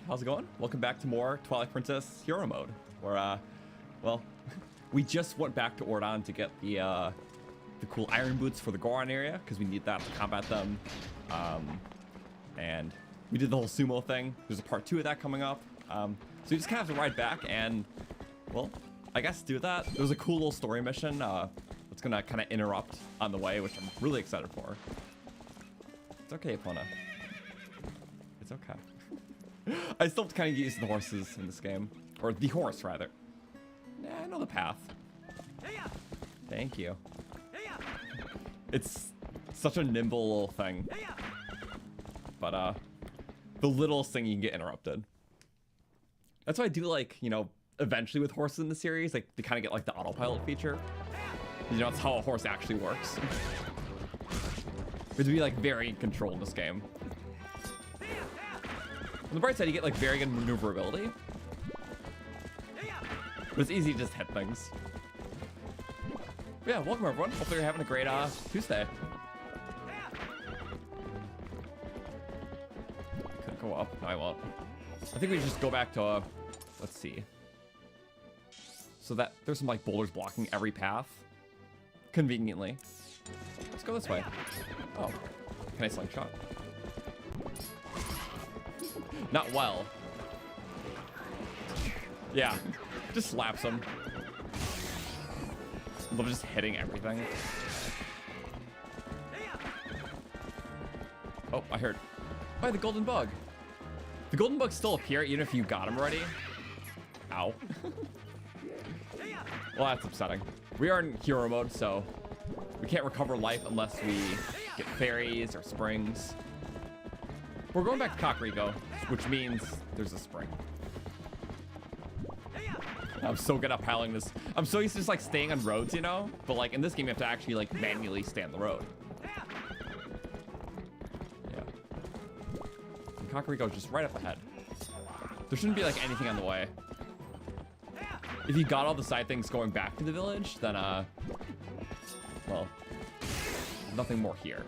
how's it going? Welcome back to more Twilight Princess Hero Mode, where, well, we just went back to Ordon to get the cool iron boots for the Goron area, because we need that to combat them, and we did the whole Sumo thing. There's a part 2 of that coming up, so we just kind of have to ride back and, well, I guess do that. There was a cool little story mission that's gonna kind of interrupt on the way, which I'm really excited for. It's okay, Epona. It's okay. I still kind of get used to the horses in this game. Or the horse, rather. Yeah, I know the path. Thank you. It's such a nimble little thing. But, the littlest thing you can get interrupted. That's why I do like, you know, eventually with horses in the series, like, they kind of get like the autopilot feature. You know, it's how a horse actually works. You have to be like very in control in this game. On the bright side, you get like very good maneuverability. But it's easy to just hit things. But yeah, welcome everyone. Hopefully you're having a great Tuesday. Could go up. No, I won't. I think we just go back to, let's see. So that there's some like boulders blocking every path. Conveniently. Let's go this way. Oh, can I slingshot? Not well. Yeah, just slaps him. Love just hitting everything. Oh, I heard. Oh, the golden bug. The golden bugs still appear even if you got him already. Ow. Well, that's upsetting. We are in hero mode, so we can't recover life unless we get fairies or springs. We're going back to Kakariko, which means there's a spring. I'm so good at piling this. I'm so used to just like staying on roads, you know? But like in this game, you have to actually like manually stay on the road. Yeah. And Kakariko is just right up ahead. There shouldn't be like anything on the way. If you got all the side things going back to the village, then well, nothing more here.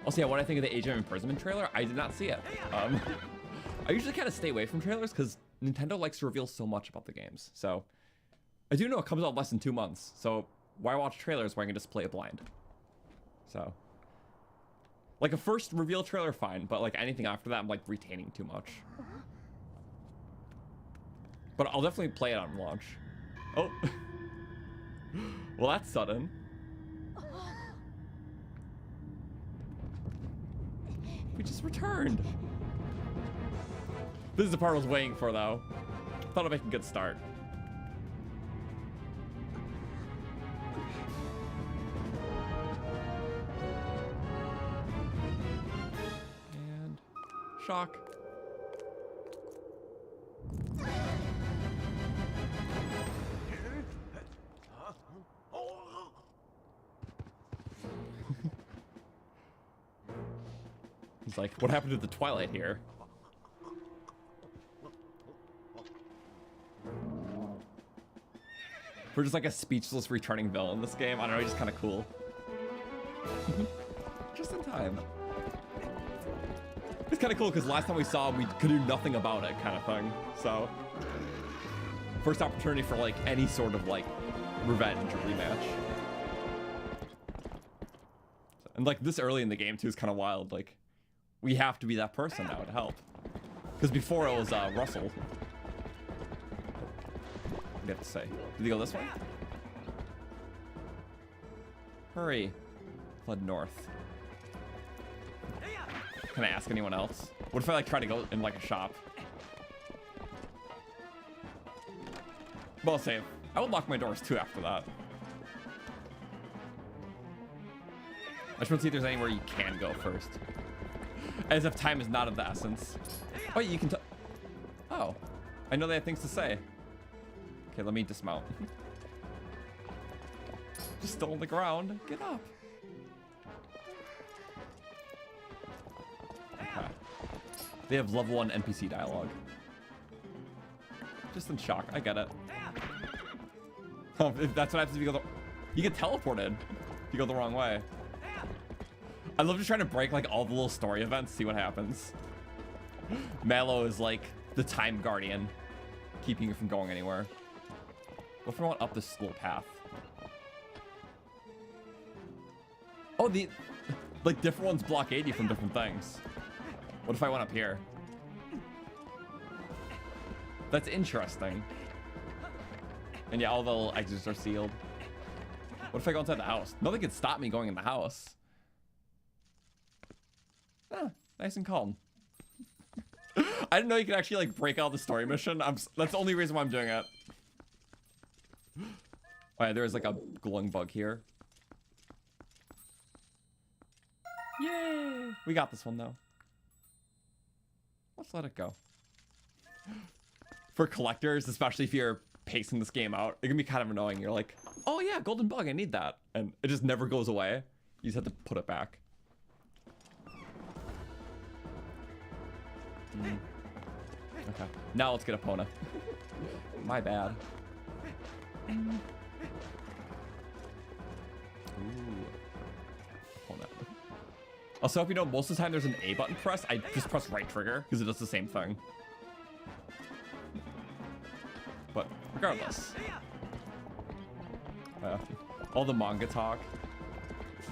Also, yeah, what I think of the Age of Imprisonment trailer, I did not see it. I usually kind of stay away from trailers because Nintendo likes to reveal so much about the games. So I do know it comes out less than 2 months. So why watch trailers where I can just play it blind? So like a first reveal trailer, fine. But like anything after that, I'm like retaining too much. But I'll definitely play it on launch. Oh. Well, that's sudden. We just returned. This is the part I was waiting for, though. Thought I'd make a good start. And shock. He's like, what happened to the Twilight here? We're just like a speechless returning villain in this game. I don't know, he's just kind of cool. Just in time. It's kind of cool because last time we saw him, we could do nothing about it kind of thing. So, first opportunity for like any sort of like revenge or rematch. And like this early in the game too is kind of wild. Like, we have to be that person now to help. Because before it was Russell. What do you have to say? Did he go this way? Hurry. Flood north. Can I ask anyone else? What if I like try to go in like a shop? Well, save. I would lock my doors too after that. I just want to see if there's anywhere you can go first. As if time is not of the essence. Oh, you can oh. I know they have things to say. Okay, let me dismount. Just still on the ground. Get up. Okay. They have level 1 NPC dialogue. Just in shock. I get it. Oh, that's what happens if you go you get teleported if you go the wrong way. I love just trying to break like all the little story events, see what happens. Mallow is like the time guardian, keeping you from going anywhere. What if I went up this little path? Oh, like different ones blockade you from different things. What if I went up here? That's interesting. And yeah, all the little exits are sealed. What if I go inside the house? Nothing can stop me going in the house. Ah, nice and calm. I didn't know you could actually like break out the story mission. That's the only reason why I'm doing it. Oh yeah, there's like a glowing bug here. Yay! We got this one though. Let's let it go. For collectors, especially if you're pacing this game out, it can be kind of annoying. You're like, oh yeah, golden bug, I need that. And it just never goes away. You just have to put it back. Okay, now let's get Epona. My bad. Ooh. Epona. Also, if you know, most of the time there's an A button press, I just press right trigger because it does the same thing. But regardless, all the manga talk.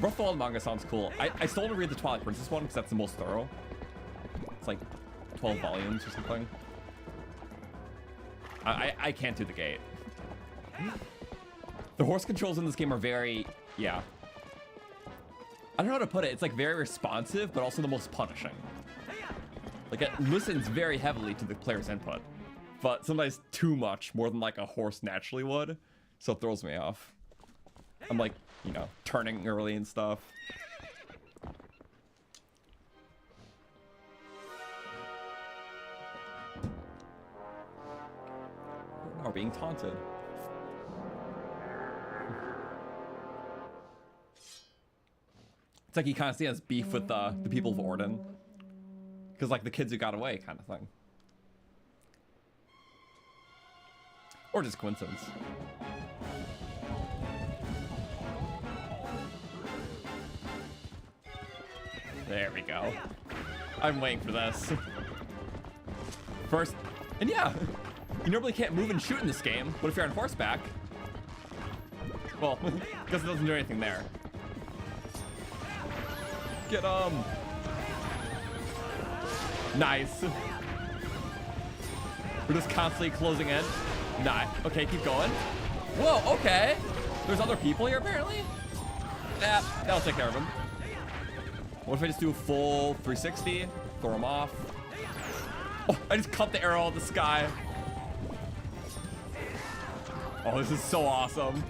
Breath of the Wild manga sounds cool. I still want to read the Twilight Princess one because that's the most thorough. It's like 12 volumes or something. I can't do the gate. The horse controls in this game are very, yeah. I don't know how to put it. It's like very responsive, but also the most punishing. Like it listens very heavily to the player's input, but sometimes too much, more than like a horse naturally would. So it throws me off. I'm like, you know, turning early and stuff. Are being taunted. It's like he kind of see has beef with the people of Ordon. Because like the kids who got away kind of thing. Or just coincidence. There we go. I'm waiting for this. First, and yeah, you normally can't move and shoot in this game, but if you're on horseback, well, because it doesn't do anything there. Get him! Nice. We're just constantly closing in. Nice. Okay, keep going. Whoa, okay. There's other people here apparently? Nah, that'll take care of him. What if I just do a full 360? Throw him off. Oh, I just cut the arrow out of the sky. Oh, this is so awesome.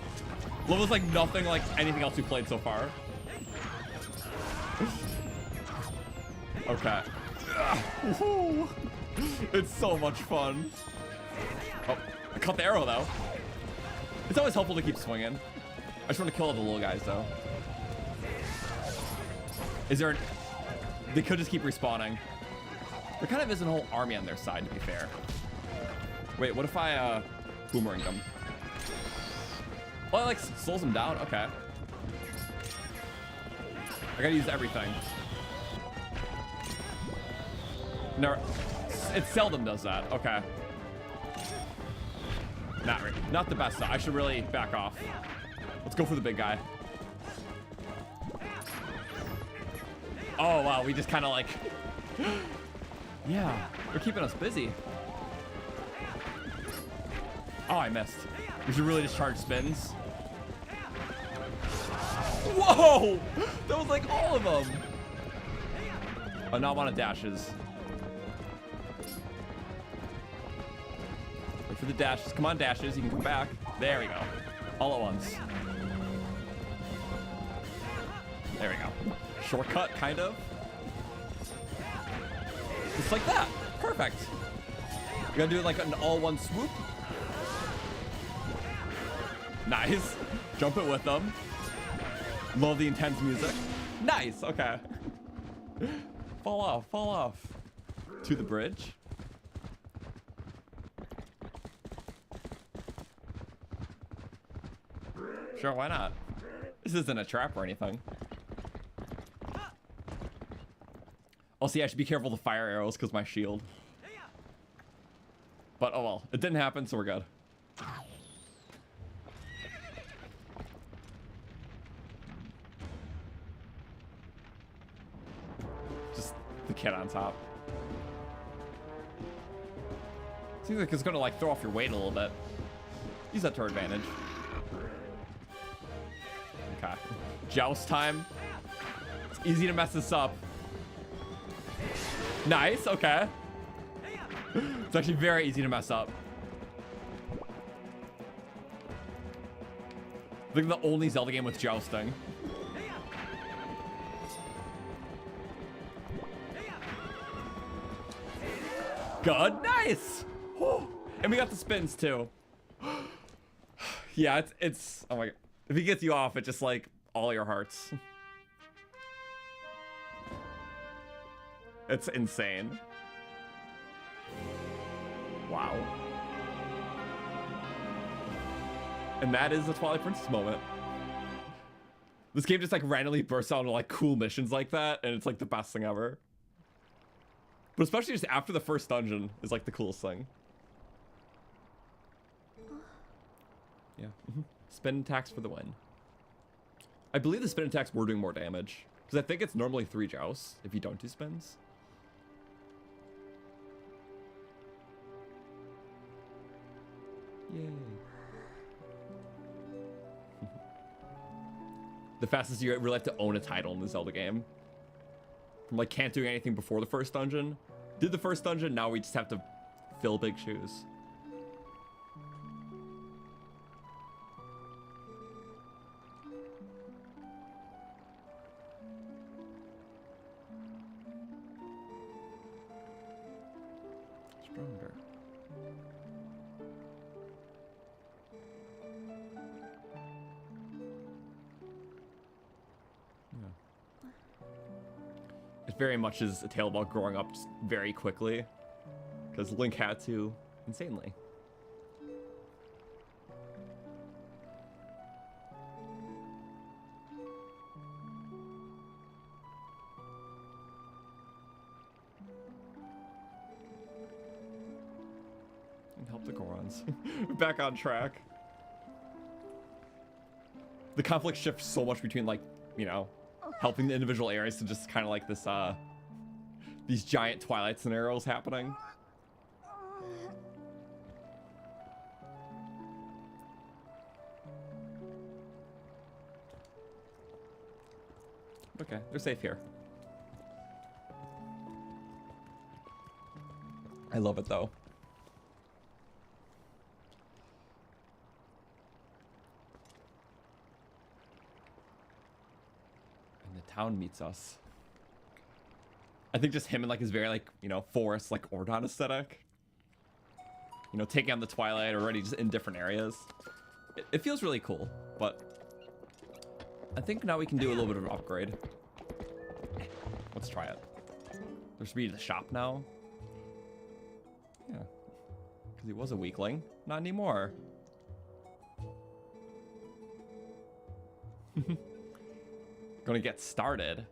Level's like nothing like anything else we played so far. Okay. It's so much fun. Oh, I cut the arrow though. It's always helpful to keep swinging. I just want to kill all the little guys though. Is there they could just keep respawning. There kind of is a whole army on their side, to be fair. Wait, what if I boomerang them? Well, it like slows them down. Okay. I gotta use everything. No, it seldom does that. Okay. Not the best though. I should really back off. Let's go for the big guy. Oh wow, we just kind of like, yeah, they're keeping us busy. Oh, I missed. We should really just charge spins. Whoa, that was like all of them. Oh, now I want dashes. Wait for the dashes. Come on, dashes. You can come back. There we go. All at once. There we go. Shortcut, kind of. Just like that. Perfect. You gotta do it like an all-one swoop. Nice. Jump it with them. Love the intense music. Nice. Okay. Fall off. Fall off. To the bridge. Sure, why not? This isn't a trap or anything. Also, yeah, I should be careful of the fire arrows because my shield. But oh well, it didn't happen, so we're good. Just the kid on top. Seems like it's gonna like throw off your weight a little bit. Use that to our advantage. Okay. Joust time. It's easy to mess this up. Nice, okay. It's actually very easy to mess up. I think the only Zelda game with jousting. Good, nice. And we got the spins too. Yeah, it's oh my god. If he gets you off, it's just like all your hearts. It's insane. Wow. And that is the Twilight Princess moment. This game just like randomly bursts out into like cool missions like that, and it's like the best thing ever. But especially just after the first dungeon is like the coolest thing. Yeah. Spin attacks for the win. I believe the spin attacks were doing more damage, because I think it's normally 3 jousts if you don't do spins. Yay. The fastest you really have to own a title in the Zelda game. From like can't do anything before the first dungeon. Did the first dungeon, now we just have to fill big shoes. Stronger. It very much is a tale about growing up just very quickly, because Link had to insanely. And help the Gorons. Back on track. The conflict shifts so much between, like, you know, helping the individual areas to just kind of like this, these giant Twilight scenarios happening. Okay, they're safe here. I love it though. Town meets us. I think just him and like his very like, you know, forest like Ordon aesthetic. You know, taking on the Twilight already just in different areas. It feels really cool, but I think now we can do a little bit of an upgrade. Let's try it. There should be the shop now. Yeah. Because he was a weakling. Not anymore. Gonna get started.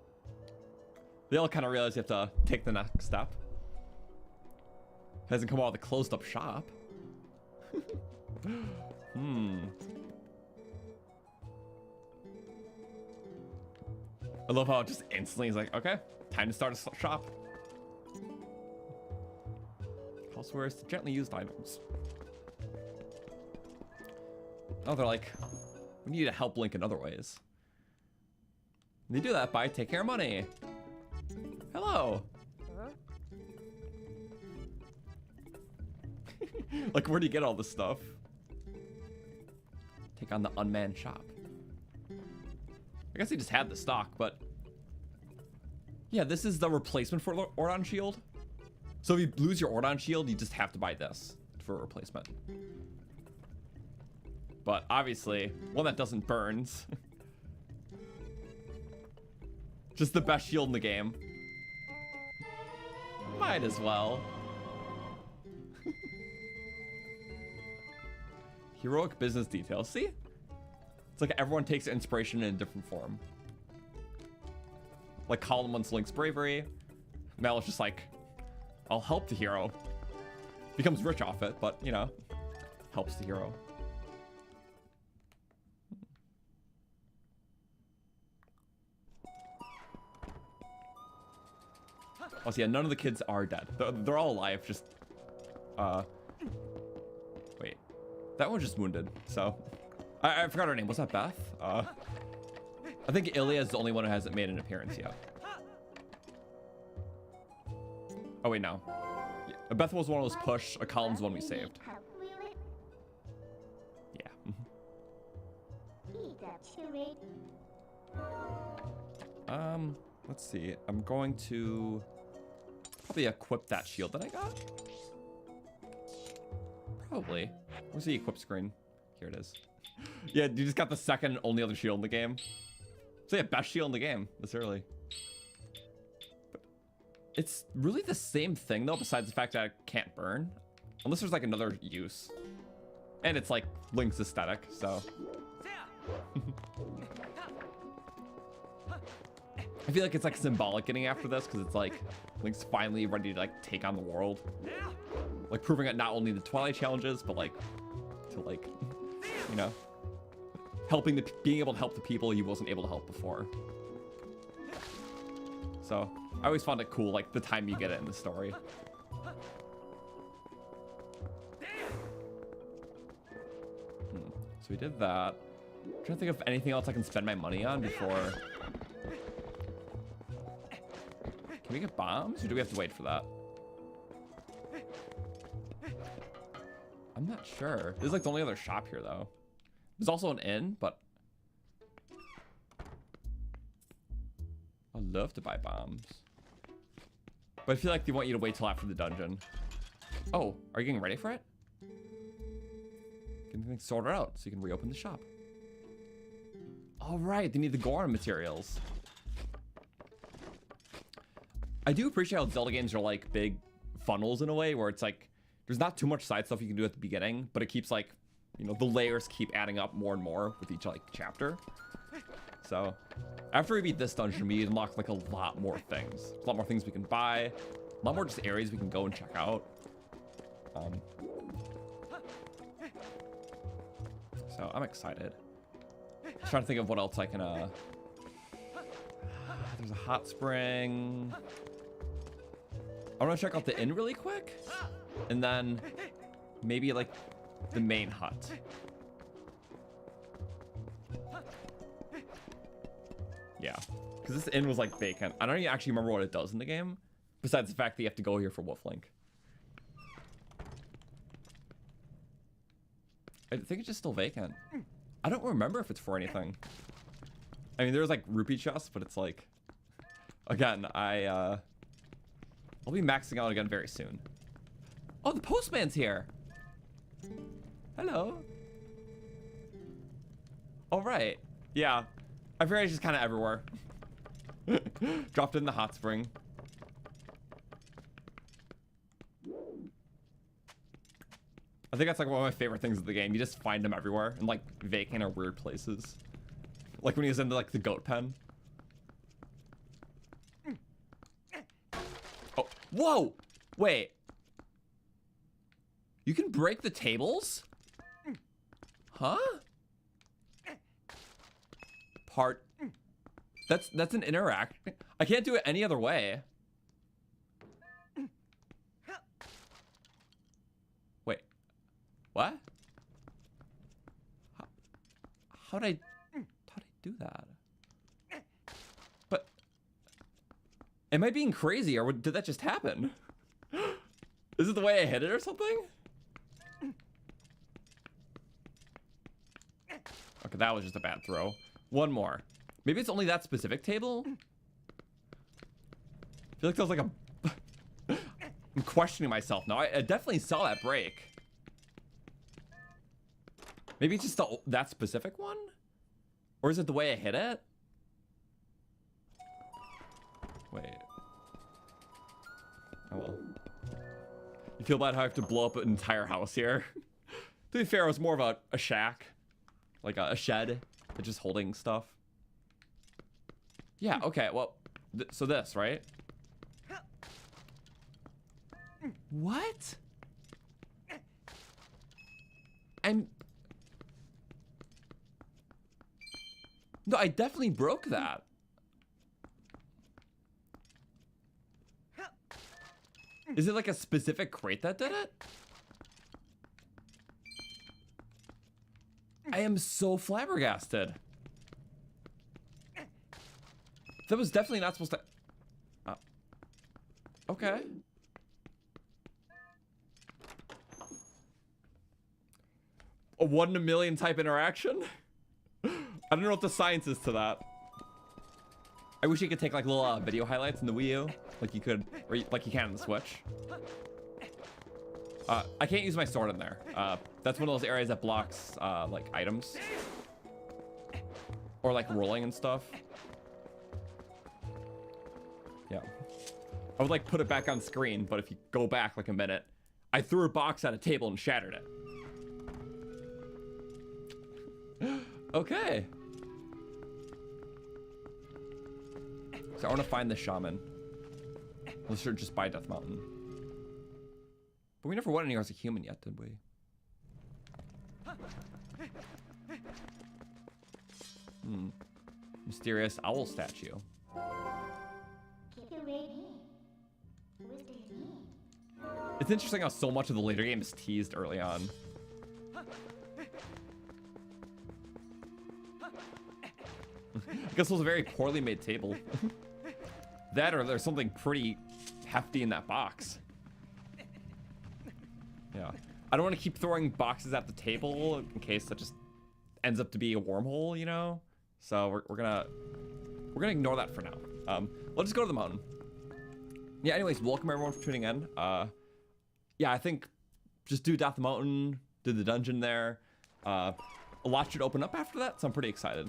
They all kind of realize you have to take the next step. Hasn't come out with a closed up shop. I love how it just instantly is like, okay, time to start a shop. Housewares to gently used items. Oh, they're like, we need to help Link in other ways. They do that by taking our money. Hello. Like, where do you get all this stuff? Take on the unmanned shop. I guess they just had the stock, but yeah, this is the replacement for Ordon shield. So if you lose your Ordon shield, you just have to buy this for a replacement. But obviously, one that doesn't burns. Just the best shield in the game. Might as well. Heroic business details. See? It's like everyone takes inspiration in a different form. Like Colin wants Link's bravery. Mel is just like, I'll help the hero. Becomes rich off it, but, you know, helps the hero. Oh, so yeah, none of the kids are dead. They're all alive, just... Wait. That one's just wounded, so... I forgot her name. Was that Beth? I think Hylia is the only one who hasn't made an appearance yet. Oh, wait, no. Yeah. Beth was one of those push. Colin's the one we saved. Yeah. Let's see. I'm going to probably equip that shield that I got. Probably. Where's the equip screen? Here it is. Yeah, you just got the second and only other shield in the game. So yeah, best shield in the game this early. But it's really the same thing though, besides the fact that it can't burn. Unless there's like another use. And it's like Link's aesthetic, so. I feel like it's like symbolic getting after this because it's like Link's finally ready to like take on the world. Like proving it not only the Twilight challenges, but like to like, you know, being able to help the people he wasn't able to help before. So I always found it cool, like the time you get it in the story. So we did that. I'm trying to think of anything else I can spend my money on before. Can we get bombs, or do we have to wait for that? I'm not sure. This is like the only other shop here, though. There's also an inn, but I'd love to buy bombs. But I feel like they want you to wait till after the dungeon. Oh, are you getting ready for it? Getting things sorted out so you can reopen the shop. All right, they need the Goron materials. I do appreciate how Zelda games are like big funnels in a way where it's like there's not too much side stuff you can do at the beginning, but it keeps like, you know, the layers keep adding up more and more with each like chapter. So after we beat this dungeon, we unlock like a lot more things. A lot more things we can buy, a lot more just areas we can go and check out. So I'm excited. Just trying to think of what else I can there's a hot spring. I want to check out the inn really quick, and then maybe like the main hut. Yeah, because this inn was like vacant. I don't even actually remember what it does in the game, besides the fact that you have to go here for Wolf Link. I think it's just still vacant. I don't remember if it's for anything. I mean, there's like rupee chests, but it's like, again, I'll be maxing out again very soon. Oh, the postman's here. Hello. All right. Yeah, I figured it's just kind of everywhere. Dropped in the hot spring. I think that's like one of my favorite things of the game. You just find them everywhere in like vacant or weird places. Like when he was in like the goat pen. Oh, whoa! Wait. You can break the tables? Huh? Part. That's an interact. I can't do it any other way. Wait. What? How'd I do that? But am I being crazy, or did that just happen? Is it the way I hit it or something? Okay, that was just a bad throw. One more. Maybe it's only that specific table? I feel like that was like a... I'm questioning myself now. I definitely saw that break. Maybe it's just that specific one? Or is it the way I hit it? Wait. Oh well. You feel bad how I have to blow up an entire house here? To be fair, it was more of a shack. Like a shed. That's just holding stuff. Yeah, okay, well. So this, right? What? No, I definitely broke that. Is it like a specific crate that did it? I am so flabbergasted. That was definitely not supposed to... okay. A 1 in a million type interaction? I don't know what the science is to that. I wish you could take like little video highlights in the Wii U, like you could, or like you can in the Switch. I can't use my sword in there. That's one of those areas that blocks like items or like rolling and stuff. Yeah, I would like put it back on screen, but if you go back like a minute, I threw a box at a table and shattered it. Okay. So I want to find the shaman. Let's just buy Death Mountain. But we never went anywhere as a human yet, did we? Mysterious owl statue. It's interesting how so much of the later game is teased early on. I guess it was a very poorly made table. That or there's something pretty hefty in that box. Yeah. I don't want to keep throwing boxes at the table in case that just ends up to be a wormhole, you know? So we're gonna ignore that for now. Let's just go to the mountain. Yeah, anyways, welcome everyone for tuning in. Yeah, I think just do Death Mountain, do the dungeon there. A lot should open up after that, so I'm pretty excited.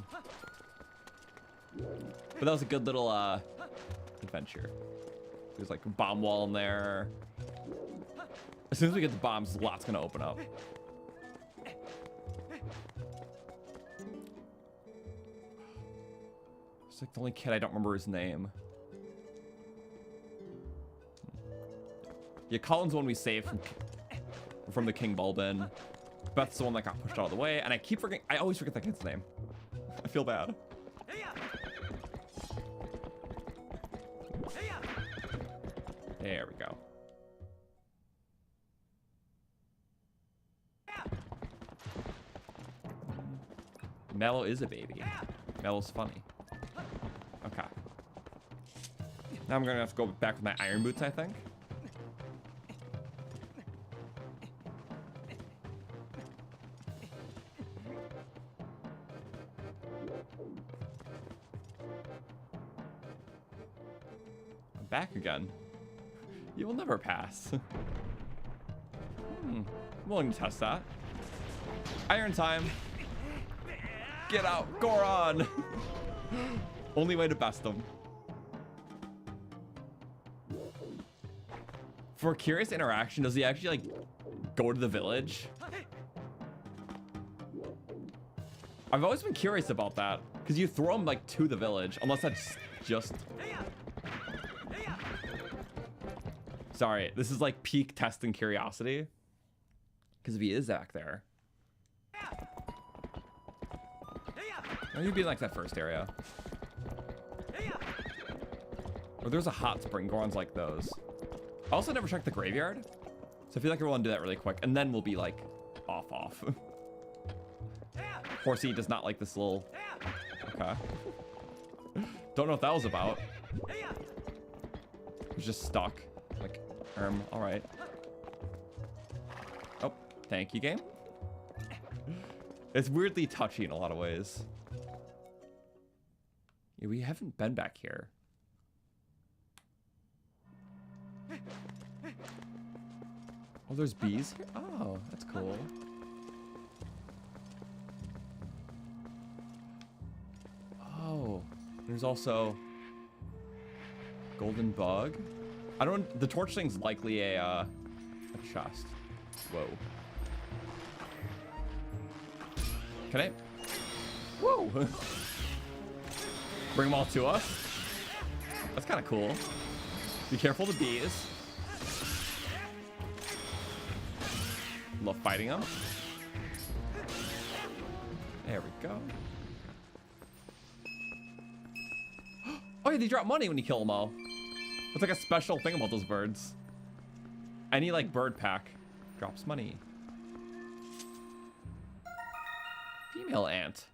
But that was a good little adventure. There's like a bomb wall in there. As soon as we get the bombs, a lot's gonna open up. It's like the only kid I don't remember his name. Yeah, Colin's the one we saved from the King Bulblin. Beth's the one that got pushed out of the way, and I keep forgetting. I always forget that kid's name. I feel bad. There we go. Mallow is a baby. Mallow's funny. Okay. Now I'm gonna have to go back with my iron boots, I think. I'm back again. You will never pass. I'm willing to test that. Iron time. Get out, Goron! Only way to best him. For a curious interaction, does he actually like go to the village? I've always been curious about that because you throw him like to the village, unless that's just. Sorry, this is like peak testing curiosity. Because if he is back there. Oh, you'd be like that first area. Or there's a hot spring. Goron's like those. I also never checked the graveyard. So I feel like I want to do that really quick. And then we'll be like off. Horsey does not like this little. Okay. Don't know what that was about. He's just stuck. Like, all right. Oh, thank you, game. It's weirdly touchy in a lot of ways. Yeah, we haven't been back here. Oh, there's bees here? Oh, that's cool. Oh, there's also golden bug. I don't. The torch thing's likely a chest. Whoa. Can I? Whoa! Bring them all to us. That's kind of cool. Be careful of the bees. Love fighting them. There we go. Oh yeah, they drop money when you kill them all. It's like a special thing about those birds. Any like bird pack drops money. Female ant.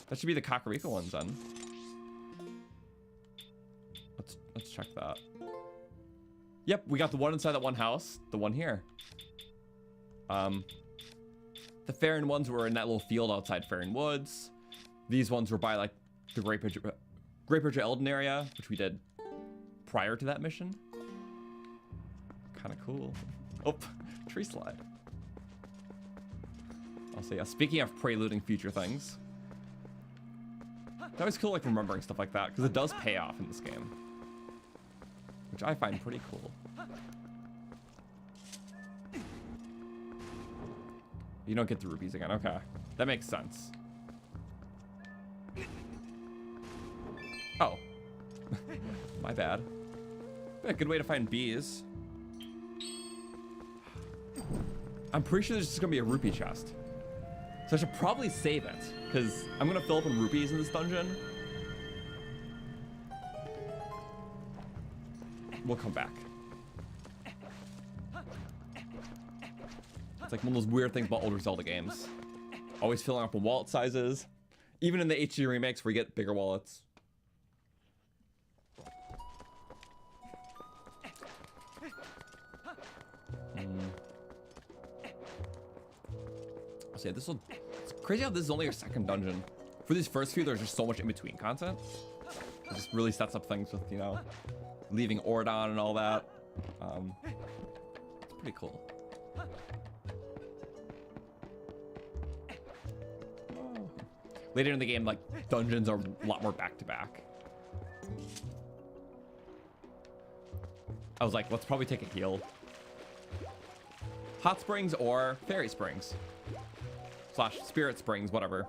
That should be the Kakariko ones then. Let's check that. Yep, we got the one inside that one house, the one here. The Farron ones were in that little field outside Farron Woods. These ones were by like the Great Bridge of Elden area, which we did prior to that mission. Kind of cool. Oh, tree slide. I'll say, yeah, speaking of preluding future things. It's always cool like remembering stuff like that, because it does pay off in this game. Which I find pretty cool. You don't get the rupees again, okay. That makes sense. Oh. My bad. Yeah, good way to find bees. I'm pretty sure there's just gonna be a rupee chest. So I should probably save it, because I'm gonna fill up on rupees in this dungeon. We'll come back. It's like one of those weird things about older Zelda games. Always filling up on wallet sizes. Even in the HD remakes where you get bigger wallets. So yeah, it's crazy how this is only our second dungeon. For these first few, there's just so much in between content. It just really sets up things with, you know, leaving Ordon and all that. It's pretty cool. Later in the game, like, dungeons are a lot more back-to-back. I was like, let's probably take a heal. Hot springs or fairy springs. / spirit springs, whatever.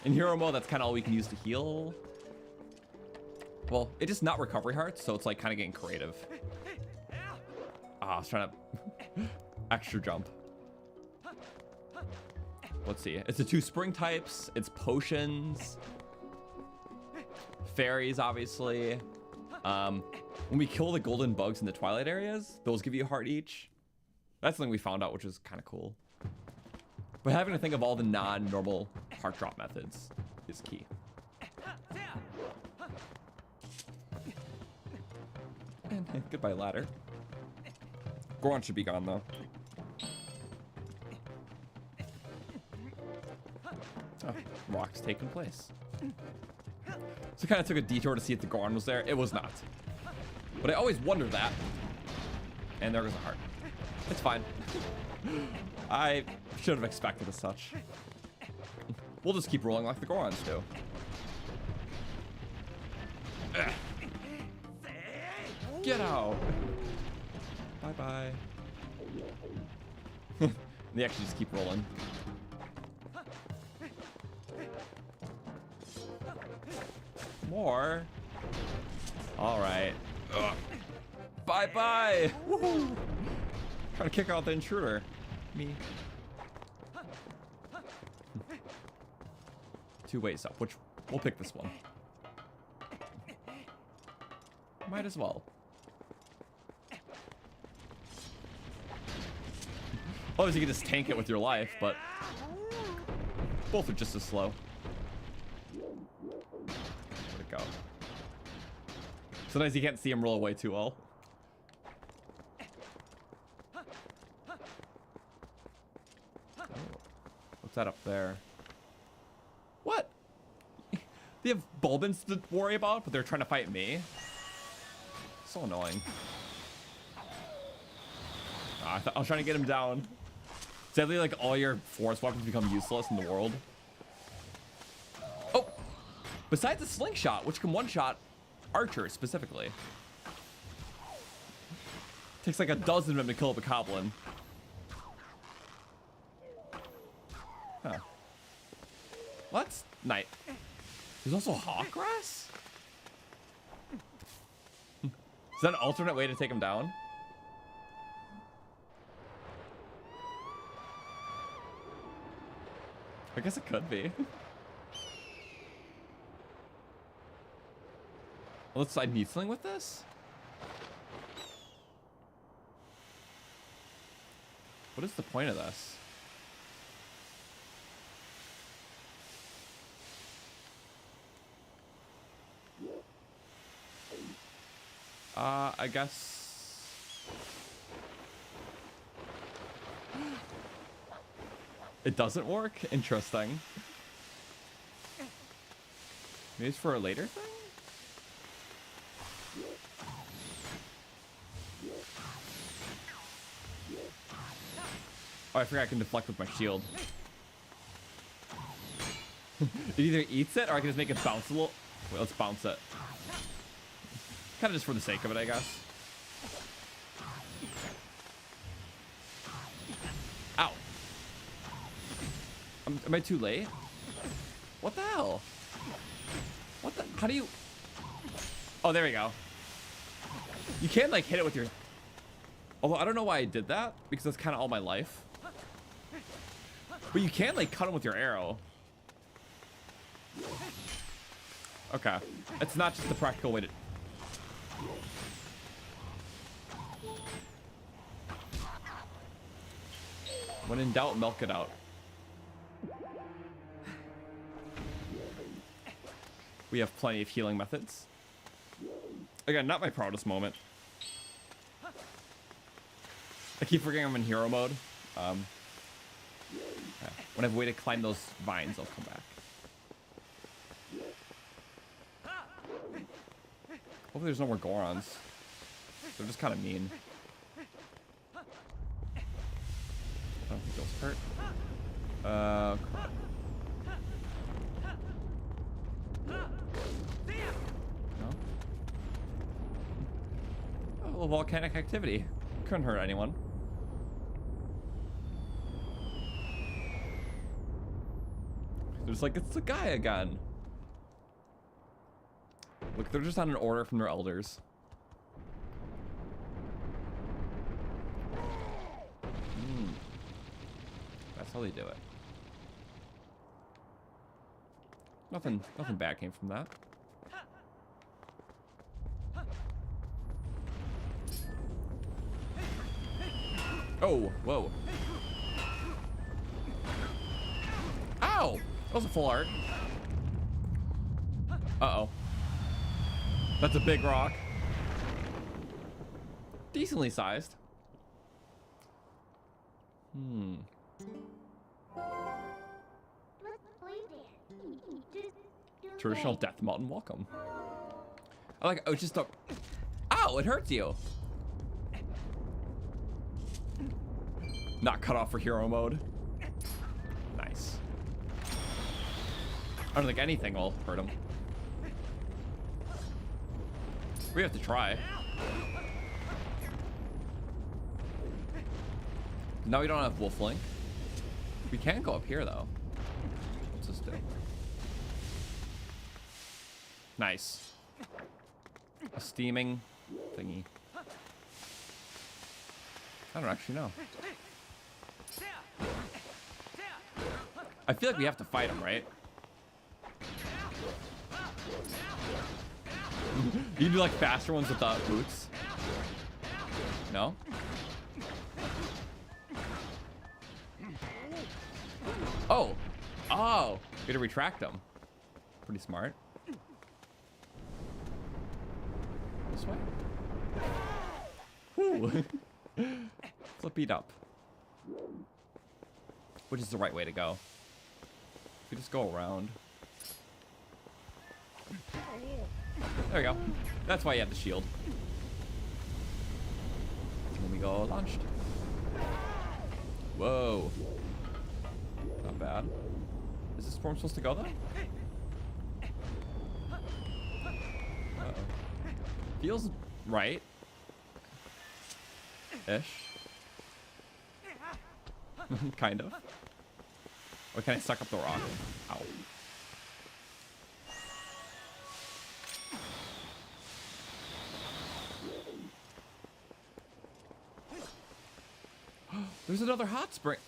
In hero mode, that's kind of all we can use to heal. Well, it's just not recovery hearts, so it's like kind of getting creative. Ah, I was trying to extra jump. Let's see. It's the 2 spring types. It's potions. Fairies, obviously. When we kill the golden bugs in the Twilight areas, those give you a heart each. That's something we found out, which is kind of cool. But having to think of all the non-normal heart drop methods is key. And goodbye, ladder. Goron should be gone, though. Oh, rocks taking place. So I kind of took a detour to see if the Goron was there. It was not. But I always wonder that. And there goes a heart. It's fine. I should have expected as such. We'll just keep rolling like the Gorons do. Ugh. Get out. Bye-bye. They actually just keep rolling. More. All right. Bye-bye. Woohoo. Trying to kick out the intruder. Me. 2 ways up, which we'll pick this one. Might as well. Obviously, you can just tank it with your life, but both are just as slow. Where'd it go? Sometimes you can't see him roll away too well. Oh, what's that up there? What? They have bulblins to worry about, but they're trying to fight me? So annoying. I was trying to get him down. Sadly, like, all your force weapons become useless in the world. Oh! Besides the slingshot, which can one-shot archers specifically. Takes like a dozen of them to kill up a goblin. Huh. What? Night. There's also hawk grass? Is that an alternate way to take him down? I guess it could be. Let's I need something with this? What is the point of this? I guess... It doesn't work? Interesting. Maybe it's for a later thing? Oh, I forgot I can deflect with my shield. It either eats it or I can just make it bounce a little. Wait, let's bounce it. Kind of just for the sake of it, I guess. Ow. Am I too late? What the hell? What the? How do you? Oh, there we go. You can't like hit it with your. Although I don't know why I did that because that's kind of all my life. But you can like cut them with your arrow. Okay, it's not just the practical way to. When in doubt, milk it out. We have plenty of healing methods. Again, not my proudest moment. I keep forgetting I'm in hero mode. When I have a way to climb those vines, I'll come back. Hopefully there's no more gorons. They're just kind of mean. I don't think those hurt. Crap. No? Oh, a little volcanic activity. Couldn't hurt anyone. There's like, it's the guy again. Look, they're just on an order from their elders. That's how they do it. Nothing bad came from that. Oh, whoa. Ow! That was a full art. Uh-oh. That's a big rock. Decently sized. Traditional death mountain welcome. I like, oh, it's just a... Ow, it hurts you. Not cut off for hero mode. Nice. I don't think anything will hurt him. We have to try. Now we don't have wolf link. We can go up here though. What's this do? Nice. A steaming thingy. I don't actually know. I feel like we have to fight him, right? You do like faster ones with boots? No? Oh! Oh! You gotta retract them. Pretty smart. This way? Woo! Flip beat up. Which is the right way to go. If we just go around. There we go. That's why you have the shield. Here we go, launched. Whoa. Not bad. Is this where I'm supposed to go though? Uh-oh. Feels right. Ish. Kind of. Or can I suck up the rock? Ow. There's another hot spring.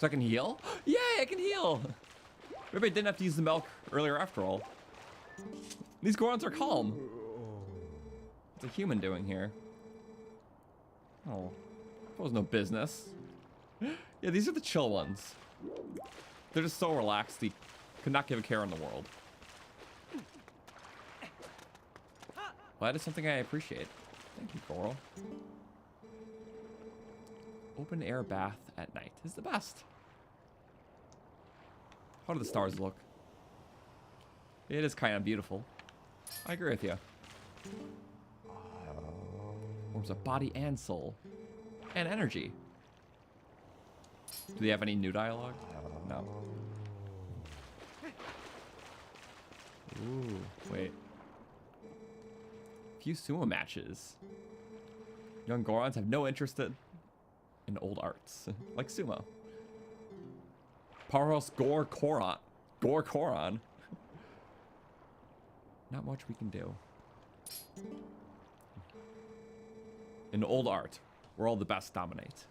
So I can heal? Yay, I can heal! Maybe I didn't have to use the milk earlier after all. These gorons are calm. What's a human doing here? Oh, that was no business. Yeah, these are the chill ones. They're just so relaxed, they could not give a care in the world. Well, that is something I appreciate. Thank you, Coral. Open air bath at night is the best. How do the stars look? It is kind of beautiful. I agree with you. Warms up body and soul. And energy. Do they have any new dialogue? No. Ooh, wait. Few sumo matches. Young gorons have no interest in old arts, like sumo. Powerhouse Goron. Not much we can do. In old art, where all the best dominate.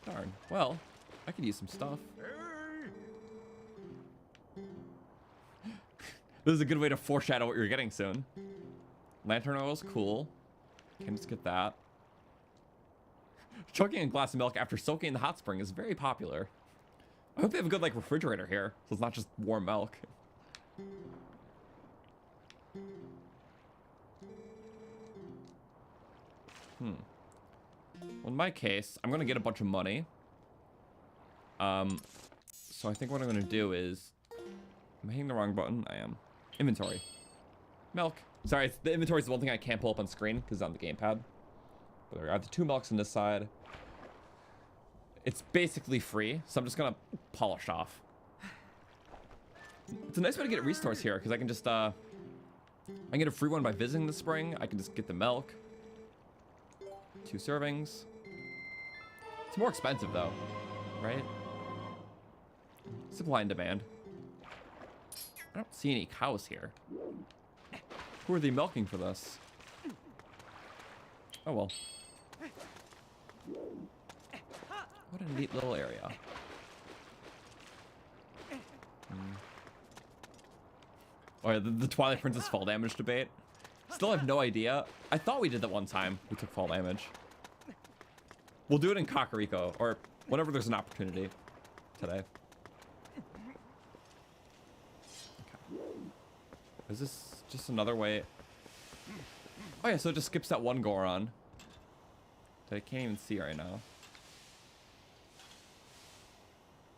Darn. Well, I could use some stuff. This is a good way to foreshadow what you're getting soon. Lantern oil is cool. Can just get that. Chugging a glass of milk after soaking in the hot spring is very popular. I hope they have a good like refrigerator here, so it's not just warm milk. Well, in my case, I'm gonna get a bunch of money. So I think what I'm gonna do is, I'm hitting the wrong button. I am. Inventory. Milk. Sorry, the inventory is the one thing I can't pull up on screen because it's on the gamepad. But I have the 2 milks on this side. It's basically free, so I'm just gonna polish off. It's a nice way to get restores here because I can just I can get a free one by visiting the spring. I can just get the milk. 2 servings. It's more expensive though, right? Supply and demand. I don't see any cows here. Who are they milking for this? Oh well. What a neat little area. Oh yeah, the Twilight Princess fall damage debate. Still have no idea. I thought we did that one time. We took fall damage. We'll do it in Kakariko, or whenever there's an opportunity today. Okay. Is this just another way? Oh yeah, so it just skips that one Goron that I can't even see right now.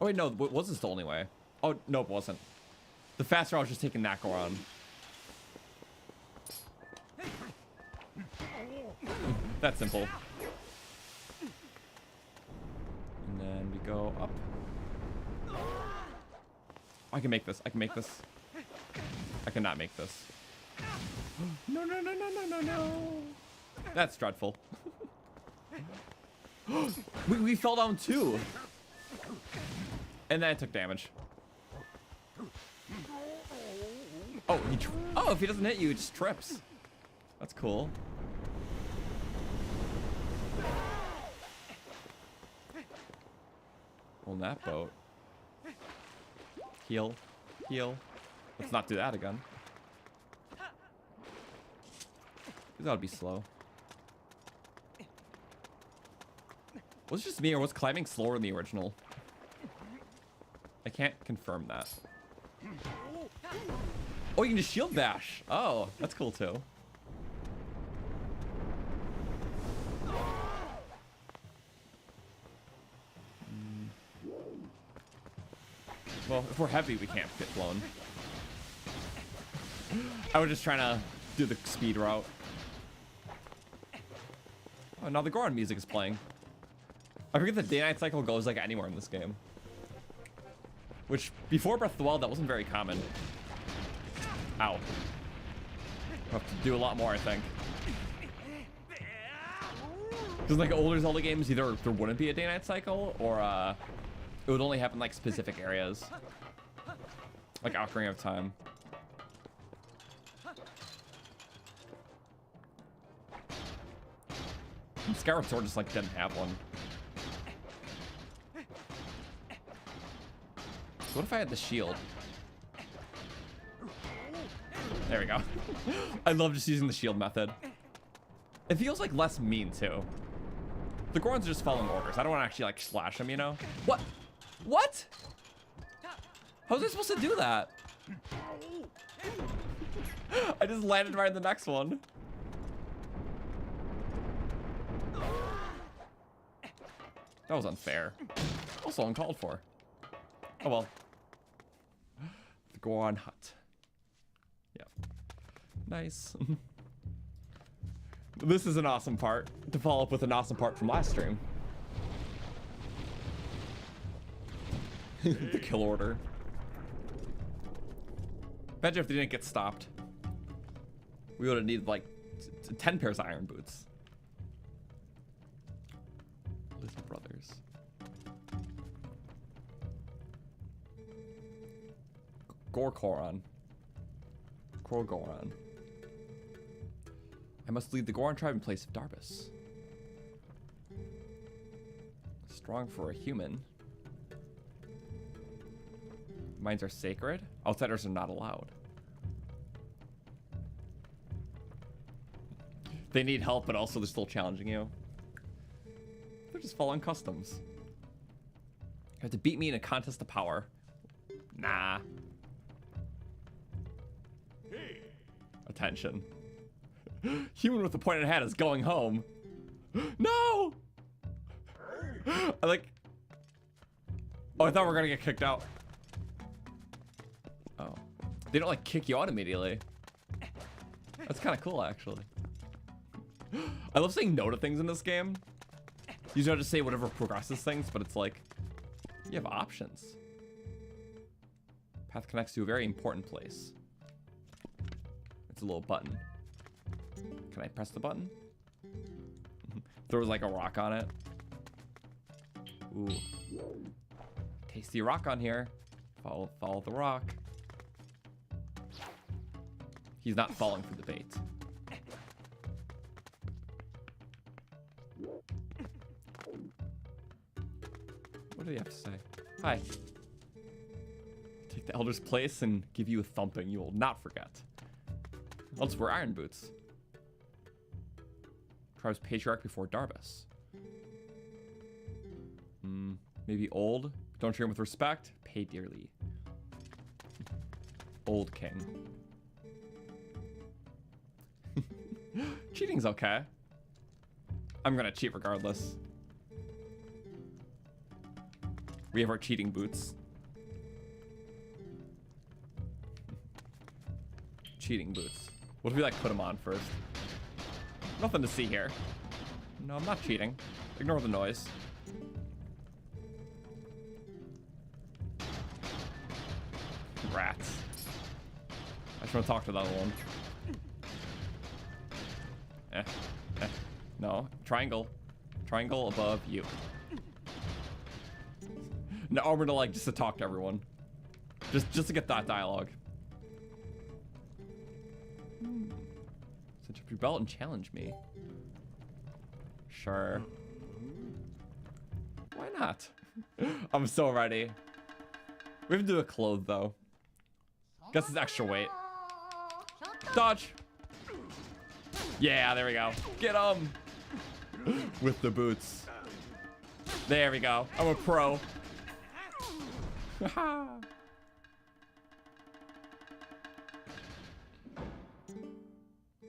Oh wait, no, was this the only way? Oh, no, it wasn't. The fast route was just taking that Goron. That's simple. And then we go up. I can make this. I can make this. I cannot make this. No, no, no, no, no, no, no. That's dreadful. we fell down too. And then I took damage. Oh, if he doesn't hit you, he just trips. That's cool. On that boat. Heal. Heal. Let's not do that again. That would be slow. Was it just me or was climbing slower in the original? I can't confirm that. Oh, you can just shield bash. Oh, that's cool too. Well, if we're heavy, we can't get blown. I was just trying to do the speed route. Oh, now the Goron music is playing. I forget the day-night cycle goes like anywhere in this game. Which, before Breath of the Wild, that wasn't very common. Ow. I'll have to do a lot more, I think. Because like older Zelda games, either there wouldn't be a day-night cycle, or it would only happen like specific areas. Like Ocarina of Time. And Skyward Sword just like didn't have one. So what if I had the shield? There we go. I love just using the shield method. It feels like less mean too. The Gorons are just following orders. I don't want to actually like slash them, you know? What? What? How was I supposed to do that? I just landed right in the next one. That was unfair. Also uncalled for. Oh well. The Goron hut. Yeah. Nice. This is an awesome part to follow up with an awesome part from last stream. The kill order. Imagine if they didn't get stopped. We would have needed like 10 pairs of iron boots. Little brothers. Goron. Goron. I must lead the Goron tribe in place of Darbus. Strong for a human. Mines are sacred. Outsiders are not allowed. They need help, but also they're still challenging you. They're just following customs. You have to beat me in a contest of power. Nah. Attention. Human with a pointed hat is going home. No! I like... Oh, I thought we were gonna get kicked out. Oh. They don't like kick you out immediately. That's kind of cool, actually. I love saying no to things in this game. You don't just say whatever progresses things, but it's like, you have options. Path connects to a very important place. It's a little button. Can I press the button? There was like a rock on it. Ooh. Tasty rock on here. Follow the rock. He's not falling for the bait. What do you have to say? Hi. Take the elder's place and give you a thumping you will not forget. I'll just wear iron boots. Tribe's patriarch before Darbus. Maybe old. Don't treat him with respect. Pay dearly. Old king. Cheating's okay. I'm gonna cheat regardless. We have our cheating boots. Cheating boots. What if we like put them on first? Nothing to see here. No, I'm not cheating. Ignore the noise. Rats. I just want to talk to the other one. No. Triangle. Triangle above you. No, I'm gonna like just to talk to everyone. Just to get that dialogue. Cinch up your belt and challenge me. Sure. Why not? I'm so ready. We have to do a clothes though. Guess it's extra weight. Dodge. Yeah, there we go. Get him. With the boots. There we go. I'm a pro.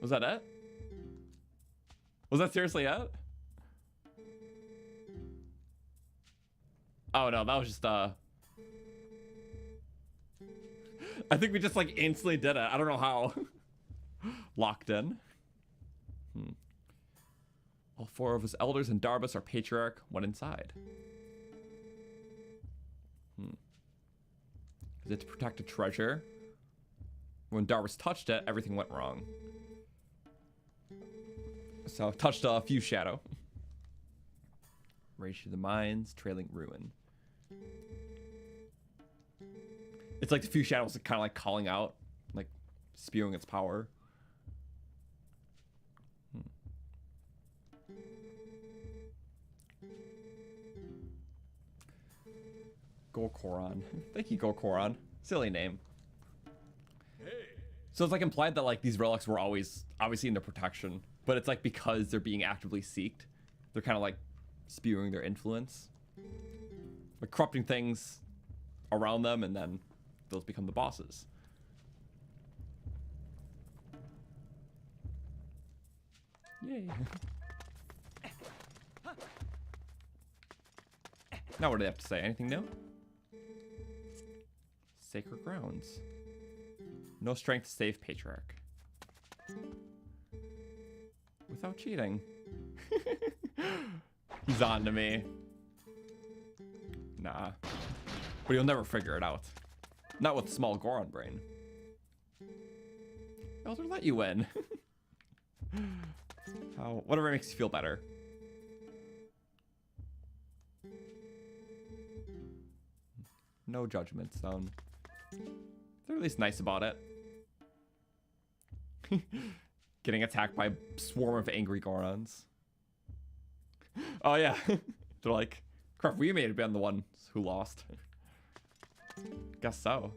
Was that it? Was that seriously it? Oh no, that was just I think we just like instantly did it. I don't know how. Locked in. All four of his elders and Darbus, our patriarch, went inside. Is it to protect a treasure? When Darbus touched it, everything went wrong. So I've touched a few shadow. Rage to the mines, trailing ruin. It's like the few shadows are kind of like calling out, like spewing its power. Goron. Thank you, Goron. Silly name. So it's like implied that like these relics were always obviously in their protection, but it's like because they're being actively seeked, they're kind of like spewing their influence, like corrupting things around them, and then those become the bosses. Yay. Now what do they have to say? Anything new? Sacred grounds. No strength to save Patriarch. Without cheating. He's on to me. Nah. But he'll never figure it out. Not with small Goron brain. Elder let you in. How, whatever makes you feel better. No judgment zone. They're at least nice about it. Getting attacked by a swarm of angry Gorons. Oh yeah. They're like, crap, we may have been the ones who lost. Guess so.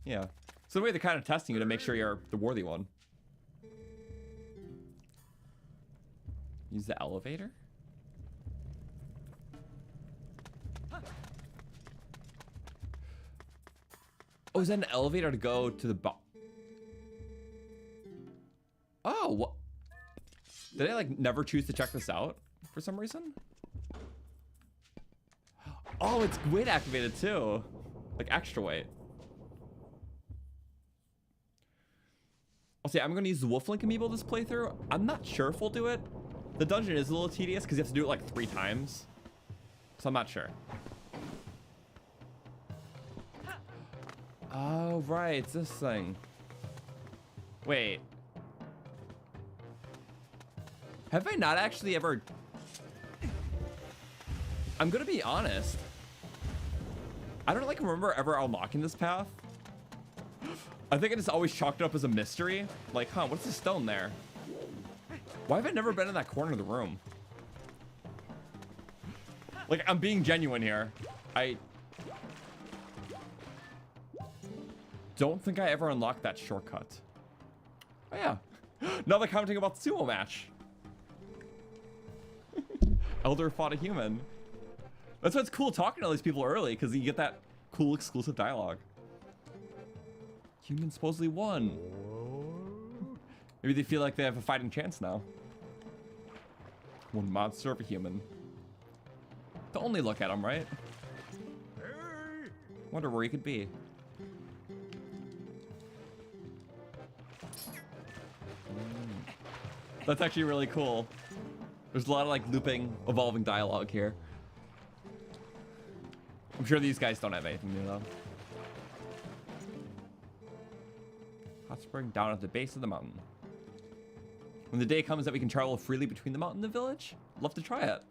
Yeah. So the way they're kind of testing you to make sure you're the worthy one. Use the elevator? Oh, is that an elevator to go to the Oh, what? Did I like never choose to check this out for some reason? Oh, it's weight activated too. Like extra weight. I'll say I'm gonna use the Wolflink amiibo this playthrough. I'm not sure if we'll do it. The dungeon is a little tedious because you have to do it like 3 times. So I'm not sure. Oh, right, it's this thing. Wait. Have I not actually ever... I'm gonna be honest. I don't like remember ever unlocking this path. I think I just always chalked it up as a mystery. Like, huh, what's the stone there? Why have I never been in that corner of the room? Like, I'm being genuine here. I don't think I ever unlocked that shortcut. Oh yeah. Now they're commenting about the sumo match. Elder fought a human. That's why it's cool talking to all these people early, because you get that cool exclusive dialogue. Human supposedly won. Maybe they feel like they have a fighting chance now. One monster of a human. To only look at him, right? Wonder where he could be. That's actually really cool. There's a lot of like looping, evolving dialogue here. I'm sure these guys don't have anything new though. Hot spring down at the base of the mountain. When the day comes that we can travel freely between the mountain and the village, love to try it.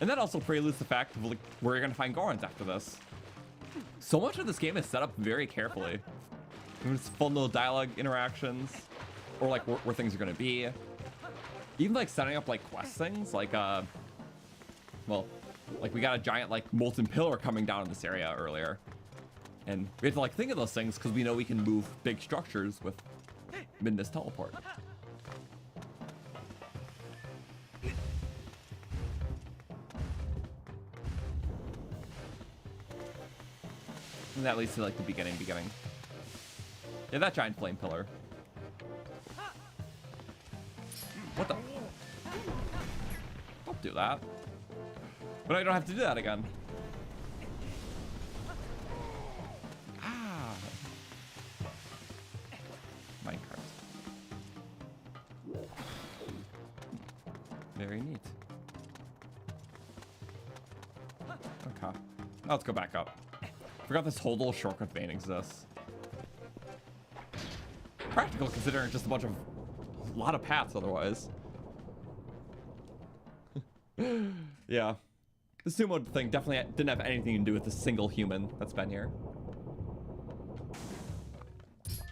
And that also preludes the fact of like where you're gonna find Gorons after this. So much of this game is set up very carefully. There's fun little dialogue interactions, or like where things are gonna be. Even like setting up like quest things, like well, like we got a giant like molten pillar coming down in this area earlier, and we have to like think of those things because we know we can move big structures with Midna's teleport. And that leads to like the beginning. Yeah, that giant flame pillar. What the? Don't do that. But I don't have to do that again. Ah. Minecart. Very neat. Okay. Now let's go back up. Forgot this whole little shortcut vein exists. Practical considering just a lot of paths otherwise. Yeah. The sumo thing definitely didn't have anything to do with the single human that's been here.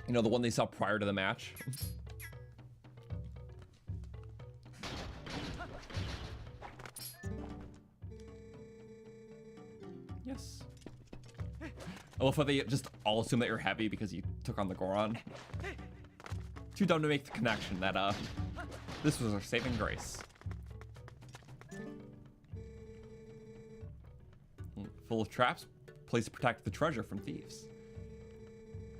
You know, the one they saw prior to the match. I love how they just all assume that you're heavy because you took on the Goron. Too dumb to make the connection that this was our saving grace. Full of traps, place to protect the treasure from thieves.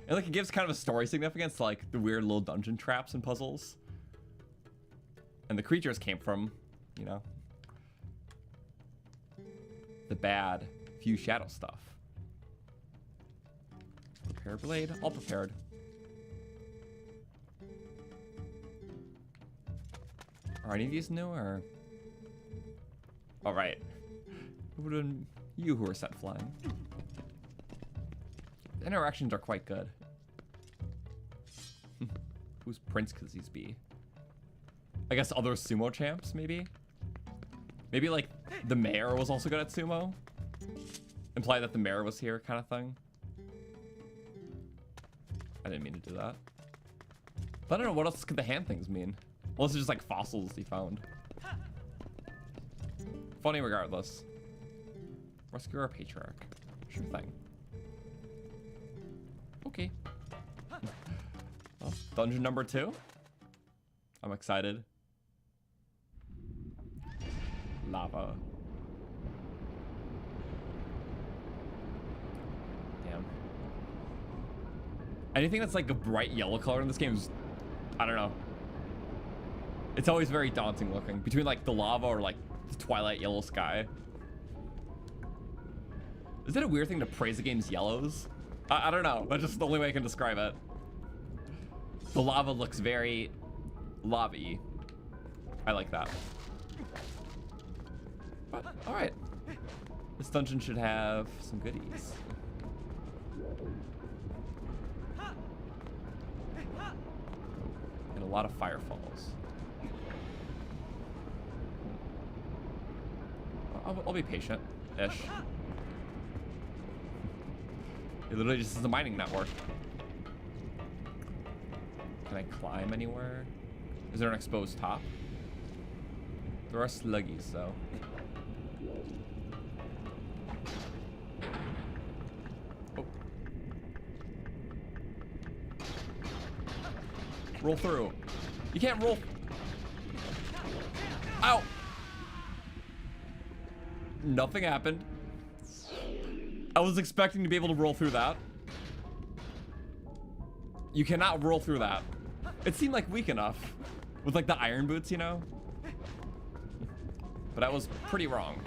And like it gives kind of a story significance to like the weird little dungeon traps and puzzles. And the creatures came from, you know, the bad few shadow stuff. Prepare blade, all prepared. Are any of these new or? All right. Who would have been you who were set flying? The interactions are quite good. Who's Prince could these be? I guess other sumo champs, maybe? Maybe like the mayor was also good at sumo? Imply that the mayor was here kind of thing? I didn't mean to do that. But I don't know, what else could the hand things mean? Unless it's just like fossils he found. Funny regardless. Rescue our patriarch. Sure thing. Okay. Well, dungeon number 2. I'm excited. Lava. Damn. Anything that's like a bright yellow color in this game is, I don't know. It's always very daunting looking. Between like the lava or like the Twilight yellow sky. Is it a weird thing to praise a game's yellows? I don't know. That's just the only way I can describe it. The lava looks very lava-y. I like that. But, all right. This dungeon should have some goodies. And a lot of firefalls. I'll be patient-ish. It literally just is a mining network. Can I climb anywhere? Is there an exposed top? There are sluggies, so. Oh. Roll through. You can't roll. Ow! Nothing happened. I was expecting to be able to roll through that. You cannot roll through that. It seemed like weak enough. With like the iron boots, you know? But I was pretty wrong.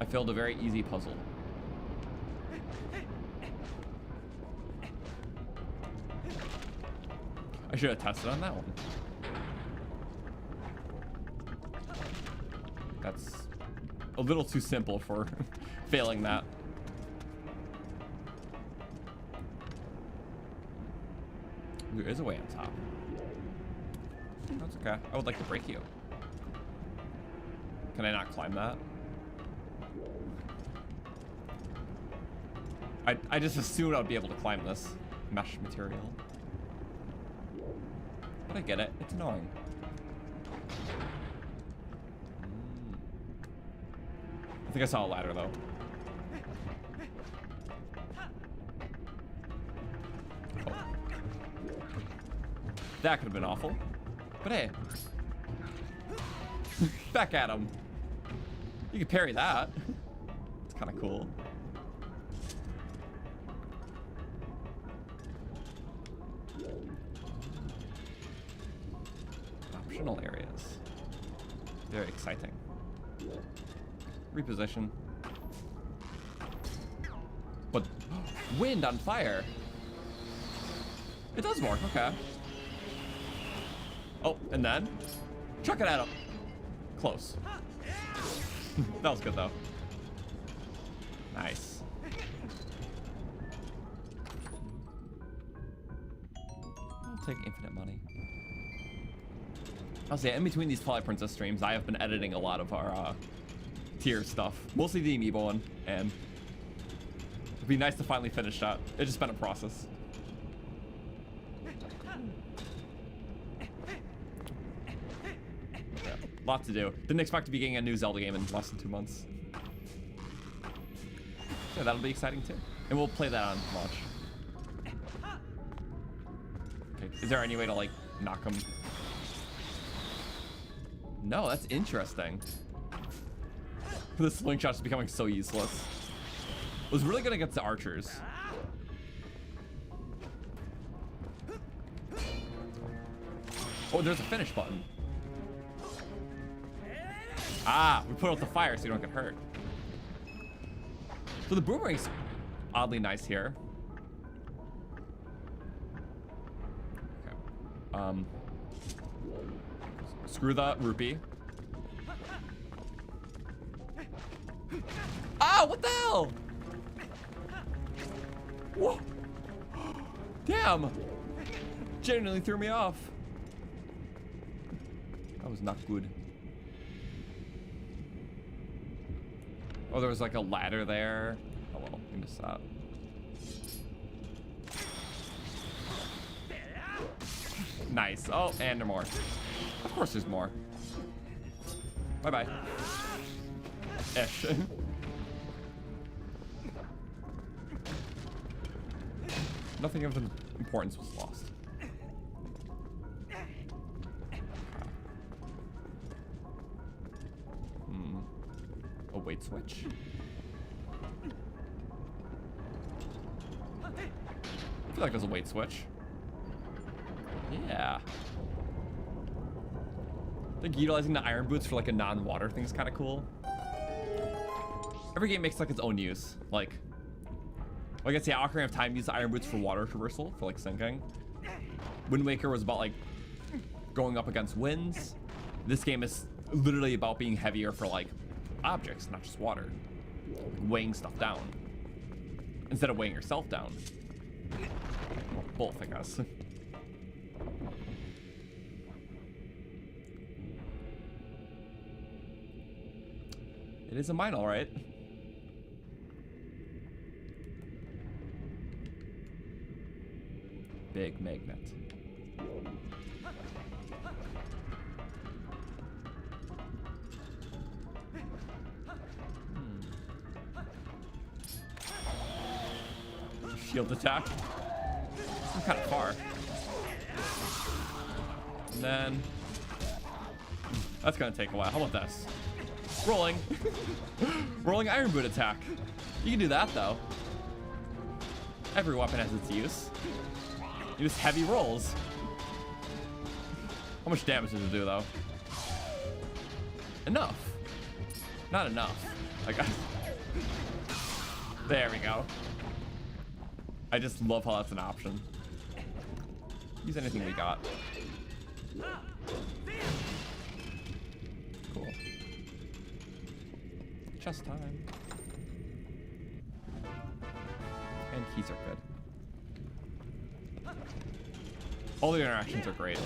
I failed a very easy puzzle. I should have tested on that one. That's a little too simple for failing that. There is a way on top. That's okay. I would like to break you. Can I not climb that? I just assumed I'd be able to climb this mesh material. But I get it. It's annoying. I think I saw a ladder though. Oh. That could have been awful. But hey. Back at him. You can parry that. It's kind of cool. Optional areas. Very exciting. Reposition. But wind on fire. It does work, okay. Oh, and then chuck it at him. Close. That was good though. Nice. I'll take infinite money. I'll say in between these Twilight Princess streams, I have been editing a lot of our tier stuff, mostly the amiibo one, and it'd be nice to finally finish that. It's just been a process. Yeah, lot to do. Didn't expect to be getting a new Zelda game in less than 2 months. that'll be exciting too. And we'll play that on launch. Okay, is there any way to like knock him? No, that's interesting. The slingshot's becoming so useless. It was really good against the archers. Oh, there's a finish button. Ah, we put out the fire so you don't get hurt. So the boomerang's oddly nice here. Okay. Screw the rupee. Ah, what the hell? Whoa. Damn. Genuinely threw me off. That was not good. Oh, there was like a ladder there. Oh well, we missed that. Nice. Oh, and there more. Of course there's more. Bye-bye. Ish. Nothing of importance was lost. A weight switch. I feel like there's a weight switch. Yeah. I think utilizing the iron boots for like a non-water thing is kind of cool. Every game makes like its own use. Like I guess yeah, Ocarina of Time used the iron boots for water traversal, for like sinking. Wind Waker was about like going up against winds. This game is literally about being heavier for like objects, not just water. Like weighing stuff down. Instead of weighing yourself down. Well, both, I guess. It is a mine, all right. Big magnet. Shield attack. I'm kind of far. And then that's gonna take a while. How about this? Rolling. Rolling iron boot attack. You can do that though. Every weapon has its use. Use heavy rolls. How much damage does it do though? Enough. Not enough. Like, there we go. I just love how that's an option. Use anything we got. Cool. Chest time. And keys are good. All the interactions are great.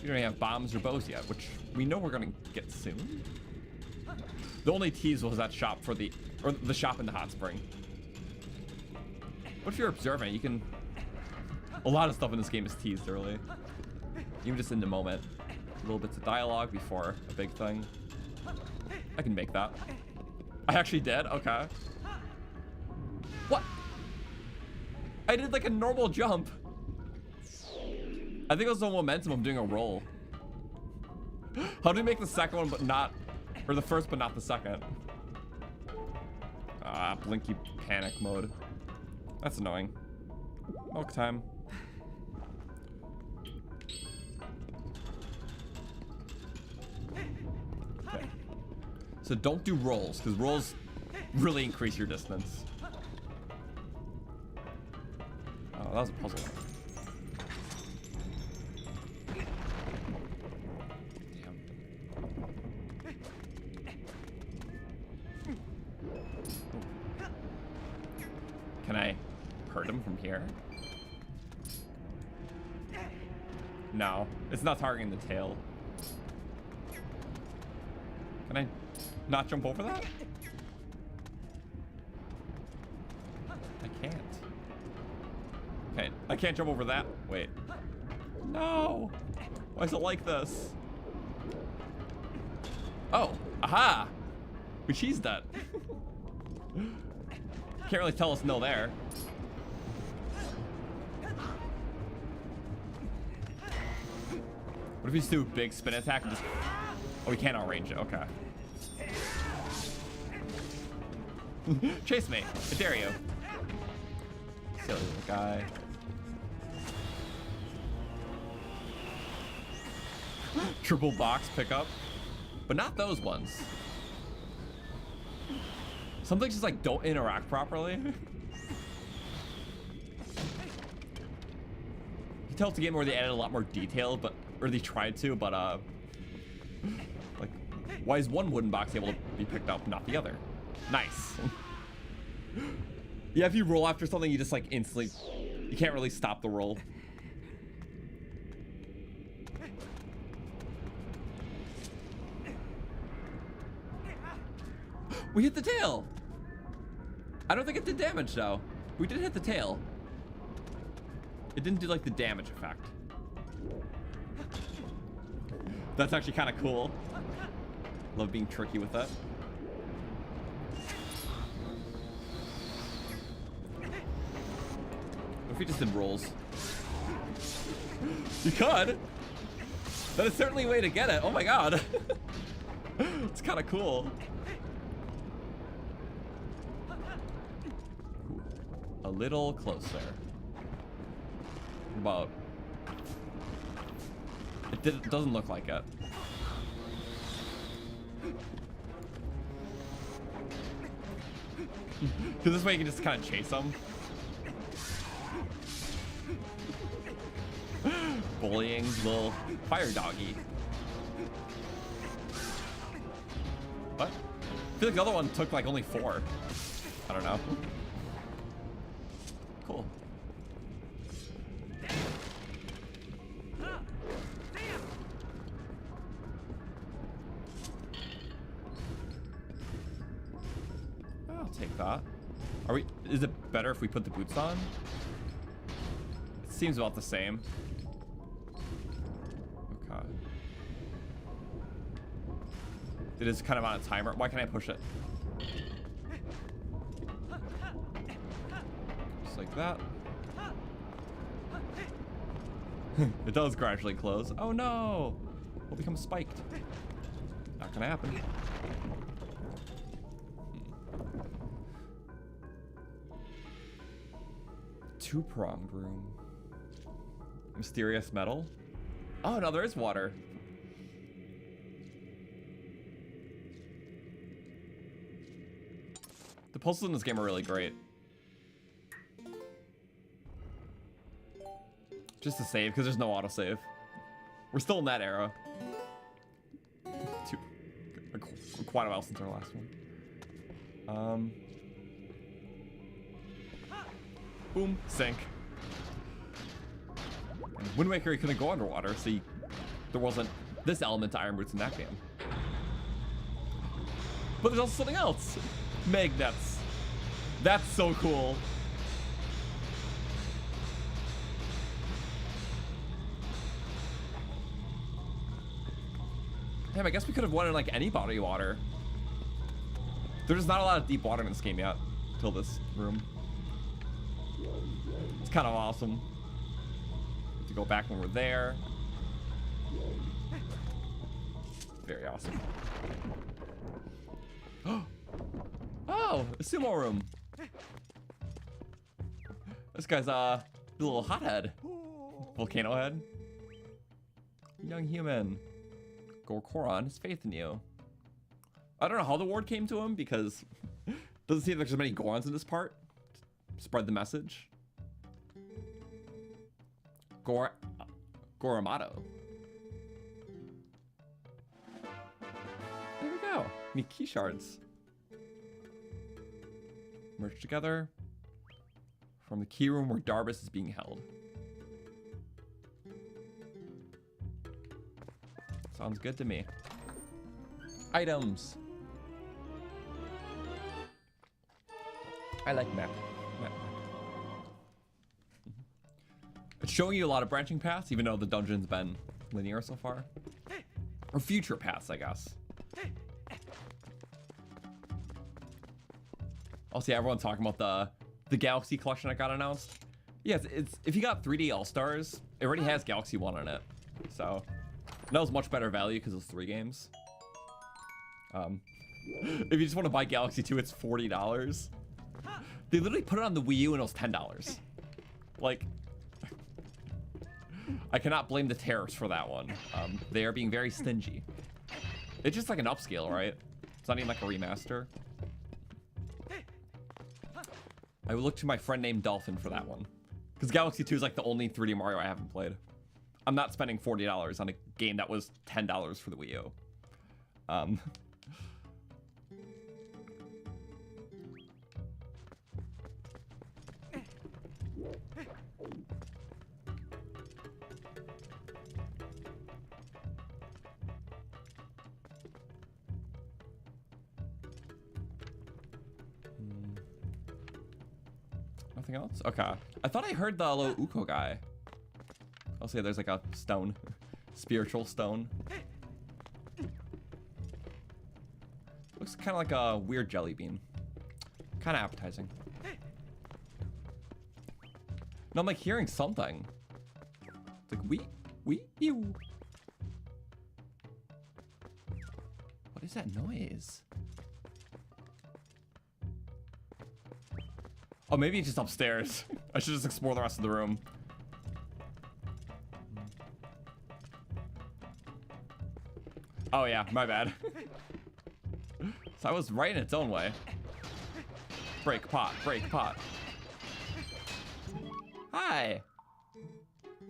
We don't have bombs or bows yet, which we know we're gonna get soon. The only tease was that shop for the shop in the hot spring. But if you're observant, you can. A lot of stuff in this game is teased early, even just in the moment. Little bits of dialogue before a big thing. I can make that. I actually did. Okay. What? I did like a normal jump. I think it was the momentum of doing a roll. How do we make the second one but not, or the first but not the second? Ah, blinky panic mode. That's annoying. Milk time. Okay. So don't do rolls, because rolls really increase your distance. Oh, that was a puzzle. Can I hurt him from here? No, it's not targeting the tail. Can I not jump over that? I can't. Okay, I can't jump over that. Wait. No! Why is it like this? Oh, aha! We cheesed that. Can't really tell us no there. What if we just do a big spin attack and just... Oh, we can't outrange it. Okay. Chase me. I dare you. Silly little guy. Triple box pickup. But not those ones. Some things just like don't interact properly. You can tell it's a game where they added a lot more detail, but or they tried to, but like, why is one wooden box able to be picked up, not the other? Nice. Yeah, if you roll after something, you just like instantly, you can't really stop the roll. We hit the tail. I don't think it did damage though. We did hit the tail. It didn't do like the damage effect. That's actually kind of cool. Love being tricky with that. What if we just did rolls? You could. That is certainly a way to get it. Oh my god. It's kind of cool. A little closer. About. It doesn't look like it. Because this way you can just kind of chase them. Bullying, little fire doggy. What? I feel like the other one took like only 4. I don't know. Cool. I'll take that. Are we? Is it better if we put the boots on? It seems about the same. Okay. It is kind of on a timer. Why can't I push it? Just like that. It does gradually close. Oh no! We'll become spiked. Not gonna happen. Two-pronged room. Mysterious metal. Oh no, there is water. The puzzles in this game are really great. Just to save, because there's no autosave. We're still in that era. Quite a while since our last one. Boom, sink. Wind Waker, he couldn't go underwater, so there wasn't this element to Iron Boots in that game. But there's also something else. Magnets. That's so cool. Damn, I guess we could have won in like any body of water. There's not a lot of deep water in this game yet, till this room. It's kind of awesome to go back when we're there. Very awesome. Oh, a sumo room. This guy's a little hothead. Volcano head. Young human. Goron has faith in you. I don't know how the ward came to him because it doesn't seem like there's many gorons in this part. Spread the message. Goramato. There we go. Need key shards. Merge together. From the key room where Darbus is being held. Sounds good to me. Items. I like map. It's showing you a lot of branching paths, even though the dungeon's been linear so far. Or future paths, I guess. I'll see everyone talking about the Galaxy collection that got announced. Yeah, it's if you got 3D All-Stars, it already has Galaxy 1 on it. So that was much better value because it was 3 games. If you just want to buy Galaxy 2, it's $40. They literally put it on the Wii U and it was $10. Like, I cannot blame the tariffs for that one. They are being very stingy. It's just like an upscale, right? It's not even like a remaster. I would look to my friend named Dolphin for that one. Because Galaxy 2 is like the only 3D Mario I haven't played. I'm not spending $40 on a game that was $10 for the Wii U. Nothing else? Okay. I thought I heard the little Uko guy. I'll say there's like a stone. Spiritual stone. Looks kind of like a weird jelly bean. Kind of appetizing. No, I'm like hearing something. It's like you. What is that noise? Oh, maybe it's just upstairs. I should just explore the rest of the room. Oh yeah, my bad. So I was right in its own way. Break pot, break pot. Hi.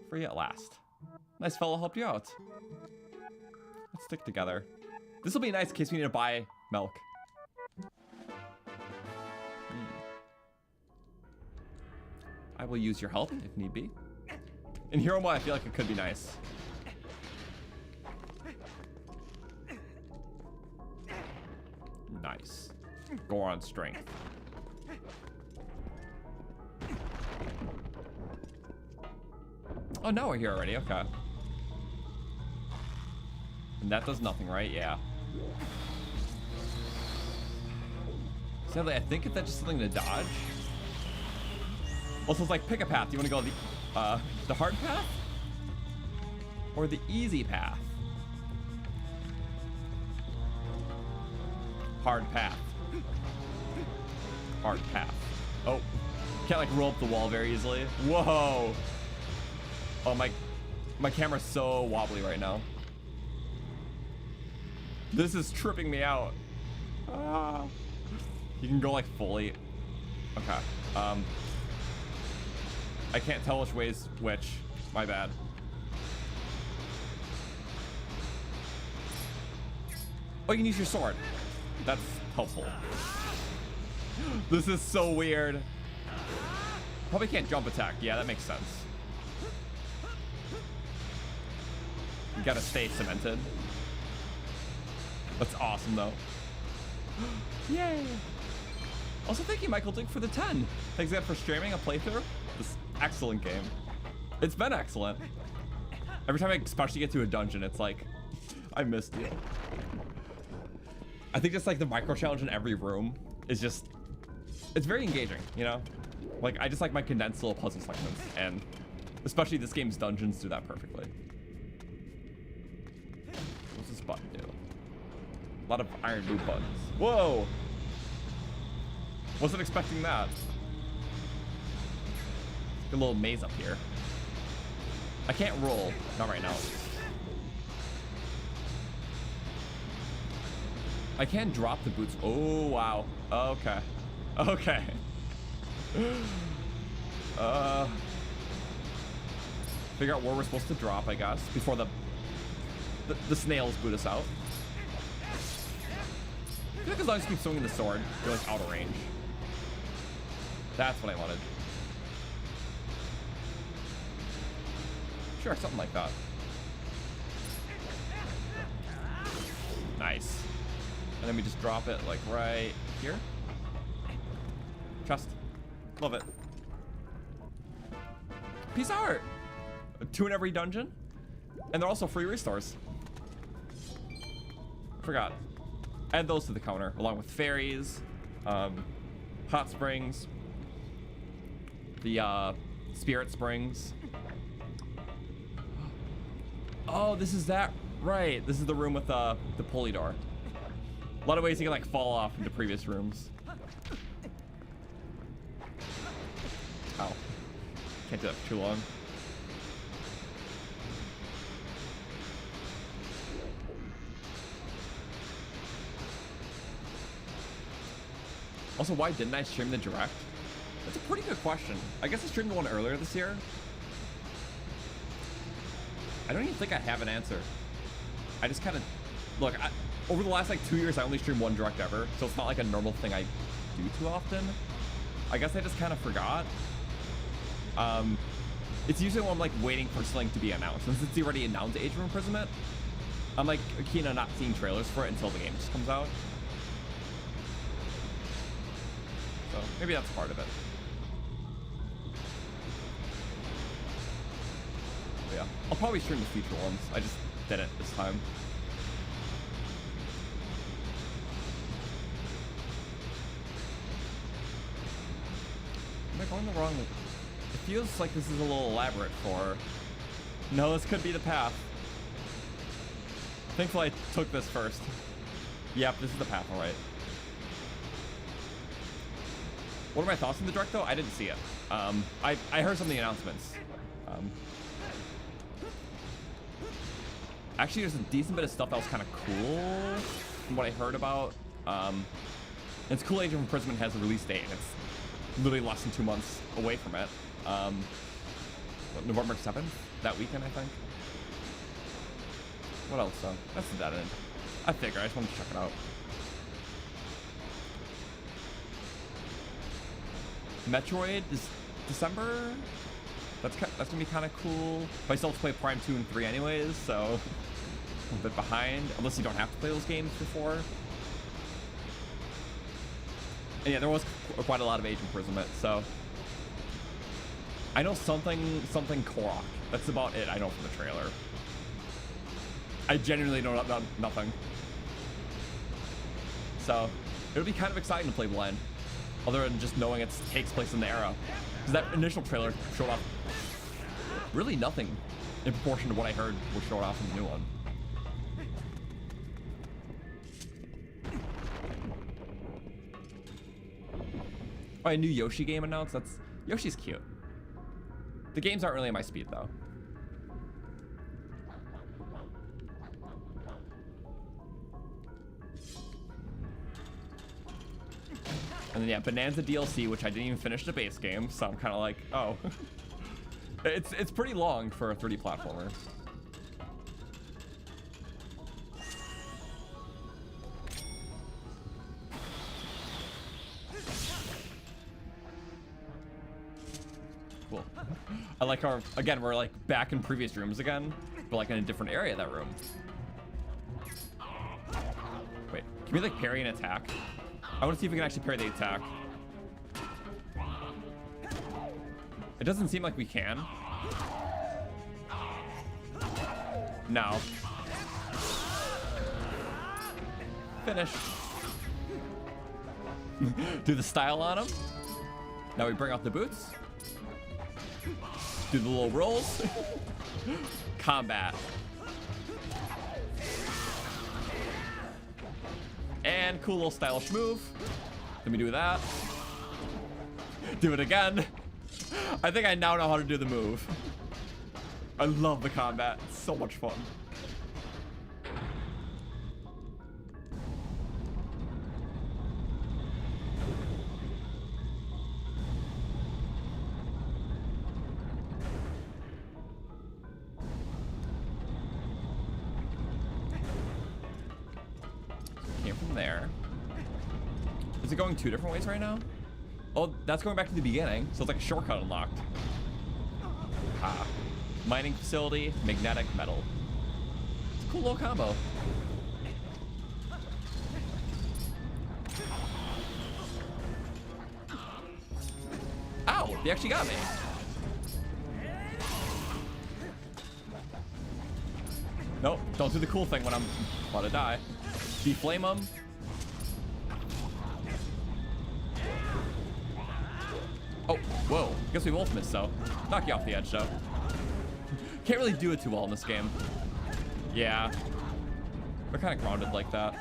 Free at last. Nice fellow helped you out. Let's stick together. This will be nice in case we need to buy milk. I will use your help if need be. In hero mode, I feel like it could be nice. Nice. Goron strength. Oh no, we're here already. Okay. And that does nothing, right? Yeah. Sadly, I think that's just something to dodge. Also, it's like pick a path. Do you want to go the hard path or the easy path? Hard path. Hard path. Oh, can't like roll up the wall very easily. Whoa. Oh, my camera's so wobbly right now. This is tripping me out. Ah. You can go like fully. Okay. I can't tell which way's which. My bad. Oh, you can use your sword. That's helpful. This is so weird. Probably can't jump attack. Yeah, that makes sense. You gotta stay cemented. That's awesome, though. Yay! Also, thank you, Michael Dick, for the 10. Thanks again for streaming a playthrough. This excellent game. It's been excellent. Every time I especially get to a dungeon, it's like, I missed you. I think just like the micro challenge in every room is just, it's very engaging, you know? Like, I just like my condensed little puzzle segments, and especially this game's dungeons do that perfectly. What's this button do? A lot of iron blue buttons. Whoa! Wasn't expecting that. A little maze up here. I can't roll. Not right now. I can drop the boots. Oh, wow. Okay. Okay. Figure out where we're supposed to drop, I guess, before the snails boot us out. I feel like as long as I keep swinging the sword, you're like out of range. That's what I wanted. Sure, something like that. Nice. And then we just drop it like right here. Trust. Love it. Peace out. 2 in every dungeon. And they're also free restores. Forgot. Add those to the counter along with fairies. hot springs, the spirit springs. Oh, this is that, right. This is the room with the pulley door. A lot of ways you can like fall off into previous rooms. Ow. Can't do that for too long. Also, why didn't I stream the direct? That's a pretty good question. I guess I streamed the one earlier this year. I don't even think I have an answer. I just kind of, look, over the last like 2 years, I only streamed one direct ever, so it's not like a normal thing I do too often. I guess I just kind of forgot. It's usually when I'm like waiting for something to be announced. Since it's already announced Age of Imprisonment, I'm like keen on not seeing trailers for it until the game just comes out. So maybe that's part of it. But yeah, I'll probably stream the future ones. I just didn't this time. Am I going the wrong way? It feels like this is a little elaborate for... No, this could be the path. Thankfully I took this first. Yep, this is the path, alright. What are my thoughts on the direct though? I didn't see it. I heard some of the announcements. Actually, there's a decent bit of stuff that was kind of cool from what I heard about. It's cool Age of Imprisonment has a release date, and it's literally less than 2 months away from it. What, November 7th? That weekend, I think. What else though? That's the dead end. I figure, I just wanted to check it out. Metroid is December. That's gonna be kind of cool. But I still have to play Prime 2 and 3 anyways, so I'm a bit behind. Unless you don't have to play those games before. And yeah, there was quite a lot of Age of Imprisonment, so I know something Korok. That's about it. I know from the trailer. I genuinely know nothing. So it'll be kind of exciting to play blind. Other than just knowing it takes place in the era. Because that initial trailer showed off really nothing in proportion to what I heard was showed off in the new one. Oh, a new Yoshi game announced? Yoshi's cute. The games aren't really at my speed though. And then yeah, Bonanza DLC, which I didn't even finish the base game, so I'm kind of like, oh. It's pretty long for a 3D platformer. Cool. I like our, again, we're like back in previous rooms again, but like in a different area of that room. Wait, can we like parry an attack? I want to see if we can actually parry the attack. It doesn't seem like we can. No. Finish. Do the style on him. Now we bring out the boots. Do the little rolls. Combat. And cool little stylish move. Let me do that. Do it again. I think I now know how to do the move. I love the combat. It's so much fun. There. Is it going 2 different ways right now? Oh, that's going back to the beginning, so it's like a shortcut unlocked. Ah. Mining facility, magnetic metal. It's a cool little combo. Ow! They actually got me. Nope, don't do the cool thing when I'm about to die. Deflame them. Whoa, guess we both missed, so. Knock you off the edge, though. Can't really do it too well in this game. Yeah. They're kind of grounded like that.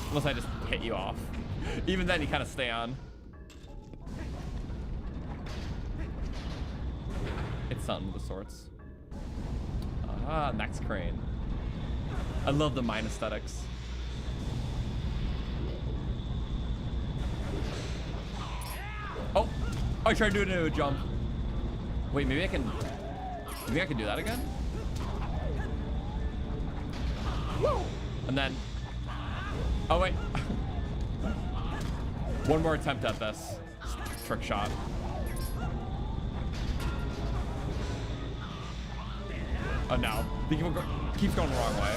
Unless I just hit you off. Even then, you kind of stay on. It's something of the sorts. Ah, next crane. I love the mine aesthetics. Oh, I tried to do it into a jump. Wait, maybe I can do that again? Woo! And then, oh wait. One more attempt at this trick shot. Oh no, he keeps going the wrong way.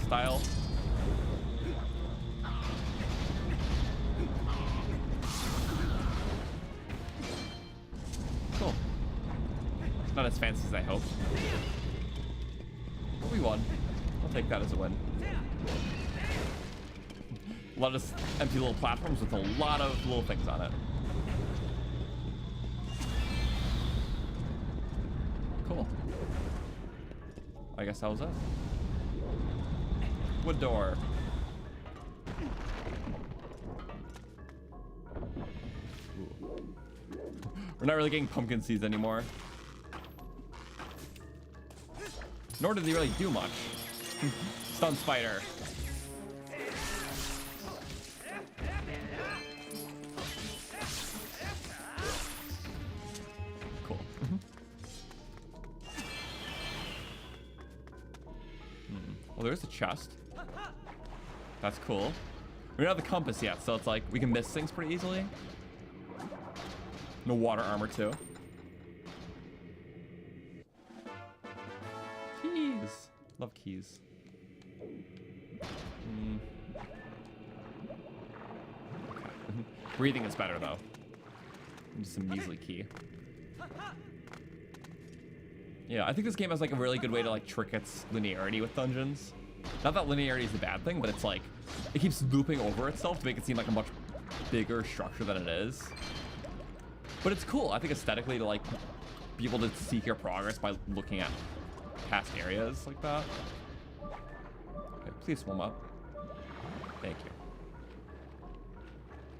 Style. Cool. Not as fancy as I hoped. But we won. I'll take that as a win. A lot of empty little platforms with a lot of little things on it. Cool. I guess that was it. Wood door. Ooh. We're not really getting pumpkin seeds anymore. Nor did they really do much. Stun spider. Cool. Well, there's a chest. That's cool. We don't have the compass yet, so it's like we can miss things pretty easily. No water armor too. Keys. Love keys. Okay. Breathing is better though. Just a measly key. Yeah, I think this game has like a really good way to like trick its linearity with dungeons. Not that linearity is a bad thing, but it's like it keeps looping over itself to make it seem like a much bigger structure than it is. But it's cool, I think, aesthetically, to like be able to see your progress by looking at past areas like that. Okay, please swim up. Thank you.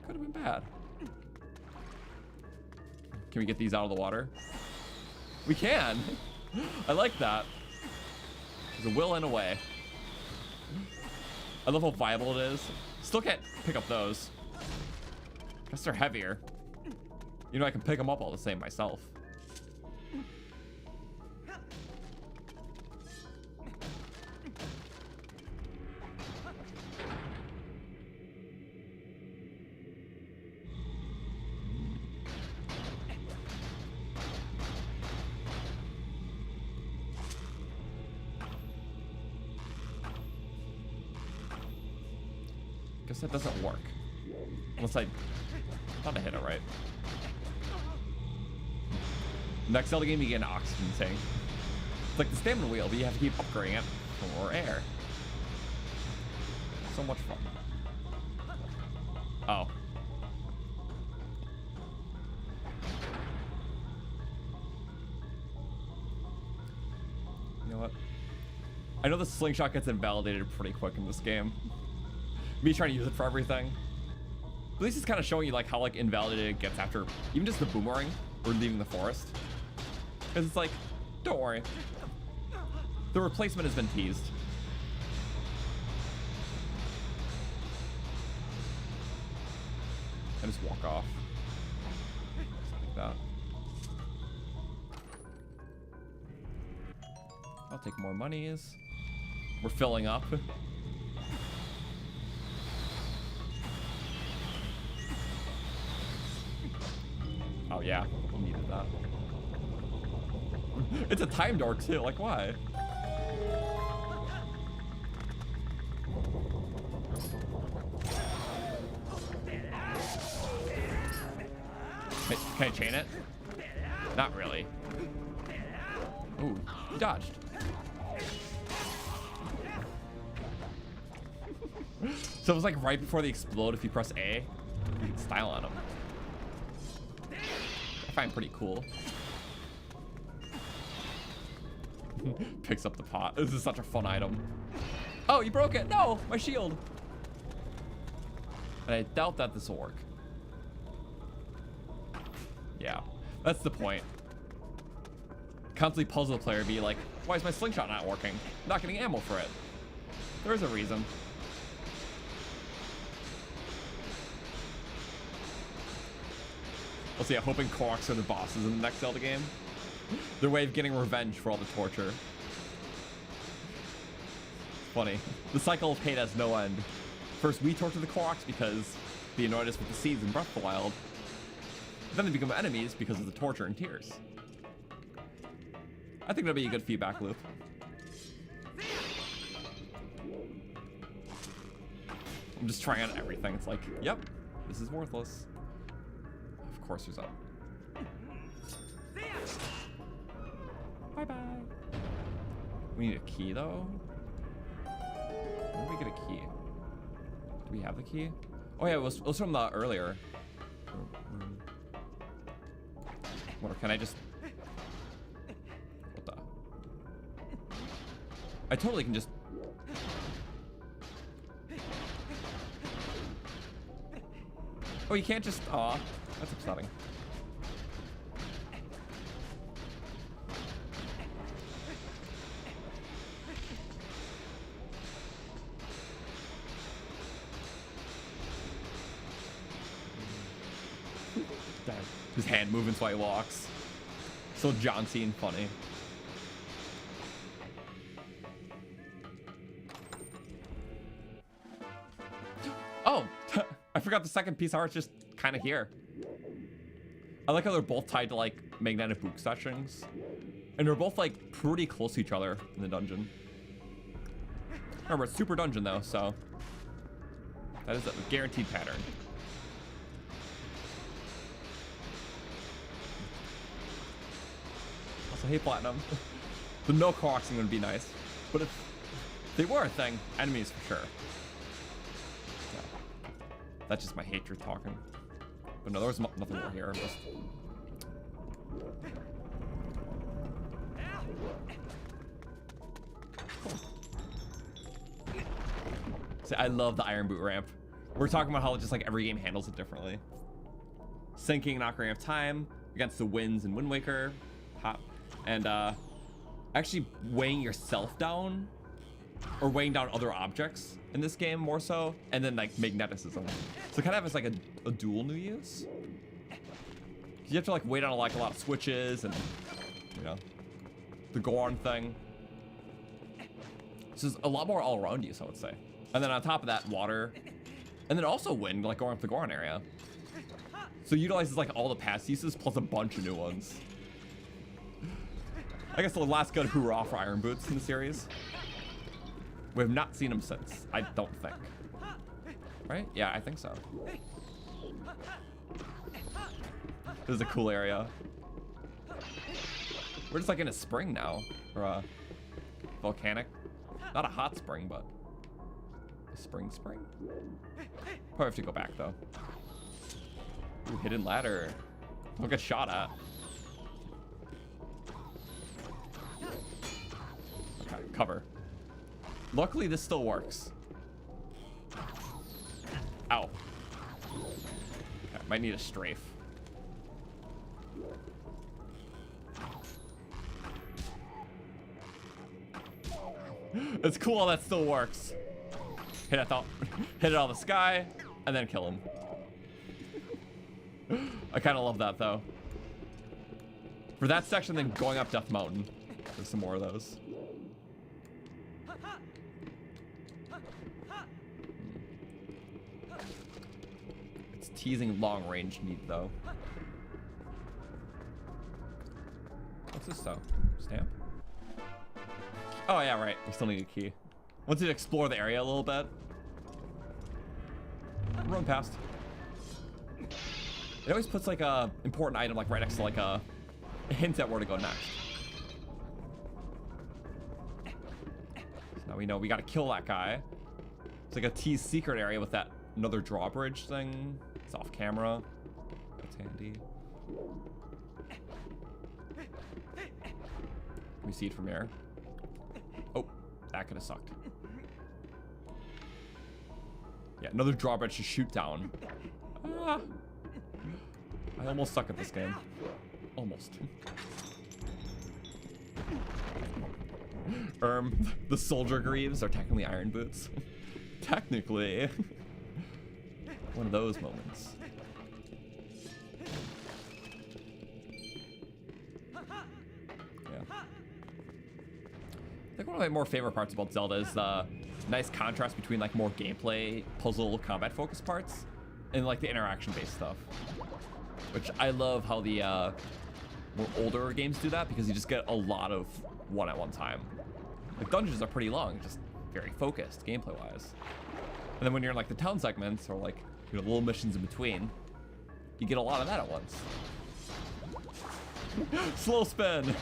Could have been bad. Can we get these out of the water? We can. I like that. There's a will and a way. I love how viable it is. Still can't pick up those. Guess they're heavier. You know, I can pick them up all the same myself. Guess that doesn't work. Unless I thought I hit it right. Next Zelda game, you get an oxygen tank. It's like the stamina wheel, but you have to keep upgrading it for more air. So much fun. Oh. You know what? I know the slingshot gets invalidated pretty quick in this game. Me trying to use it for everything. At least it's kind of showing you like how like invalidated it gets after even just the boomerang or leaving the forest. Because it's like, don't worry. The replacement has been teased. And just walk off. Like that. I'll take more monies. We're filling up. Oh yeah, we needed that. It's a time door too, like why? Can I chain it? Not really. Ooh, you dodged. So it was like right before they explode, if you press A, you can style on them. I find pretty cool. Picks up the pot. This is such a fun item. Oh, you broke it. No, my shield. And I doubt that this will work. Yeah, that's the point. Constantly puzzle the player, be like, why is my slingshot not working? I'm not getting ammo for it. There's a reason. Let's see, I'm hoping Koroks are the bosses in the next Zelda game. Their way of getting revenge for all the torture. Funny. The cycle of hate has no end. First, we torture the Koroks because they annoyed us with the seeds in Breath of the Wild. Then they become enemies because of the torture and tears. I think that'll be a good feedback loop. I'm just trying out everything. It's like, yep, this is worthless. Of course there's up. Bye-bye. We need a key, though. Where do we get a key? Do we have the key? Oh, yeah, it was from the earlier. Or can I just... What the... I totally can just... Oh, you can't just... Aw, that's upsetting. His hand movements while he walks. So John Cena funny. Oh, I forgot the second piece of art's just kind of here. I like how they're both tied to like magnetic book sections. And they're both like pretty close to each other in the dungeon. Remember, it's super dungeon though, so that is a guaranteed pattern. Also hate platinum. The no crossing would be nice, but if they were a thing, enemies for sure. Yeah. That's just my hatred talking. But no, there was nothing more here. Just... Cool. See, I love the iron boot ramp. We're talking about how just like every game handles it differently. Sinking, not Ocarina of Time, against the winds in Wind Waker, hop, and actually weighing yourself down, or weighing down other objects in this game more so, and then like magneticism. So kind of has like a dual new use. You have to like weigh down like a lot of switches and, you know, the Goron thing. So there's a lot more all around use, I would say. And then on top of that, water, and then also wind, like going up the Goron area. So it utilizes like all the past uses plus a bunch of new ones. I guess the last good hoorah for Iron Boots in the series. We have not seen them since, I don't think. Right? Yeah, I think so. This is a cool area. We're just like in a spring now, or a volcanic. Not a hot spring, but a spring. Probably have to go back though. Ooh, hidden ladder. Don't get shot at. Okay, cover. Luckily, this still works. Ow. Okay, might need a strafe. It's cool how that still works. Hit it out of the sky, and then kill him. I kind of love that though. For that section, then going up Death Mountain. There's some more of those. It's teasing long range need though. What's this though? Stamp? Oh yeah, right. We still need a key. Once you explore the area a little bit. Run past. It always puts like a important item like right next to like a hint at where to go next. So now we know we gotta kill that guy. like a tease secret area with that another drawbridge thing. It's off camera. That's handy. Can we see it from here? Oh, that could have sucked. Yeah, another drawbridge to shoot down. Ah. I almost suck at this game. Almost. The soldier greaves are technically iron boots. Technically. One of those moments. Yeah. I think one of my more favorite parts about Zelda is the nice contrast between like more gameplay, puzzle, combat focused parts and like the interaction based stuff. Which I love how the more older games do that, because you just get a lot of one at one time. Like dungeons are pretty long, just very focused gameplay wise. And then when you're in like the town segments or like, you know, little missions in between, you get a lot of that at once. Slow spin.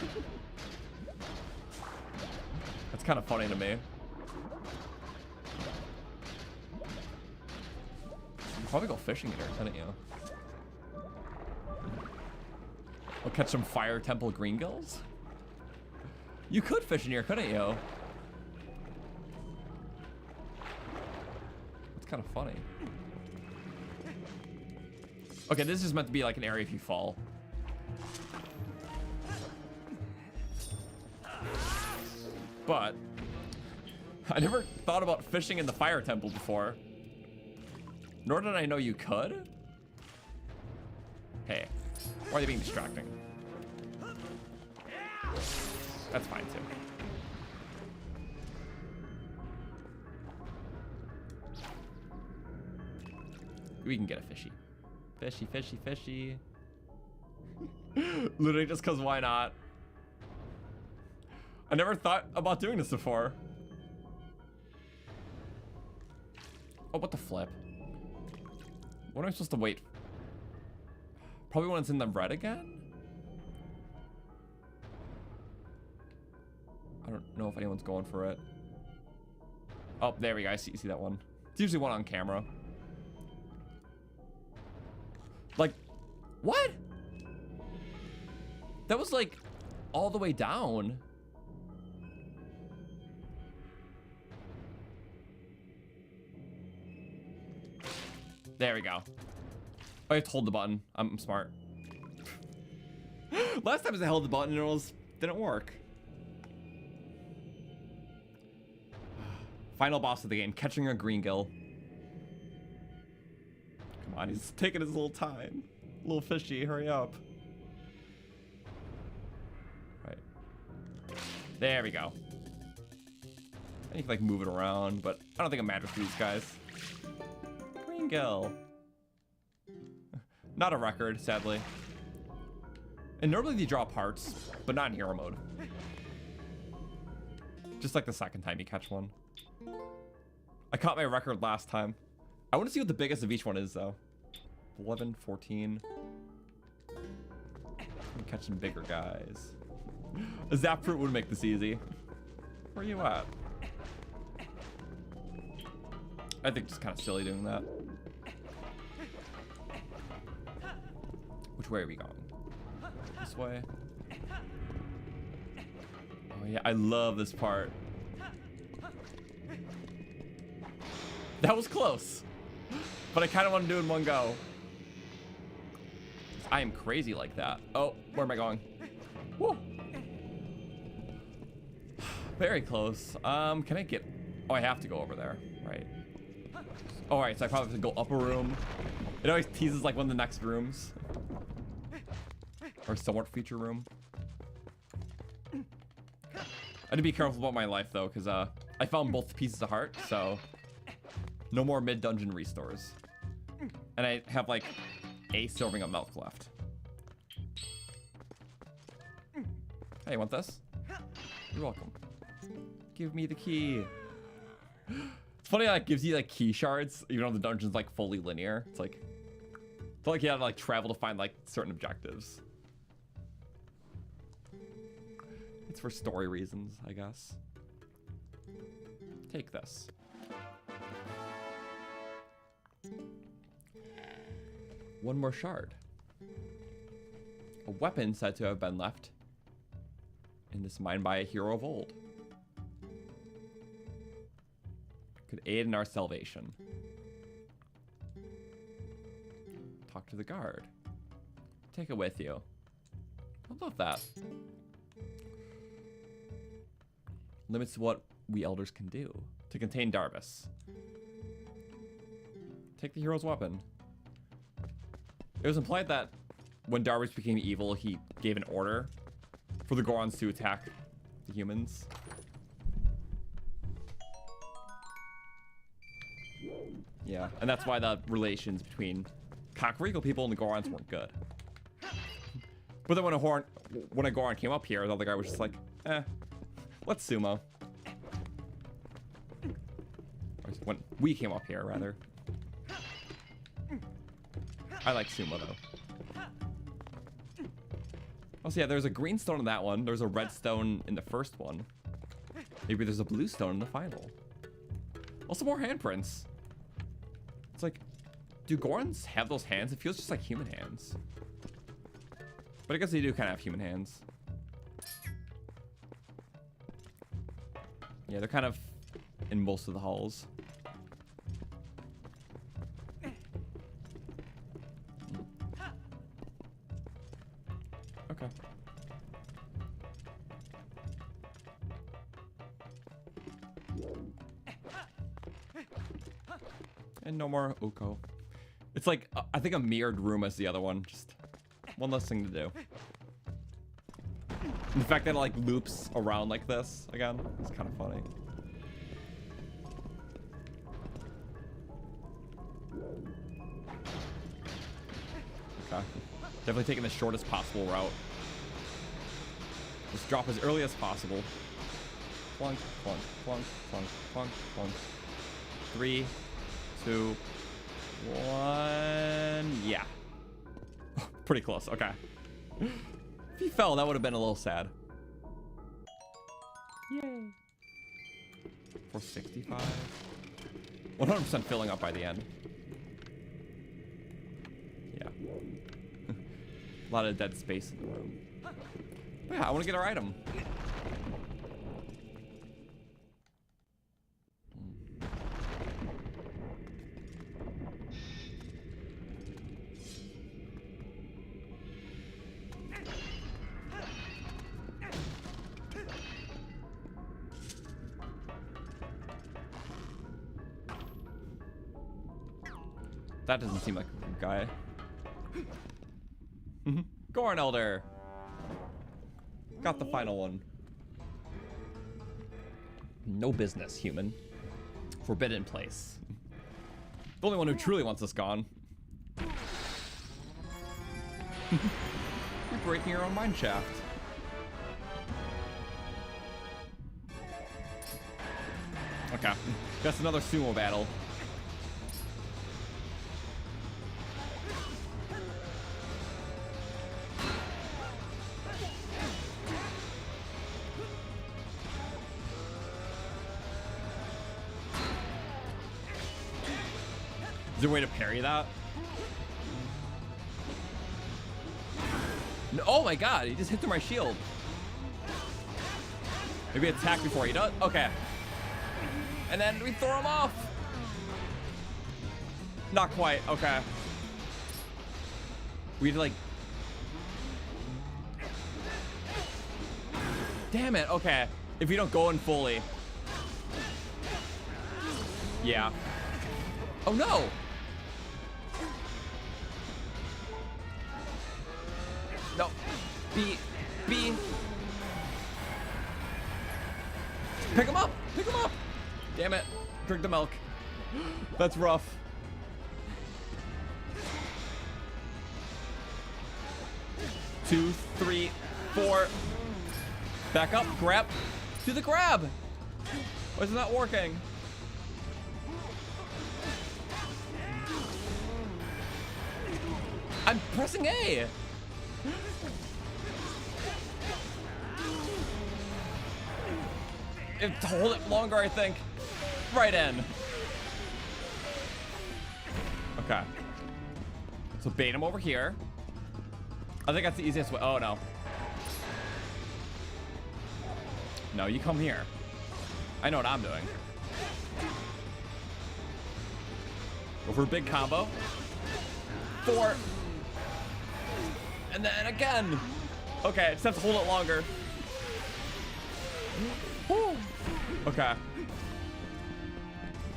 That's kind of funny to me. You'd probably go fishing here, couldn't you? I'll catch some fire temple green gills. You could fish in here, couldn't you? It's kind of funny. Okay, this is meant to be like an area if you fall. But I never thought about fishing in the fire temple before. Nor did I know you could. Hey, why are they being distracting? That's fine too. We can get a fishy. Fishy, fishy, fishy. Literally just because why not? I never thought about doing this before. Oh, what the flip? What am I supposed to wait? Probably when it's in the red again? I don't know if anyone's going for it. Oh, there we go. I see that one. It's usually one on camera. Like, what? That was like all the way down. There we go. I have to hold the button. I'm smart. Last time I held the button and it didn't work. Final boss of the game, catching a green gill. Come on, he's taking his little time. Little fishy, hurry up. Right. There we go. And you can like move it around, but I don't think it matters for these guys. Green gill. Not a record, sadly. And normally they drop hearts, but not in hero mode. Just like the second time you catch one. I caught my record last time. I want to see what the biggest of each one is, though. 11, 14. I'm catching bigger guys. A zap fruit would make this easy. Where are you at? I think it's kind of silly doing that. Which way are we going? This way? Oh yeah, I love this part. That was close. But I kind of want to do it in one go. I am crazy like that. Oh, where am I going? Woo. Very close. Can I get... Oh, I have to go over there. Right. All right, so I probably have to go up a room. It always teases like one of the next rooms. Or somewhat future room. I need to be careful about my life though, because I found both pieces of heart, so no more mid-dungeon restores. And I have like a serving of milk left. Hey, you want this? You're welcome. Give me the key. It's funny how it gives you like key shards, even though the dungeon's like fully linear. It's like, I feel like you have to like travel to find like certain objectives. It's for story reasons, I guess. Take this. One more shard. A weapon said to have been left in this mine by a hero of old. Could aid in our salvation. Talk to the guard. Take it with you. I love that. Limits what we elders can do. To contain Darbus. Take the hero's weapon. It was implied that when Darbus became evil, he gave an order for the gorons to attack the humans. Yeah, and that's why the relations between Kakariko people and the gorons weren't good. But then when a goron came up here, the other guy was just like, let's sumo. Or when we came up here, rather. I like sumo, though. Oh, so yeah, there's a green stone in that one. There's a red stone in the first one. Maybe there's a blue stone in the final. Also, more handprints. It's like, do gorons have those hands? It feels just like human hands. But I guess they do kind of have human hands. Yeah, they're kind of in most of the halls. Okay. And no more Oko. It's like, I think a mirrored room as the other one. Just one less thing to do. And the fact that it like loops around like this again, it's kind of funny. Okay. Definitely taking the shortest possible route. Let's drop as early as possible. Plunk, plunk, plunk, plunk, plunk, plunk. 3, 2, 1. Yeah. Pretty close. Okay. If he fell, that would have been a little sad. Yay. 465. 100% filling up by the end. Yeah. A lot of dead space in the room. But yeah, I want to get our item. That doesn't seem like a good guy. Goron Elder. Got the final one. No business, human. Forbidden place. The only one who truly wants us gone. You're breaking your own mine shaft. Okay. That's another sumo battle. Is there a way to parry that? No, oh my god, he just hit through my shield. Maybe attack before he does? Okay. And then we throw him off. Not quite, okay. We'd like... Damn it, okay. If we don't go in fully. Yeah. Oh no! No. B. Pick him up! Pick him up! Damn it. Drink the milk. That's rough. Two, 3, 4. Back up. Grab. Do the grab! Why is it not working? I'm pressing A! To hold it longer, I think. Right in. Okay. So bait him over here. I think that's the easiest way. Oh, no. No, you come here. I know what I'm doing. Go for a big combo. 4. And then again. Okay, I just have to hold it longer. Woo. Okay.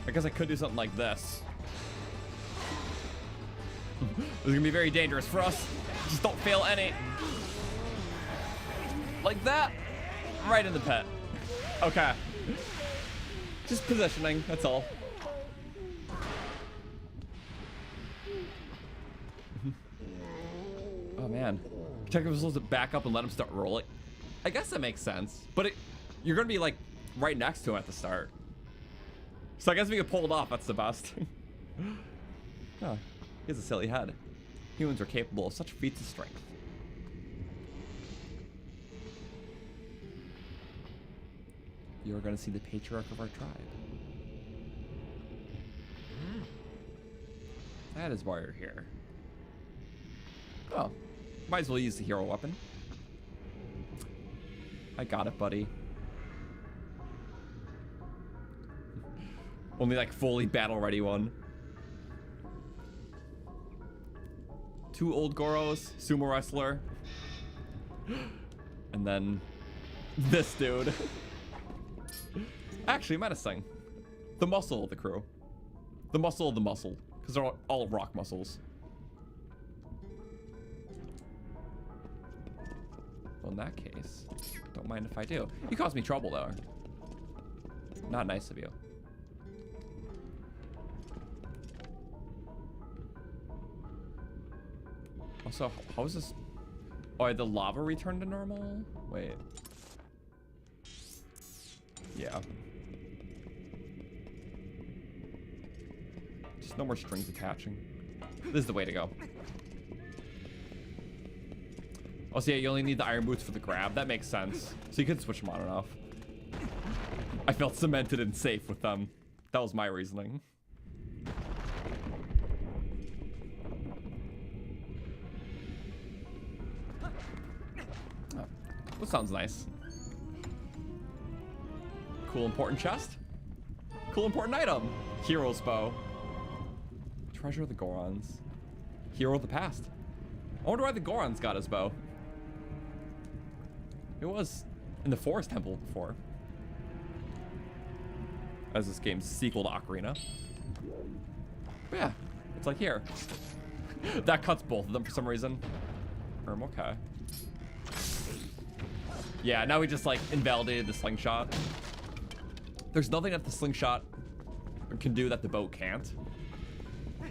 I guess I could do something like this. This is gonna be very dangerous for us. Just don't fail any. Like that. Right in the pit. Okay. Just positioning, that's all. Oh man. Check if we're supposed to back up and let him start rolling. I guess that makes sense. But you're gonna be like right next to him at the start. So I guess if we get pulled off, that's the best. Oh, he has a silly head. Humans are capable of such feats of strength. You're gonna see the patriarch of our tribe. That is why you're here. Oh, might as well use the hero weapon. I got it, buddy. Only like fully battle ready one. 2 old Goros, sumo wrestler. And then this dude. Actually, menacing. The muscle of the crew. The muscle of the muscle. Because they're all rock muscles. Well, in that case, don't mind if I do. You caused me trouble, though. Not nice of you. Also, how is this? Oh, the lava returned to normal? Wait. Yeah. Just no more strings attaching. This is the way to go. Oh, so yeah, you only need the iron boots for the grab. That makes sense. So you could switch them on and off. I felt cemented and safe with them. That was my reasoning. Oh, that sounds nice. Cool important chest. Cool important item. Hero's bow. Treasure of the Gorons. Hero of the past. I wonder why the Gorons got his bow. It was in the Forest Temple before. As this game's sequel to Ocarina. But yeah, it's like here. That cuts both of them for some reason. Okay. Yeah, now we just like invalidated the slingshot. There's nothing that the slingshot can do that the bow can't. I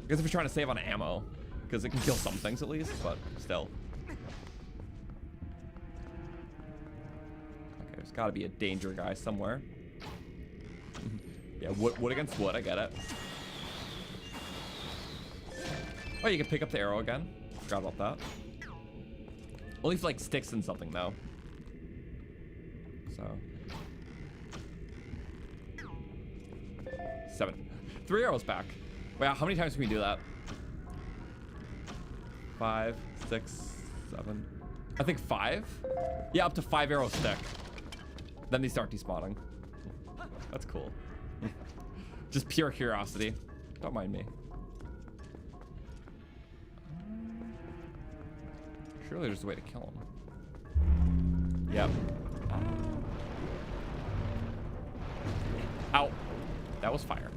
guess if you're trying to save on ammo, because it can kill some things at least, but still. Okay, there's got to be a danger guy somewhere. Yeah, wood against wood, I get it. Oh, you can pick up the arrow again. Forgot about that. Only if like sticks in something though. So 7. 3 arrows back. Wait, how many times can we do that? 5, 6, 7. I think 5? Yeah, up to 5 arrows stick. Then they start despawning. That's cool. Just pure curiosity. Don't mind me. Surely there's a way to kill him. Yep. Ow. That was fire.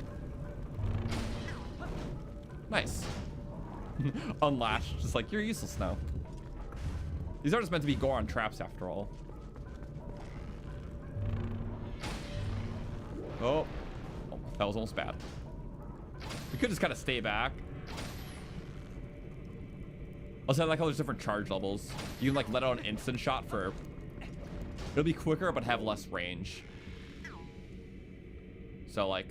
Nice. Unlatched. Just like, you're useless now. These are just meant to be Goron traps after all. Oh. That was almost bad. We could just kind of stay back. Also, I like how there's different charge levels. You can like let out an instant shot for... It'll be quicker, but have less range. So like...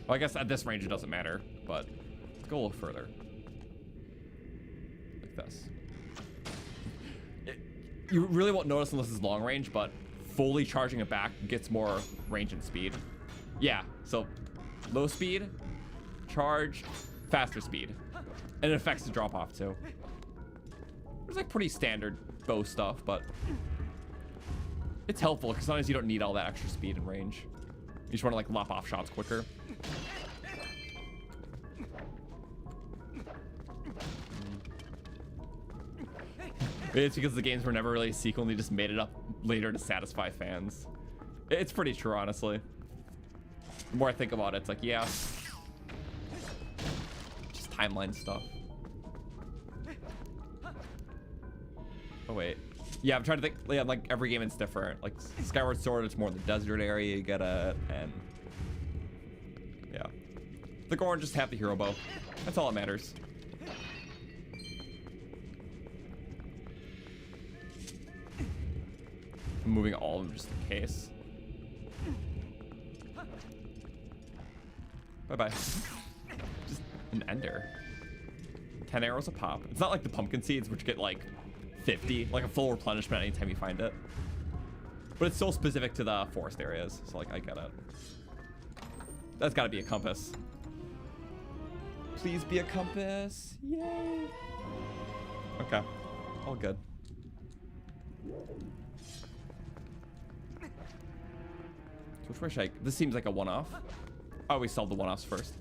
Well, I guess at this range it doesn't matter, but let's go a little further. Like this. You really won't notice unless it's long range, but fully charging it back gets more range and speed. Yeah, so low speed, charge, faster speed. And it affects the drop off too. It's like pretty standard bow stuff, but it's helpful because sometimes you don't need all that extra speed and range. You just want to like lop off shots quicker. It's because the games were never really a sequel and they just made it up later to satisfy fans. It's pretty true, honestly. The more I think about it, it's like, yeah. Just timeline stuff. Oh, wait. Yeah, I'm trying to think. Yeah, like every game it's different. Like Skyward Sword, it's more in the desert area you gotta, and yeah. The Goron just have the hero bow. That's all that matters. I'm moving all of them just in case. Bye-bye. Just an ender. 10 arrows a pop. It's not like the pumpkin seeds, which get like 50, like a full replenishment anytime you find it. But it's still specific to the forest areas, so like I get it. That's gotta be a compass. Please be a compass. Yay. Okay. All good. So which way should I... This seems like a one-off. I always solve the one-offs first.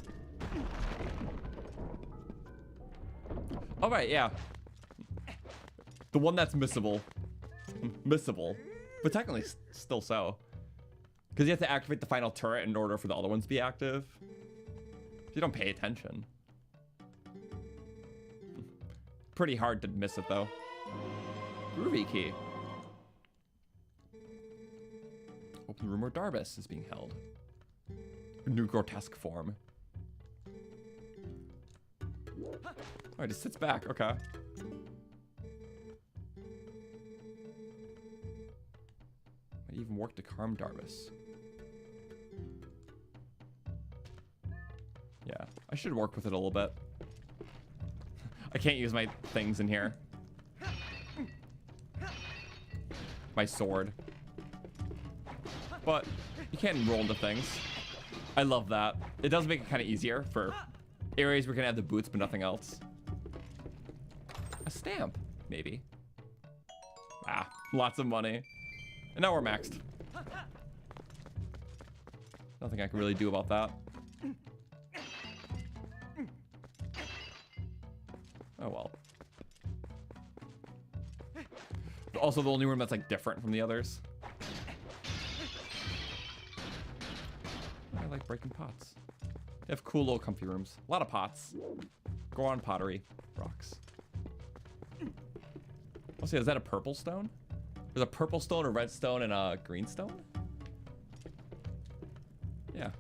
All right, yeah. The one that's missable. Missable. But technically still so. Because you have to activate the final turret in order for the other ones to be active. If you don't pay attention. Pretty hard to miss it though. Groovy key. Open room where Darbus is being held. A new grotesque form. Oh, it just sits back. Okay. Might even work to calm Darbus. Yeah, I should work with it a little bit. I can't use my things in here. My sword. But you can roll into things. I love that. It does make it kind of easier for areas where we can add the boots but nothing else. A stamp, maybe. Ah, lots of money. And now we're maxed. Nothing I can really do about that. Oh well. Also the only room that's like different from the others. I like breaking pots. They have cool little comfy rooms. A lot of pots. Goron pottery. Rocks. Let's see, is that a purple stone? There's a purple stone, a red stone, and a green stone? Yeah.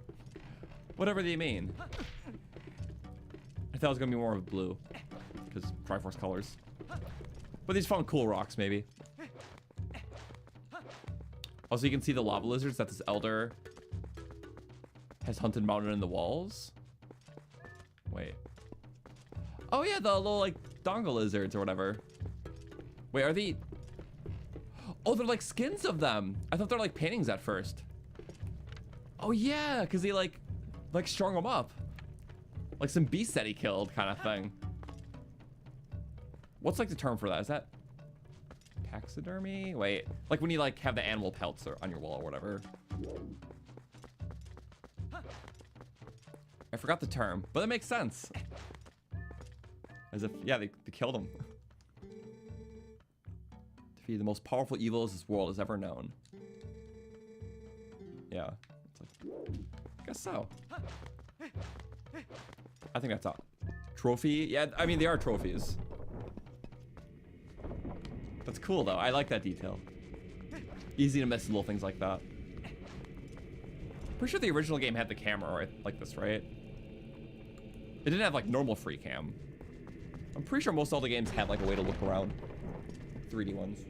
Whatever they mean. I thought it was gonna be more of blue. Because Triforce colors. But these found cool rocks, maybe. Also, you can see the lava lizards that this elder has hunted mounted in the walls. Wait. Oh yeah, the little like dongle lizards or whatever. Wait, are they... Oh, they're like skins of them. I thought they're like paintings at first. Oh yeah, because he like strung them up. Like some beast that he killed kind of thing. What's like the term for that? Is that taxidermy? Wait, like when you like have the animal pelts or on your wall or whatever. I forgot the term, but it makes sense. As if, yeah, they killed him. Defeat the most powerful evils this world has ever known. Yeah, it's like, I guess so. I think that's all. Trophy? Yeah, I mean, they are trophies. That's cool though. I like that detail. Easy to miss little things like that. Pretty sure the original game had the camera right, like this, right? It didn't have like normal free cam. I'm pretty sure most all the games had like a way to look around. 3D ones.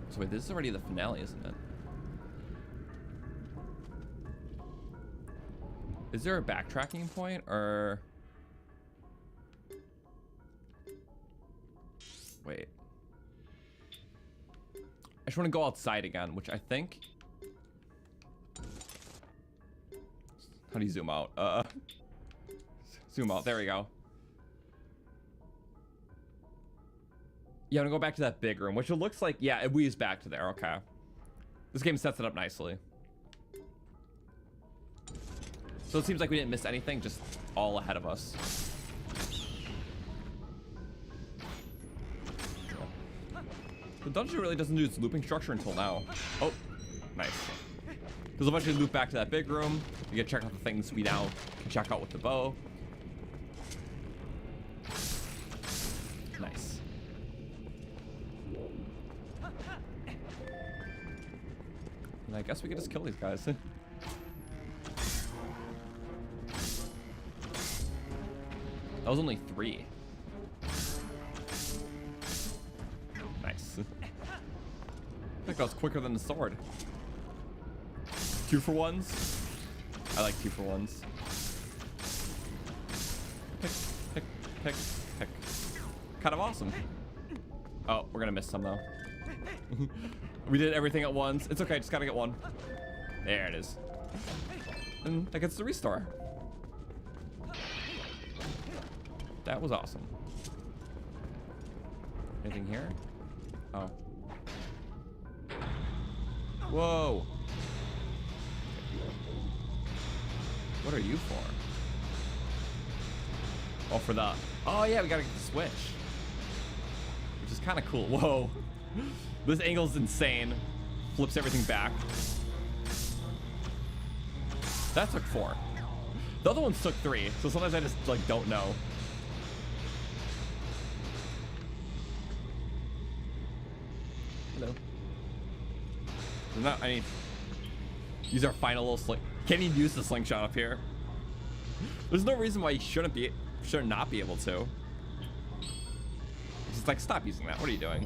So wait, this is already the finale, isn't it? Is there a backtracking point or... Wait. I just want to go outside again, which I think... How do you zoom out? Zoom out. There we go. Yeah, I'm gonna go back to that big room, which it looks like, yeah, it weaves back to there. Okay. This game sets it up nicely. So it seems like we didn't miss anything, just all ahead of us. The dungeon really doesn't do its looping structure until now. Oh, nice. Because eventually loop back to that big room. You get to check out the things we now can check out with the bow. Nice. And I guess we could just kill these guys. That was only 3. Nice. I think that was quicker than the sword. 2 for 1s. I like 2 for 1s. Pick, pick, pick, pick. Kind of awesome. Oh, we're gonna miss some though. We did everything at once. It's okay, just gotta get one. There it is. And that gets the restore. That was awesome. Anything here? Oh. Whoa. What are you for? Oh, for the... Oh, yeah, we gotta get the switch. Which is kind of cool. Whoa. This angle's insane. Flips everything back. That took 4. The other ones took 3, so sometimes I just, like, don't know. Hello. There's not any... Use our final little sling... Can't even use the slingshot up here. There's no reason why you should not be able to. It's just like, stop using that. What are you doing?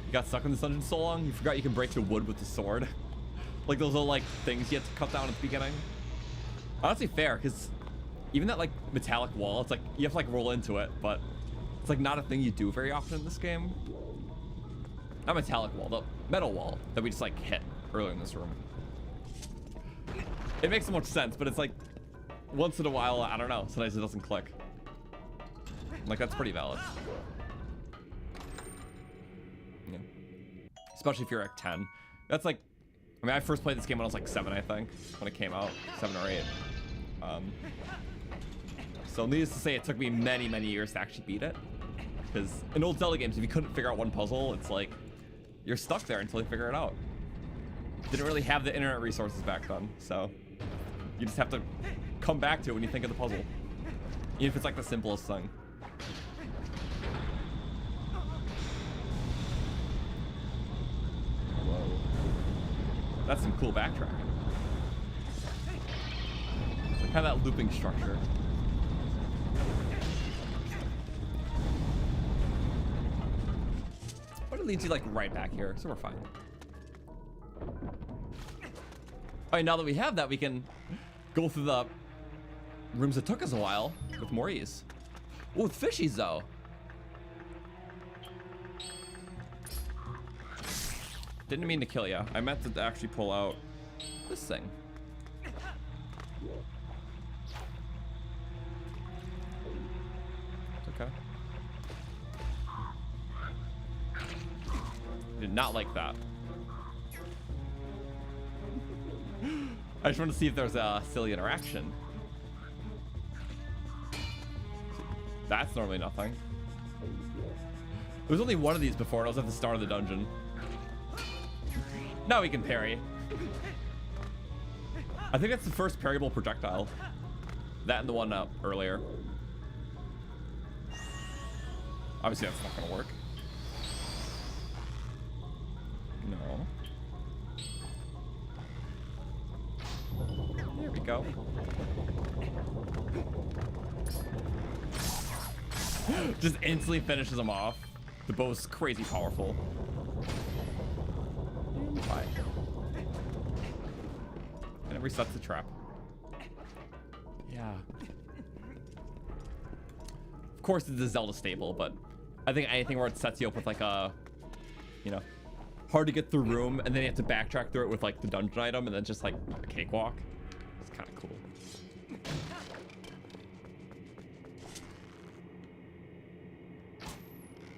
You got stuck in this dungeon so long, you forgot you can break the wood with the sword. Like those little like things you have to cut down at the beginning. Honestly fair, because even that like metallic wall, it's like you have to like roll into it, but it's like not a thing you do very often in this game. Not metallic wall, the metal wall that we just like hit earlier in this room. It makes so much sense, but it's like once in a while, I don't know, sometimes it doesn't click. Like that's pretty valid. Yeah. Especially if you're at 10. That's like, I mean, I first played this game when I was like 7, I think, when it came out, 7 or 8. So needless to say, it took me many, many years to actually beat it. Because in old Zelda games, if you couldn't figure out one puzzle, it's like, you're stuck there until you figure it out. Didn't really have the internet resources back then, so you just have to come back to it when you think of the puzzle. Even if it's like the simplest thing. Whoa. That's some cool backtracking. Like kind of that looping structure. But it leads you like right back here, so we're fine. Alright, now that we have that, we can go through the rooms that took us a while with more ease. Oh, with fishies though. Didn't mean to kill you. I meant to actually pull out this thing. It's okay. Did not like that. I just want to see if there's a silly interaction. That's normally nothing. There was only one of these before, and I was at the start of the dungeon. Now we can parry. I think that's the first parryable projectile. That and the one up earlier. Obviously that's not gonna work. No. There we go. Just instantly finishes him off. The bow's crazy powerful. And bye. And it resets the trap. Yeah. Of course it's a Zelda staple, but I think anything where it sets you up with like a you know, hard to get through room, and then you have to backtrack through it with like the dungeon item, and then just like a cakewalk. It's kind of cool.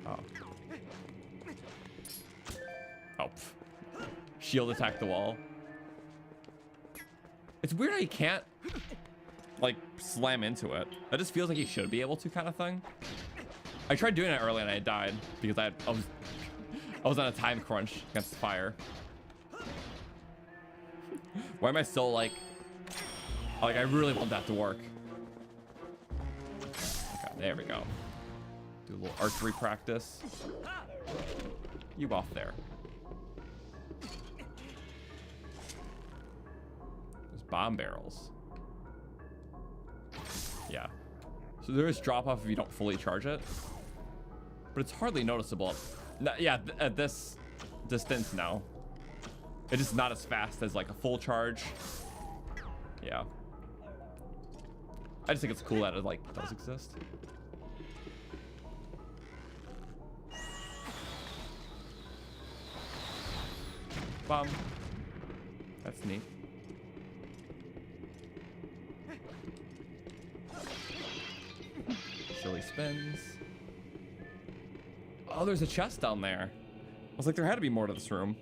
Oh. Oh. Shield attack the wall. It's weird how you can't like slam into it. That just feels like you should be able to, kind of thing. I tried doing it earlier and I died because I was on a time crunch against fire. Why am I so like I really want that to work. Okay, there we go. Do a little archery practice. You off there. There's bomb barrels. Yeah. So there is drop off if you don't fully charge it, but it's hardly noticeable. Yeah, at this distance now, it is not as fast as like a full charge. Yeah. I just think it's cool that it like does exist. Bomb. That's neat. Silly spins. Oh, there's a chest down there. I was like, there had to be more to this room.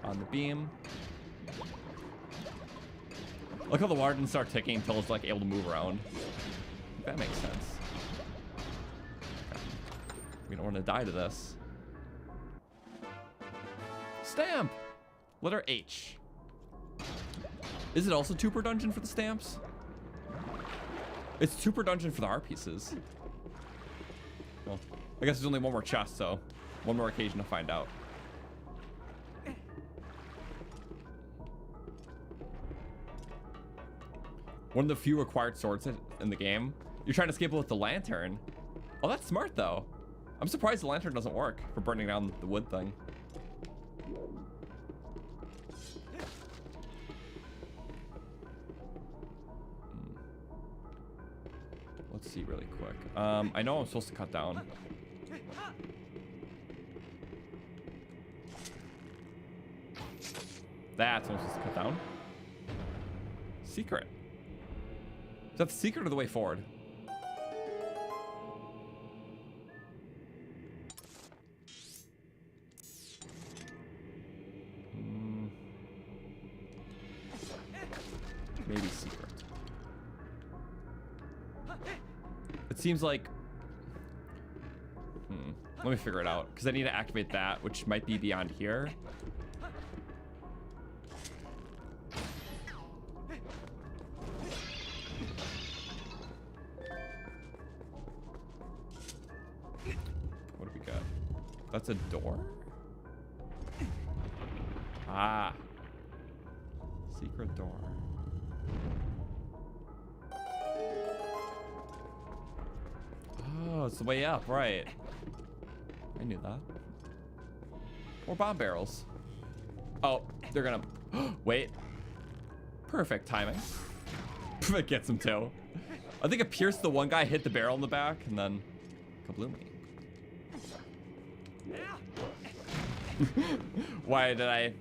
On the beam. Look how the water didn't start ticking until it's like able to move around. That makes sense. Okay. We don't want to die to this. Stamp! Letter H. Is it also 2 per dungeon for the stamps? It's 2 per dungeon for the art pieces. Well, I guess there's only one more chest, so one more occasion to find out. One of the few required swords in the game. You're trying to escape it with the lantern. Oh, that's smart though. I'm surprised the lantern doesn't work for burning down the wood thing. Let's see really quick. I know I'm supposed to cut down. That's what I'm supposed to cut down. Secret. Is that the secret or the way forward? Maybe secret. It seems like... Let me figure it out, because I need to activate that, which might be beyond here. What do we got? That's a door? Ah. Secret door. Oh, it's the way up, right. I knew that. More bomb barrels. Oh, they're gonna... Wait. Perfect timing. It gets him too. I think it pierced the one guy, hit the barrel in the back, and then... Kabloomy. Why did I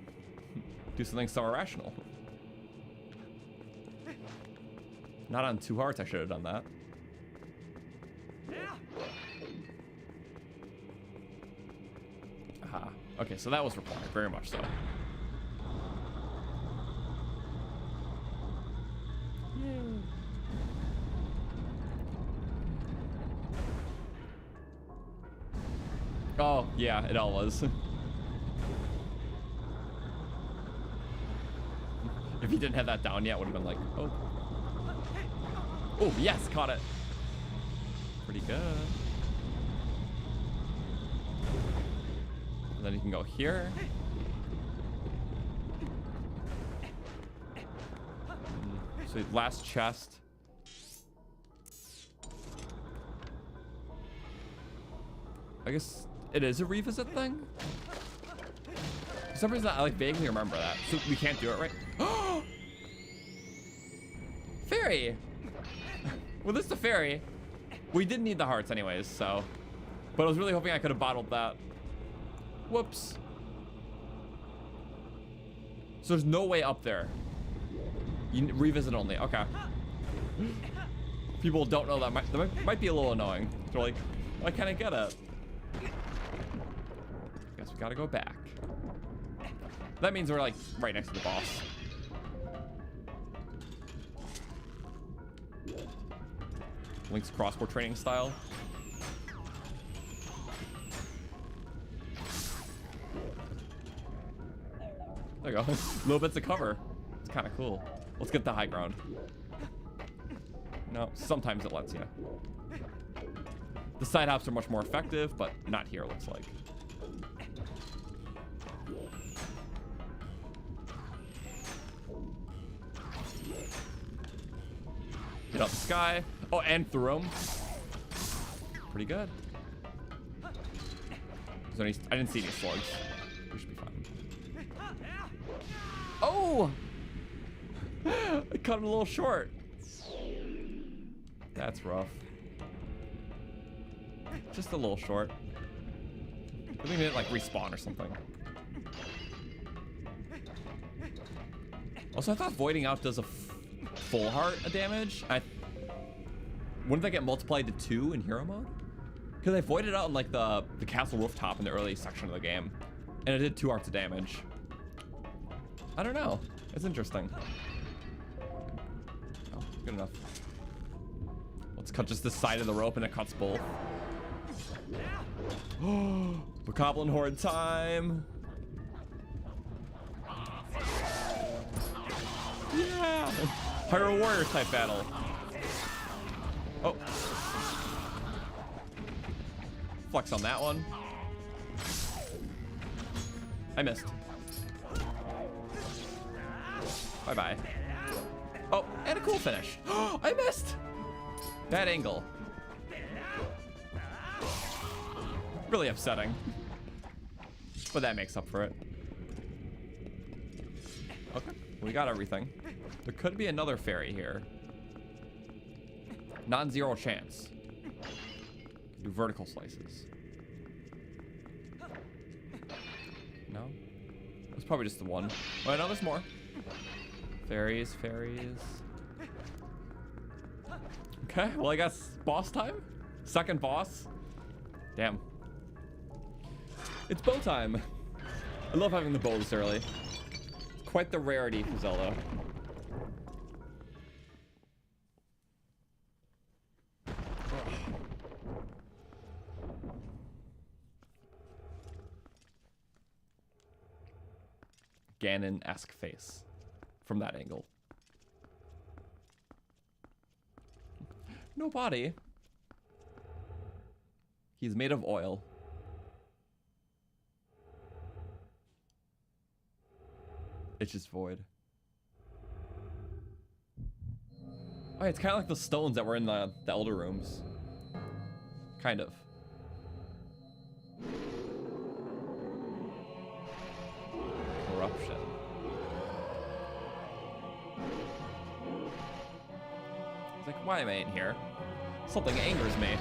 do something so irrational? Not on 2 hearts, I should have done that. Aha. Okay, so that was required, very much so. Yay. Oh, yeah, it all was. If he didn't have that down yet, it would have been like, oh. Oh, yes, caught it. Pretty good. And then you can go here. So last chest. I guess it is a revisit thing? For some reason, I like vaguely remember that. So we can't do it, right? Fairy! Well, this is a fairy. We did need the hearts anyways, so But I was really hoping I could have bottled that. Whoops. So there's no way up there. You revisit only. Okay. People don't know that. That might be a little annoying. They're like, why can't I get it? Guess we gotta go back. That means we're like right next to the boss. Link's crossbow training style. There you go. Little bits of cover. It's kind of cool. Let's get the high ground. No, sometimes it lets you. The side hops are much more effective, but not here, it looks like. Get up the sky. Oh, and through them. Pretty good. I didn't see any slugs. We should be fine. Oh! I cut him a little short. That's rough. Just a little short. I think we didn't like respawn or something. Also, I thought voiding out does a full heart of damage. Wouldn't that get multiplied to 2 in hero mode? Because I voided out on like the castle rooftop in the early section of the game, and it did 2 hearts of damage. I don't know. It's interesting. Oh, good enough. Let's cut just this side of the rope, and it cuts both. Oh, Bokoblin Horde time. Yeah. Hyrule Warrior type battle. Oh. Flex on that one. I missed. Bye-bye. Oh, and a cool finish. I missed. Bad angle. Really upsetting. But that makes up for it. Okay, we got everything. There could be another fairy here. Non-zero chance. Do vertical slices. No? It's probably just the one. Oh, no, there's more. Fairies, fairies. Okay, well, I guess boss time? Second boss? Damn. It's bow time. I love having the bow this early. Quite the rarity for Zelda. Ganon-esque face from that angle. No body. He's made of oil. It's just void. Oh, it's kind of like the stones that were in the Elder Rooms. Kind of. Corruption. It's like, why am I in here? Something angers me.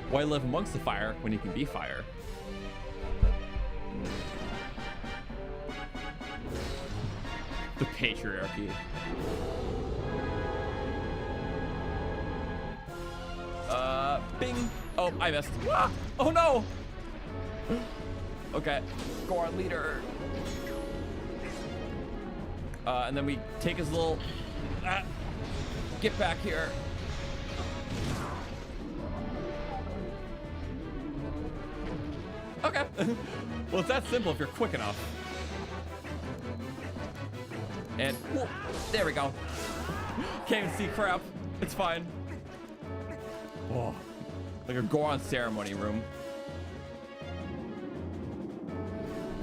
Why live amongst the fire when you can be fire? The patriarchy. Bing. Oh, I missed. Ah! Oh no. Okay, Goron leader. And then we take his little. Get back here. Okay. Well, it's that simple if you're quick enough. And whoop, there we go. Can't even see crap. It's fine. Oh, like a Goron ceremony room.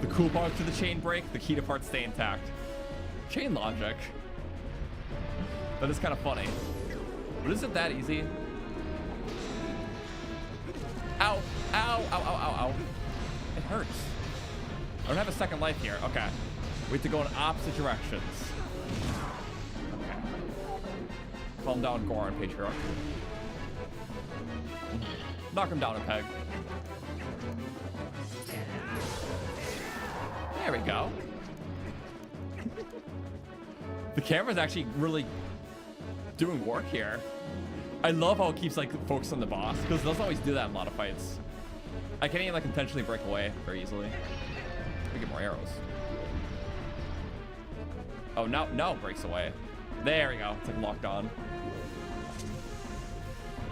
The cool part to the chain break, the key to parts stay intact. Chain logic. That is kind of funny. But is it that easy? Ow, ow, ow, ow, ow, ow. It hurts. I don't have a second life here. Okay. We have to go in opposite directions. Okay. Calm down, Goron patriarch. Knock him down a peg. There we go. The camera's actually really doing work here. I love how it keeps like focused on the boss because it doesn't always do that in a lot of fights. I can't even like intentionally break away very easily. We get more arrows. Oh, now it breaks away. There we go. It's like locked on.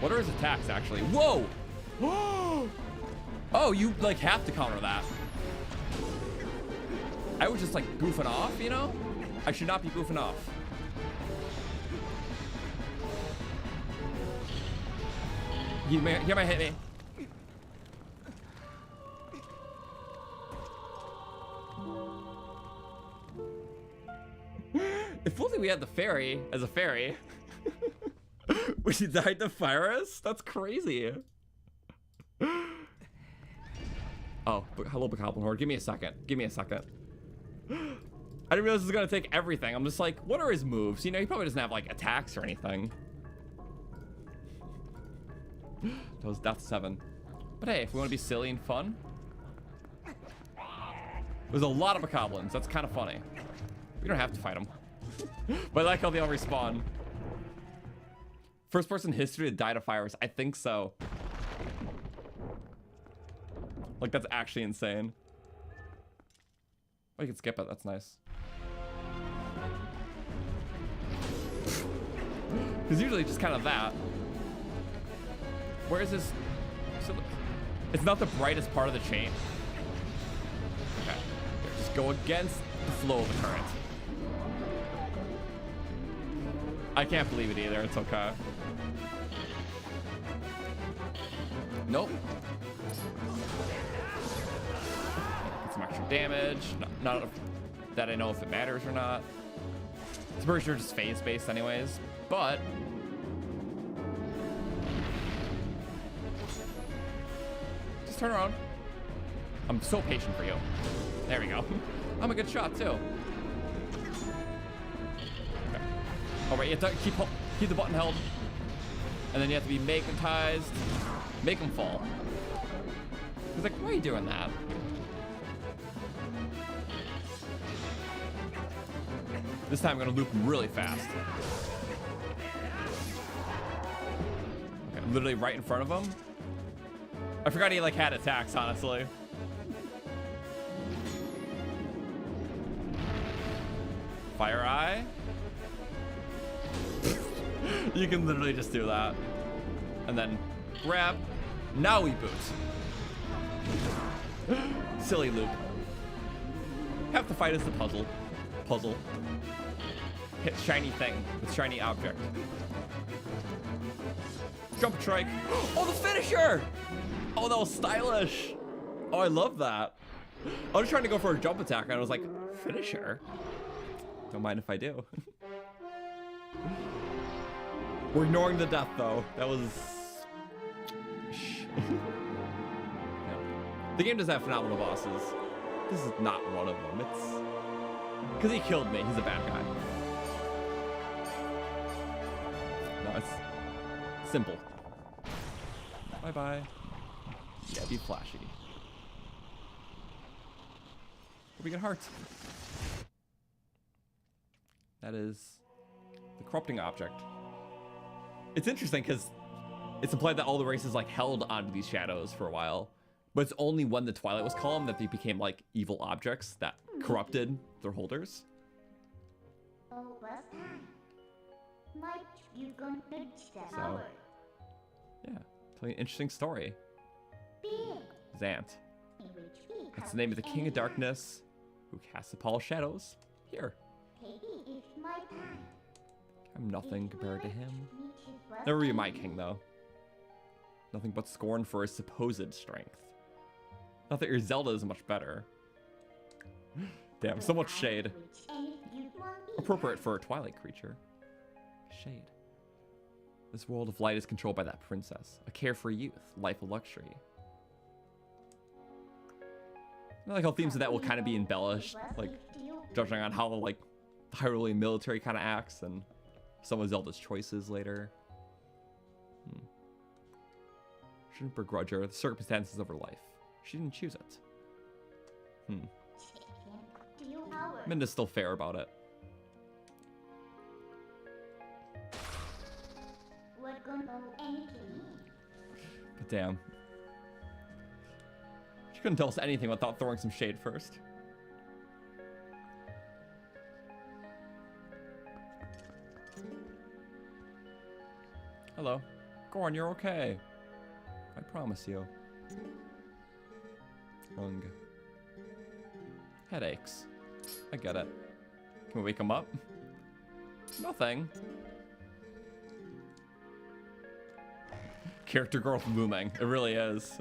What are his attacks actually? Whoa! Oh, you like have to counter that. I was just like goofing off, you know? I should not be goofing off. He might hit me. If only we had the fairy as a fairy. When she died to fire us? That's crazy. Oh, hello, Bokoblin Horde. Give me a second. Give me a second. I didn't realize this was gonna take everything. I'm just like, what are his moves? You know, he probably doesn't have like attacks or anything. That was death 7. But hey, if we want to be silly and fun, there's a lot of Bokoblins. That's kind of funny. We don't have to fight them. But I like how they all respawn. First person history to die to fires. I think so. Like, that's actually insane. Oh, you can skip it. That's nice. Because usually just kind of that. Where is this? So it's not the brightest part of the chain. Okay. Here, just go against the flow of the current. I can't believe it either. It's okay. Nope. Get some extra damage. Not that I know if it matters or not. It's pretty sure just phase based anyways. But just turn around. I'm so patient for you. There we go. I'm a good shot too. Okay. Oh wait, you have to keep the button held, and then you have to be magnetized. Make him fall. He's like, why are you doing that? This time I'm gonna loop him really fast. Okay, literally right in front of him. I forgot he like had attacks, honestly. Fire Eye. You can literally just do that. And then grab. Now we boot. Silly loop. Have to fight as the puzzle. Hit shiny thing with shiny object. Jump strike. Oh, the finisher! Oh, that was stylish. Oh, I love that. I was trying to go for a jump attack and I was like, finisher? Don't mind if I do. We're ignoring the death though. That was... No. The game does have phenomenal bosses. This is not one of them. It's... because he killed me. He's a bad guy. No, it's simple. Bye-bye. Yeah, be flashy. We get hearts. That is the corrupting object. It's interesting because it's implied that all the races like held onto these shadows for a while, but it's only when the Twilight was calm that they became like evil objects that corrupted their holders. So, yeah, tell you an interesting story. Zant. That's the name of the King of Darkness who casts upon all shadows. Here. I'm nothing compared to him. Never be my king, though. Nothing but scorn for his supposed strength. Not that your Zelda is much better. Damn, so much shade. Appropriate for a Twilight creature. Shade. This world of light is controlled by that princess. A carefree youth, life a luxury. I like how themes of that will kind of be embellished, like judging on how like the Hylian military kind of acts and some of Zelda's choices later. shouldn't begrudge her the circumstances of her life. She didn't choose it. Minda's still fair about it. But damn. She couldn't tell us anything without throwing some shade first. Hello. Goron, you're okay. I promise you. Ung. Headaches. I get it. Can we wake him up? Nothing. Character growth looming. It really is.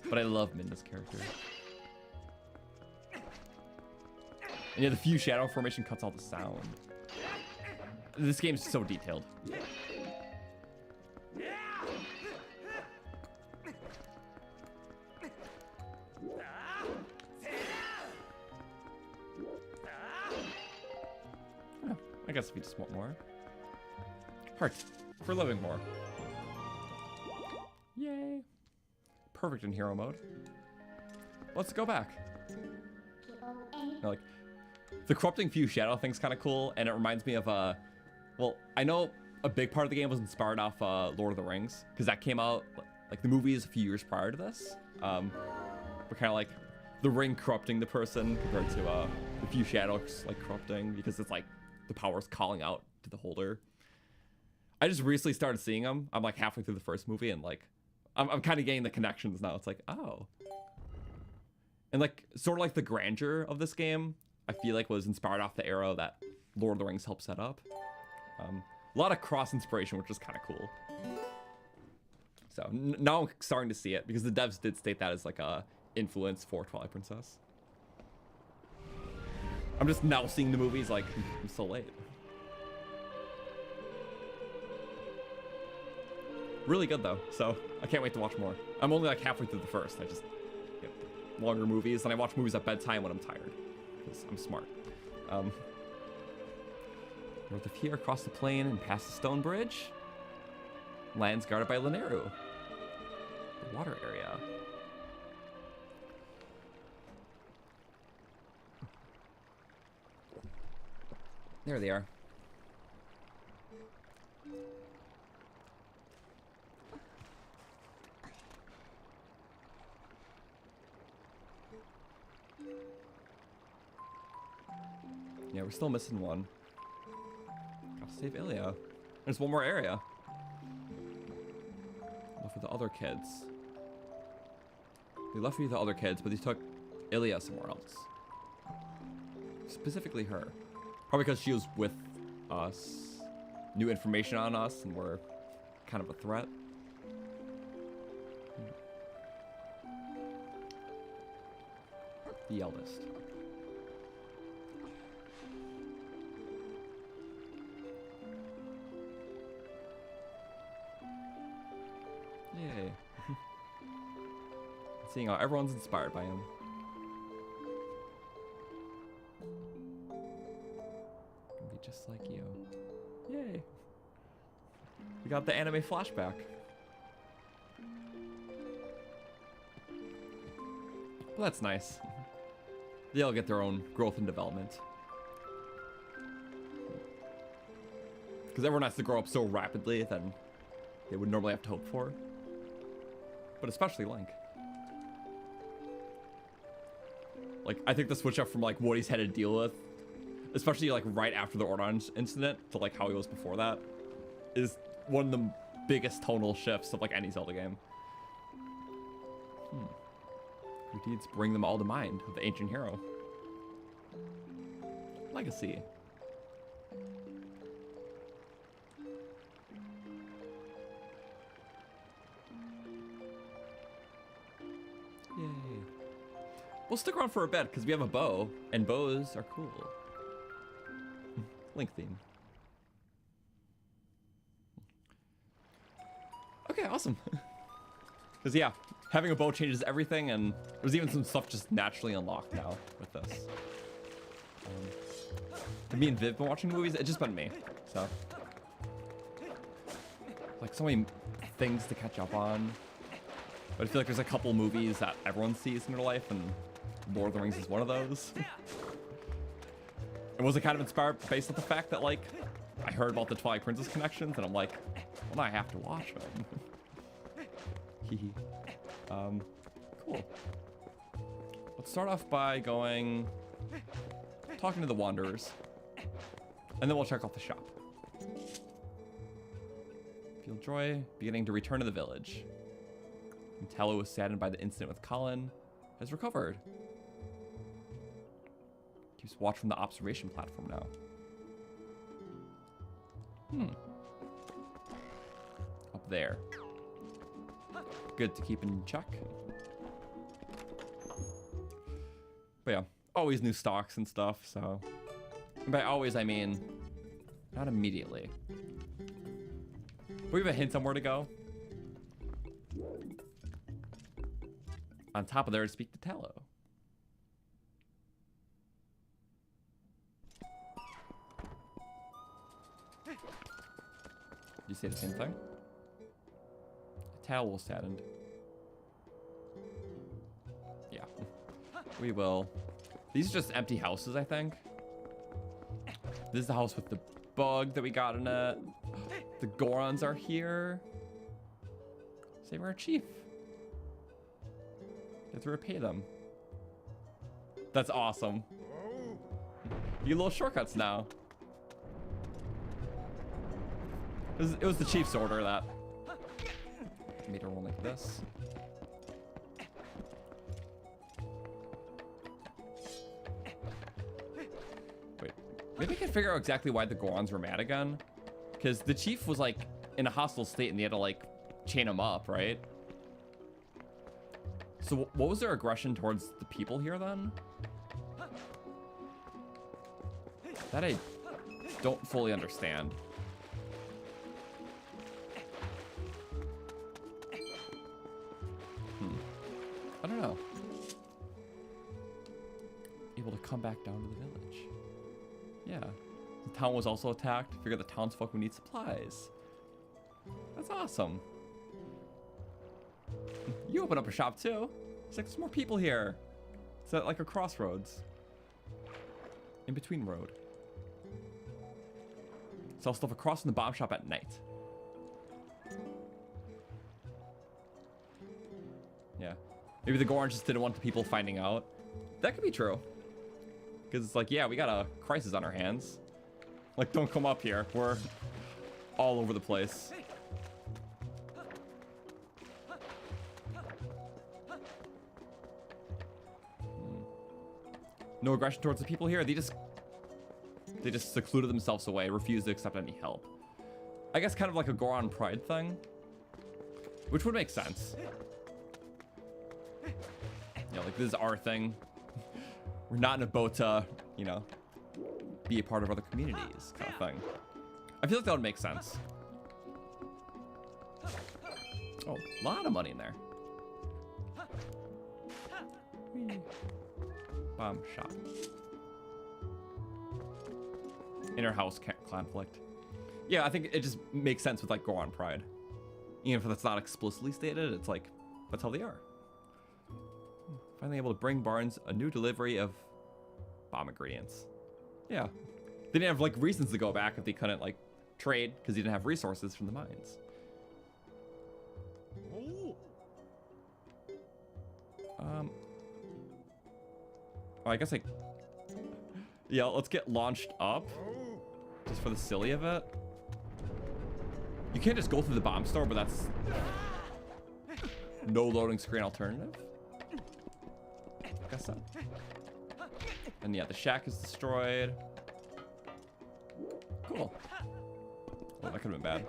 But I love Minda's character. And yeah, the few shadow formation cuts all the sound. This game's so detailed. I guess we just want more. Heart. For living more. Yay. Perfect in hero mode. Let's go back. Like, the corrupting few shadow thing's kind of cool, and it reminds me of, well, I know a big part of the game was inspired off Lord of the Rings, because that came out, like, the movie is a few years prior to this. But kind of like the ring corrupting the person compared to the few shadows, like, corrupting, because it's like the power's calling out to the holder. I just recently started seeing them. I'm like halfway through the first movie, and like I'm kind of getting the connections now. It's like, oh. And like sort of like the grandeur of this game, I feel like was inspired off the era that Lord of the Rings helped set up. A lot of cross inspiration, which is kind of cool. So now I'm starting to see it, because the devs did state that as like a influence for Twilight Princess. I'm just now seeing the movies like, I'm so late. Really good though, so I can't wait to watch more. I'm only like halfway through the first. I just get longer movies, and I watch movies at bedtime when I'm tired, because I'm smart. North of here, across the plain and past the stone bridge. Lands guarded by Lineru. The water area. There they are. Yeah, we're still missing one. Gotta save Hylia. There's one more area. Left with the other kids. They left me with the other kids, but they took Hylia somewhere else. Specifically her. Probably because she was with us. New information on us, and we're kind of a threat. The eldest. Yay. Seeing how everyone's inspired by him. Can be just like you. Yay. We got the anime flashback. Well, that's nice. They all get their own growth and development. Because everyone has to grow up so rapidly than they would normally have to hope for. But especially Link. Like, I think the switch up from like what he's had to deal with, especially like right after the Ordon incident to like how he was before that, is one of the biggest tonal shifts of like any Zelda game. Your deeds bring them all to mind of the ancient hero. Legacy. Yay. We'll stick around for a bit because we have a bow, and bows are cool. Link theme. Okay, awesome. Because yeah, having a bow changes everything, and there's even some stuff just naturally unlocked now with this. Me and Viv been watching movies. It's just been me, so like so many things to catch up on. But I feel like there's a couple movies that everyone sees in their life, and Lord of the Rings is one of those. And was it kind of inspired based on the fact that, like, I heard about the Twilight Princess connections, and I'm like, well, now I have to watch them. Hee. Cool. Let's start off by talking to the Wanderers, and then we'll check out the shop. Feel joy, beginning to return to the village. And Tallow was saddened by the incident with Colin, has recovered. Keeps watch from the observation platform now. Up there. Good to keep in check. But yeah, always new stocks and stuff, so. And by always, I mean, not immediately. We have a hint on where to go. On top of there to speak to Tallow. You say the same thing? Tallow saddened. Yeah. We will. These are just empty houses, I think. This is the house with the bug that we got in it. The Gorons are here. Save our chief. You have to repay them. That's awesome. You get little shortcuts now. It was the chief's order that made her roll like this. Wait, maybe I can figure out exactly why the Gorons were mad again. Because the chief was like in a hostile state and they had to like chain him up, right? So what was their aggression towards the people here then? That I don't fully understand. I don't know. Able to come back down to the village. Yeah. The town was also attacked. Figure the townsfolk would need supplies. That's awesome. You open up a shop too. It's like there's more people here. It's at like a crossroads. In between road. Sell stuff across from the bomb shop at night. Yeah. Maybe the Goron just didn't want the people finding out. That could be true. Because it's like, yeah, we got a crisis on our hands. Like, don't come up here. We're all over the place. No aggression towards the people here. They just secluded themselves away, refused to accept any help. I guess kind of like a Goron pride thing. Which would make sense. Yeah, like this is our thing. We're not in a boat to, you know, be a part of other communities kind of thing. I feel like that would make sense. Oh, a lot of money in there. Bomb shop. Inner house conflict. Yeah, I think it just makes sense with like Goron pride. Even if that's not explicitly stated, it's like, that's how they are. Finally able to bring Barnes a new delivery of bomb ingredients. Yeah. They didn't have like reasons to go back if they couldn't like trade because they didn't have resources from the mines. Oh, I guess like, yeah, let's get launched up just for the silly of it. You can't just go through the bomb store, but that's no loading screen alternative. Guess so. And yeah, the shack is destroyed. Cool. Oh, that could have been bad.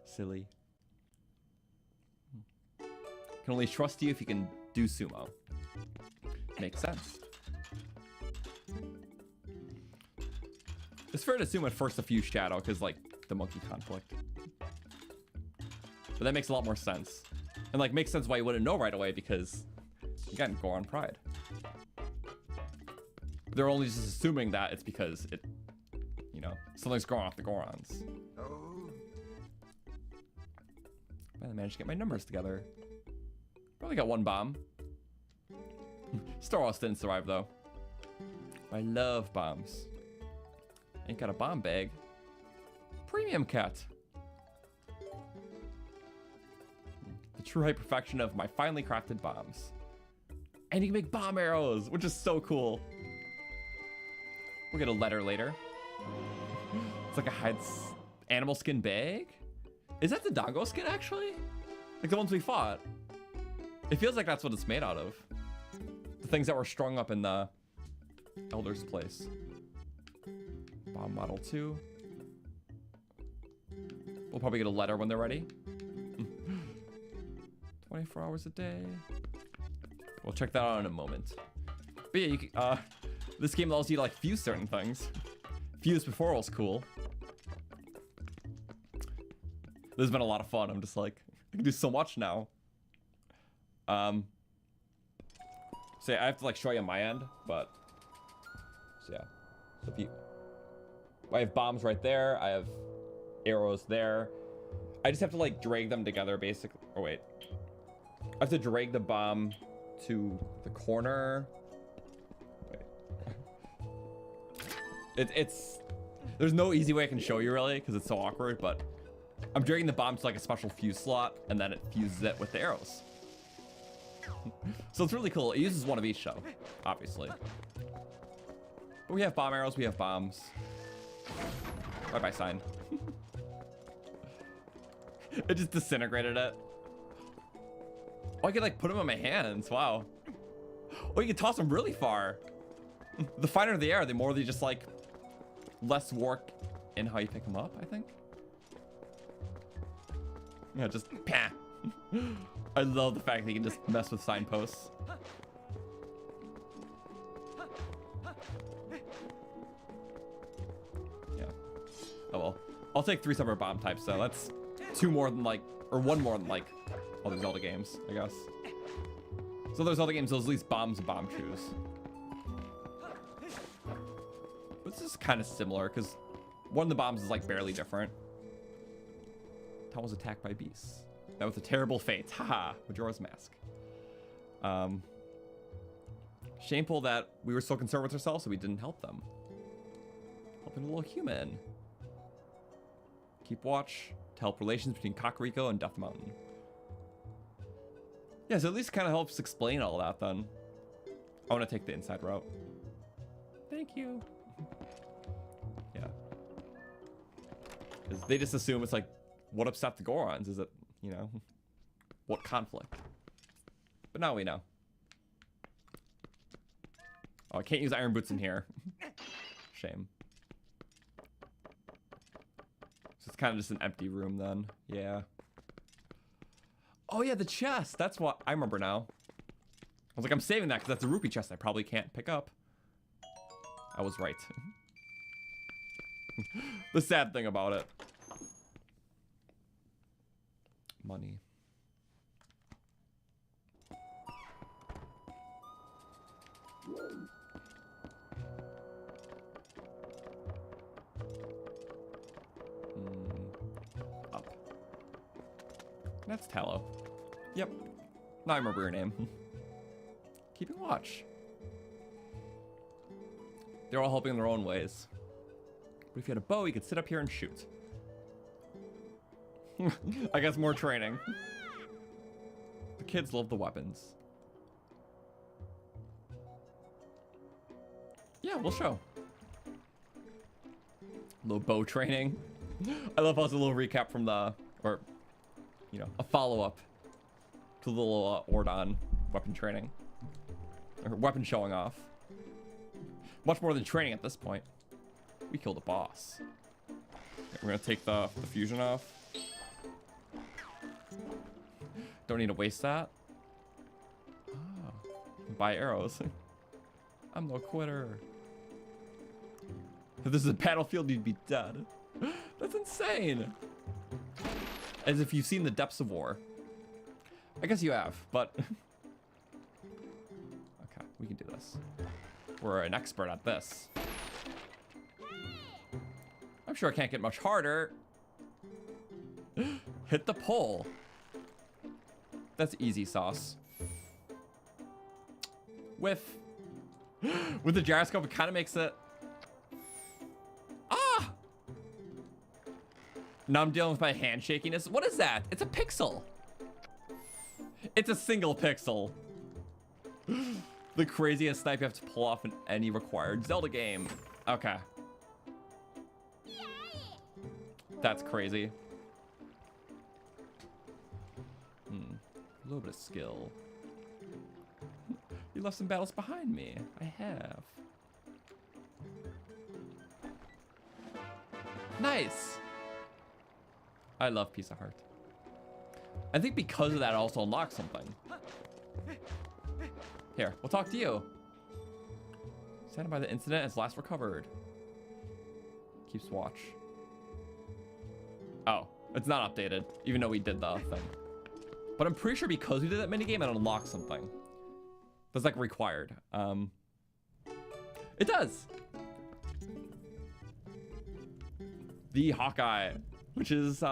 Silly. Can only trust you if you can do sumo. Makes sense. It's fair to assume at first a few shadow because like the monkey conflict. But that makes a lot more sense. And like makes sense why you wouldn't know right away because again, Goron pride. They're only just assuming that it's because it, you know, something's going off the Gorons. By Finally managed to get my numbers together. Probably got one bomb. Star Wars didn't survive though. I love bombs. Ain't got a bomb bag. Premium cat. The true height perfection of my finely crafted bombs. And you can make bomb arrows, which is so cool. We'll get a letter later. It's like a animal skin bag. Is that the doggo skin actually? Like the ones we fought. It feels like that's what it's made out of. The things that were strung up in the Elder's place. Bomb model 2. We'll probably get a letter when they're ready. 24 hours a day. We'll check that out in a moment. But yeah, you can, this game allows you to like fuse certain things. Fuse before was cool. This has been a lot of fun. I'm just like, I can do so much now. So yeah, I have to like show you on my end, but so yeah. So if you, I have bombs right there. I have arrows there. I just have to like drag them together basically. Oh wait, I have to drag the bomb to the corner. Wait. It's there's no easy way I can show you really because it's so awkward, but I'm dragging the bomb to like a special fuse slot and then it fuses it with the arrows. So it's really cool. It uses one of each though, obviously. But we have bomb arrows, we have bombs. Bye-bye sign. It just disintegrated it. Oh, I could like put them in my hands. Wow. Oh, you can toss them really far. The finer they are, the more they just like less work in how you pick them up, I think. Yeah, just pah. I love the fact that you can just mess with signposts. Yeah. Oh well. I'll take 3 separate bomb types, so that's 2 more than like, or 1 more than like other Zelda games, I guess. So there's other games, there's at least bombs and bomb chews. But this is kind of similar, because one of the bombs is like barely different. Tom was attacked by beasts. That was a terrible fate. Haha, Majora's Mask. Shameful that we were so concerned with ourselves, so we didn't help them. Helping a little human. Keep watch to help relations between Kakariko and Death Mountain. Yeah, so at least kind of helps explain all that then. I want to take the inside route. Thank you. Yeah. Because they just assume it's like, what upset the Gorons? Is it, you know, what conflict? But now we know. Oh, I can't use iron boots in here. Shame. So it's kind of just an empty room then. Yeah. Oh yeah, the chest. That's what I remember now. I was like, I'm saving that because that's a rupee chest I probably can't pick up. I was right. The sad thing about it. Money. Up. That's Tallow. Yep. Now I remember your name. Keeping watch. They're all helping in their own ways. But if you had a bow, you could sit up here and shoot. I guess more training. The kids love the weapons. Yeah, we'll show. A little bow training. I love how it's a little recap from the, or, you know, a follow-up to the little Ordon weapon training. Or weapon showing off. Much more than training at this point. We killed a boss. Okay, we're gonna take the fusion off. Don't need to waste that. Oh, buy arrows. I'm no quitter. If this is a battlefield, you'd be dead. That's insane. As if you've seen the depths of war. I guess you have, but... Okay, we can do this. We're an expert at this. I'm sure it can't get much harder. Hit the pole. That's easy sauce. With the gyroscope, it kind of makes it... Ah! Now I'm dealing with my hand shakiness. What is that? It's a pixel. It's a single pixel. The craziest snipe you have to pull off in any required Zelda game. Okay. That's crazy. A little bit of skill. You left some battles behind me. I have. Nice. I love Piece of Heart. I think because of that, I also unlocked something. Here, we'll talk to you. Saddened by the incident as last recovered. Keeps watch. Oh, it's not updated, even though we did the thing. But I'm pretty sure because we did that minigame, it unlocked something. That's like required. It does. The hawkeye, which is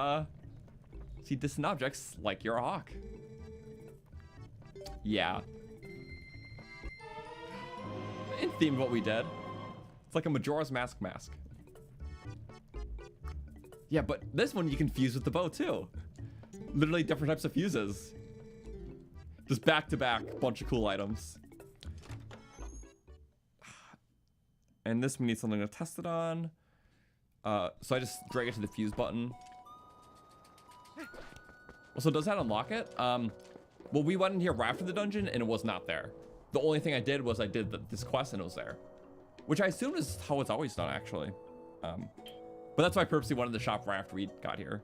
see distant objects like you're a hawk. Yeah. In theme what we did. It's like a Majora's Mask mask. Yeah, but this one you can fuse with the bow too. Literally different types of fuses. Just back to back, bunch of cool items. And this we need something to test it on. So I just drag it to the fuse button. Also, does that unlock it? Well, we went in here right after the dungeon and it was not there. The only thing I did was I did this quest and it was there. Which I assume is how it's always done, actually. But that's why I purposely wanted the shop right after we got here.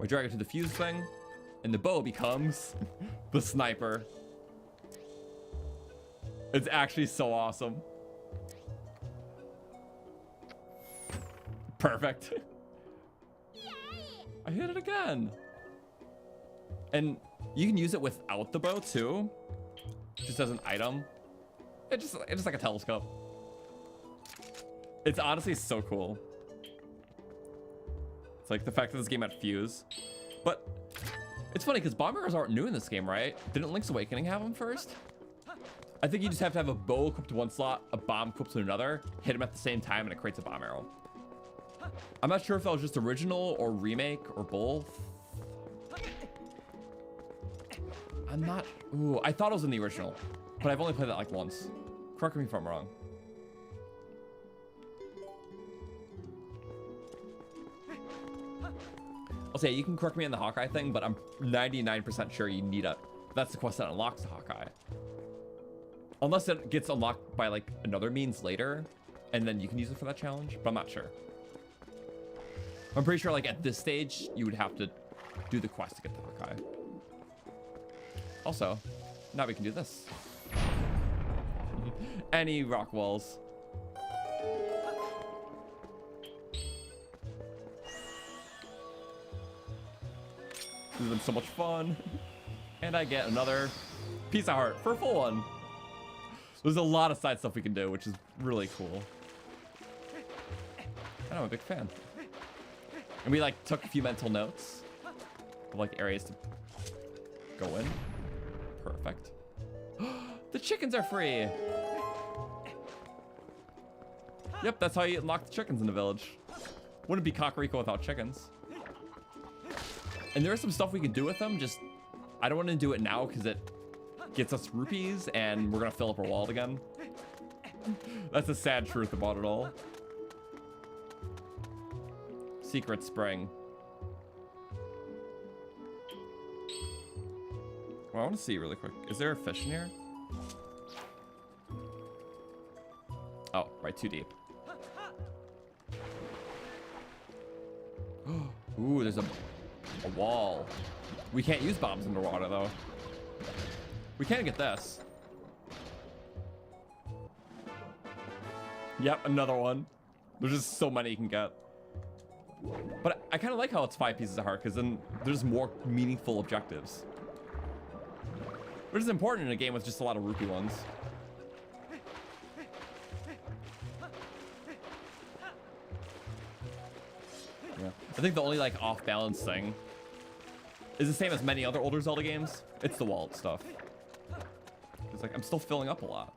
I drag it to the fuse thing, and the bow becomes the sniper. It's actually so awesome. Perfect. I hit it again. And you can use it without the bow too. Just as an item. It's just like a telescope. It's honestly so cool. It's like the fact that this game had fuse. But it's funny because bomb arrows aren't new in this game, right? Didn't Link's Awakening have them first? I think you just have to have a bow equipped to one slot, a bomb equipped to another, hit them at the same time, and it creates a bomb arrow. I'm not sure if that was just original or remake or both. I'm not... Ooh, I thought it was in the original, but I've only played that like once. Correct me if I'm wrong. I'll say you can correct me on the Hawkeye thing, but I'm 99% sure you need a... That's the quest that unlocks the Hawkeye. Unless it gets unlocked by like another means later, and then you can use it for that challenge, but I'm not sure. I'm pretty sure like at this stage, you would have to do the quest to get the Hawkeye. Also, now we can do this. Any rock walls. This has been so much fun. And I get another piece of heart for a full one. There's a lot of side stuff we can do, which is really cool. And I'm a big fan. And we like took a few mental notes of like areas to go in. Perfect. The chickens are free. Yep, that's how you unlock the chickens in the village. Wouldn't be Kakariko without chickens. And there is some stuff we can do with them, just I don't want to do it now because it gets us rupees and we're gonna fill up our wallet again. That's the sad truth about it all. Secret spring. Well, I want to see really quick. Is there a fish in here? Oh, right, too deep. Ooh, there's a wall. We can't use bombs underwater though. We can get this. Yep, another one. There's just so many you can get. But I kind of like how it's 5 pieces of heart because then there's more meaningful objectives. Which is important in a game with just a lot of rupee ones. Yeah. I think the only like off balance thing is the same as many other older Zelda games. It's the wallet stuff. It's like I'm still filling up a lot.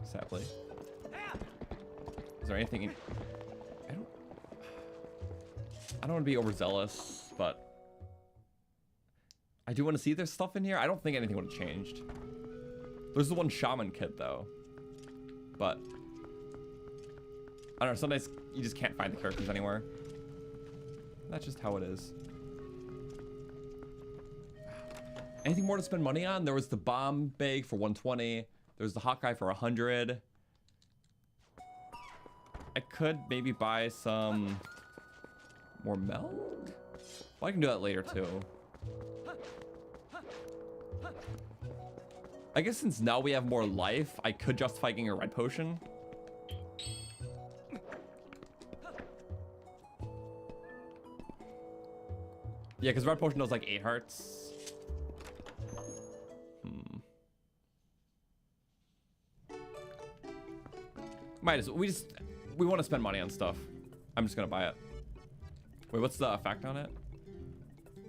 Sadly. Is there anything in... I don't want to be overzealous, but I do want to see there's stuff in here. I don't think anything would have changed. There's the one shaman kit though, but I don't know. Sometimes you just can't find the characters anywhere. That's just how it is. Anything more to spend money on? There was the bomb bag for 120. There's the hawkeye for 100. I could maybe buy some more milk? Well, I can do that later too. I guess since now we have more life, I could justify getting a red potion. Yeah, because red potion does like 8 hearts. Might as well. We want to spend money on stuff. I'm just gonna buy it. Wait, what's the effect on it?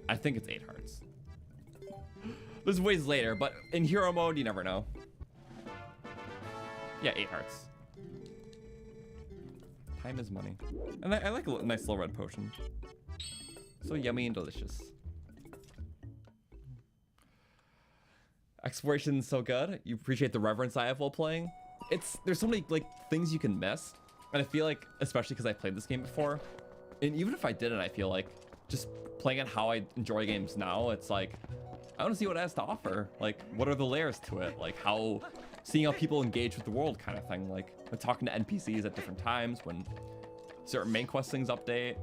I think it's 8 hearts. There's ways later, but in hero mode, you never know. Yeah, 8 hearts. Time is money. And I like a nice little red potion. So yummy and delicious. Exploration's so good. You appreciate the reverence I have while playing. There's so many like things you can miss. And I feel like, especially because I played this game before, and even if I didn't, I feel like just playing it how I enjoy games now, it's like, I want to see what it has to offer. Like, what are the layers to it? Like seeing how people engage with the world kind of thing. Like, talking to NPCs at different times when certain main quest things update.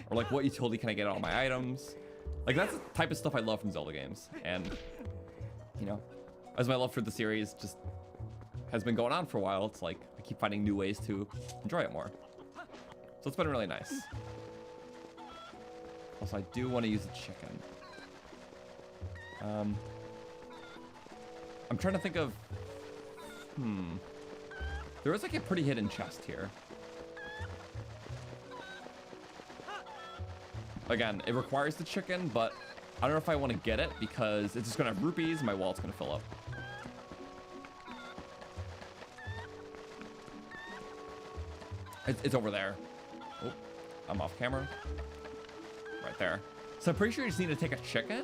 Or like, what utility can I get out of my items? Like, that's the type of stuff I love from Zelda games. And, you know, as my love for the series just has been going on for a while, it's like, I keep finding new ways to enjoy it more. So it's been really nice. Also, I do want to use the chicken. I'm trying to think of... There is like a pretty hidden chest here. Again, it requires the chicken, but I don't know if I want to get it because it's just going to have rupees and my wallet's going to fill up. It's over there. Oh, I'm off camera. Right there. So I'm pretty sure you just need to take a chicken.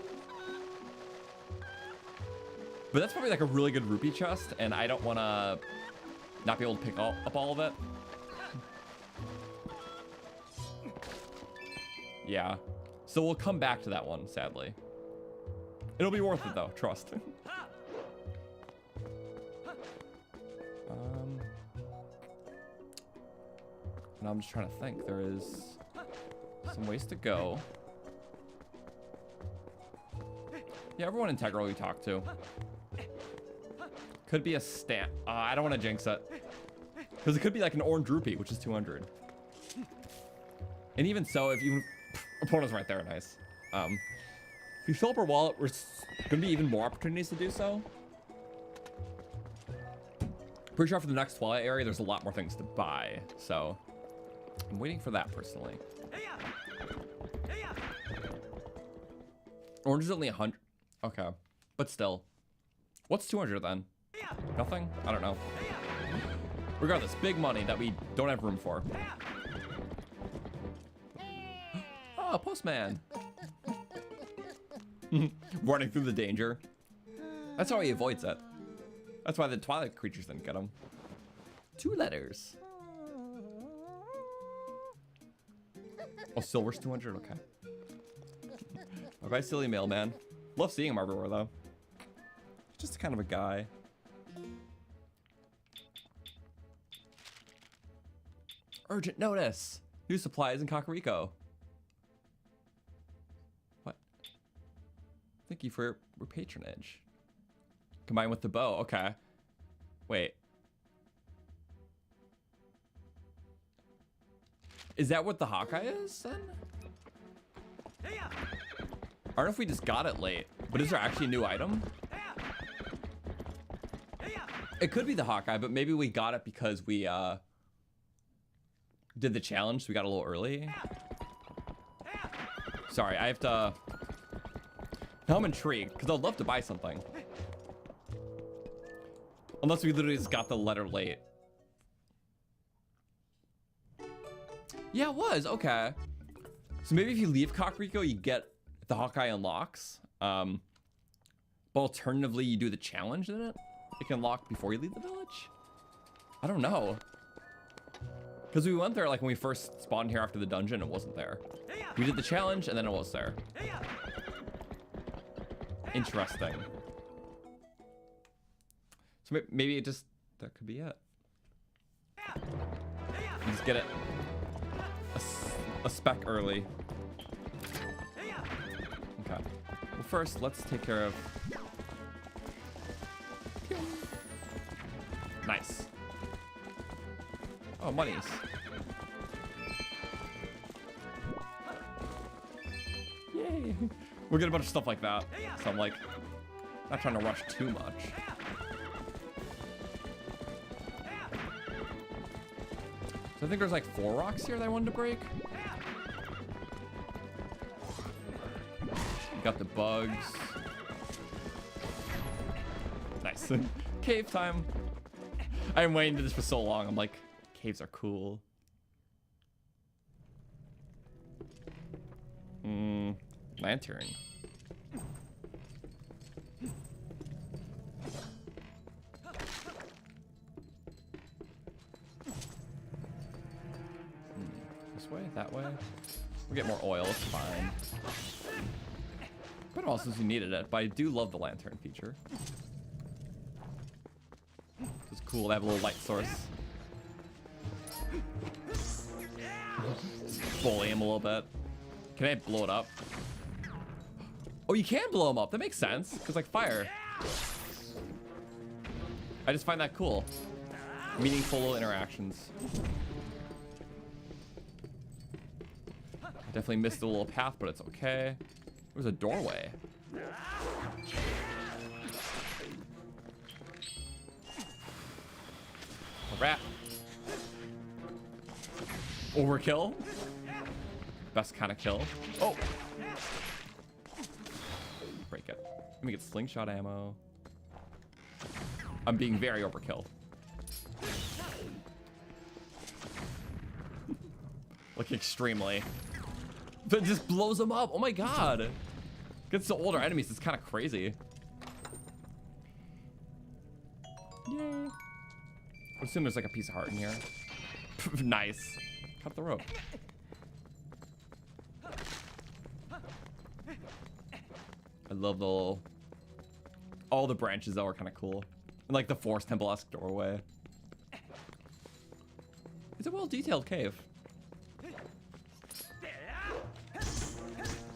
But that's probably like a really good rupee chest, and I don't want to not be able to pick up all of it. Yeah. So we'll come back to that one, sadly. It'll be worth it though, trust. And I'm just trying to think. There is some ways to go. Yeah, everyone integral you talk to. Could be a stamp. I don't want to jinx it. Because it could be like an orange rupee, which is 200. And even so, if even... Opponent's right there, nice. If you fill up our wallet, there's going to be even more opportunities to do so. Pretty sure for the next Twilight area, there's a lot more things to buy. So, I'm waiting for that personally. Orange is only 100. Okay. But still. What's 200 then? Nothing? I don't know. Regardless, big money that we don't have room for. Oh, postman. Running through the danger. That's how he avoids it. That's why the Twilight creatures didn't get him. 2 letters. Oh, silver's 200? Okay. Bye-bye, silly mailman. Love seeing him everywhere, though. Just kind of a guy. Urgent notice. New supplies in Kakariko. What? Thank you for your patronage. Combined with the bow. Okay. Wait. Is that what the hawkeye is then? I don't know if we just got it late, but is there actually a new item? It could be the hawkeye, but maybe we got it because we did the challenge, so we got a little early. Sorry, I have to Now I'm intrigued, because I'd love to buy something. Unless we literally just got the letter late. Yeah, it was. Okay. So maybe if you leave Kakariko, you get the Hawkeye unlocks. But alternatively, you do the challenge in it. It can unlock before you leave the village. I don't know. Because we went there like when we first spawned here after the dungeon, it wasn't there. We did the challenge and then it was there. Interesting. So maybe it just, that could be it. You just get it a spec early. Okay. Well, first, let's take care of... Nice. Oh, monies. Yay. We'll get a bunch of stuff like that. So I'm like, not trying to rush too much. So I think there's like 4 rocks here that I wanted to break. Got the bugs. Nice. Cave time. I've been waiting to this for so long. I'm like, caves are cool. Lantern. This way? That way? We'll get more oil. It's fine. But also since you needed it. But I do love the lantern feature. It's cool to have a little light source. Just bully him a little bit. Can I blow it up? Oh, you can blow him up. That makes sense. Because like fire. I just find that cool. Meaningful interactions. Definitely missed a little path, but it's okay. There's a doorway. A rat. Overkill. Best kind of kill. Oh. Break it. Let me get slingshot ammo. I'm being very overkill. Like extremely. But it just blows them up. Oh my god. Gets to older enemies. It's kind of crazy. Yay. I assume there's like a piece of heart in here. Nice. Cut the rope. I love the little... all the branches that were kind of cool. And like the Forest Temple-esque doorway. It's a well-detailed cave.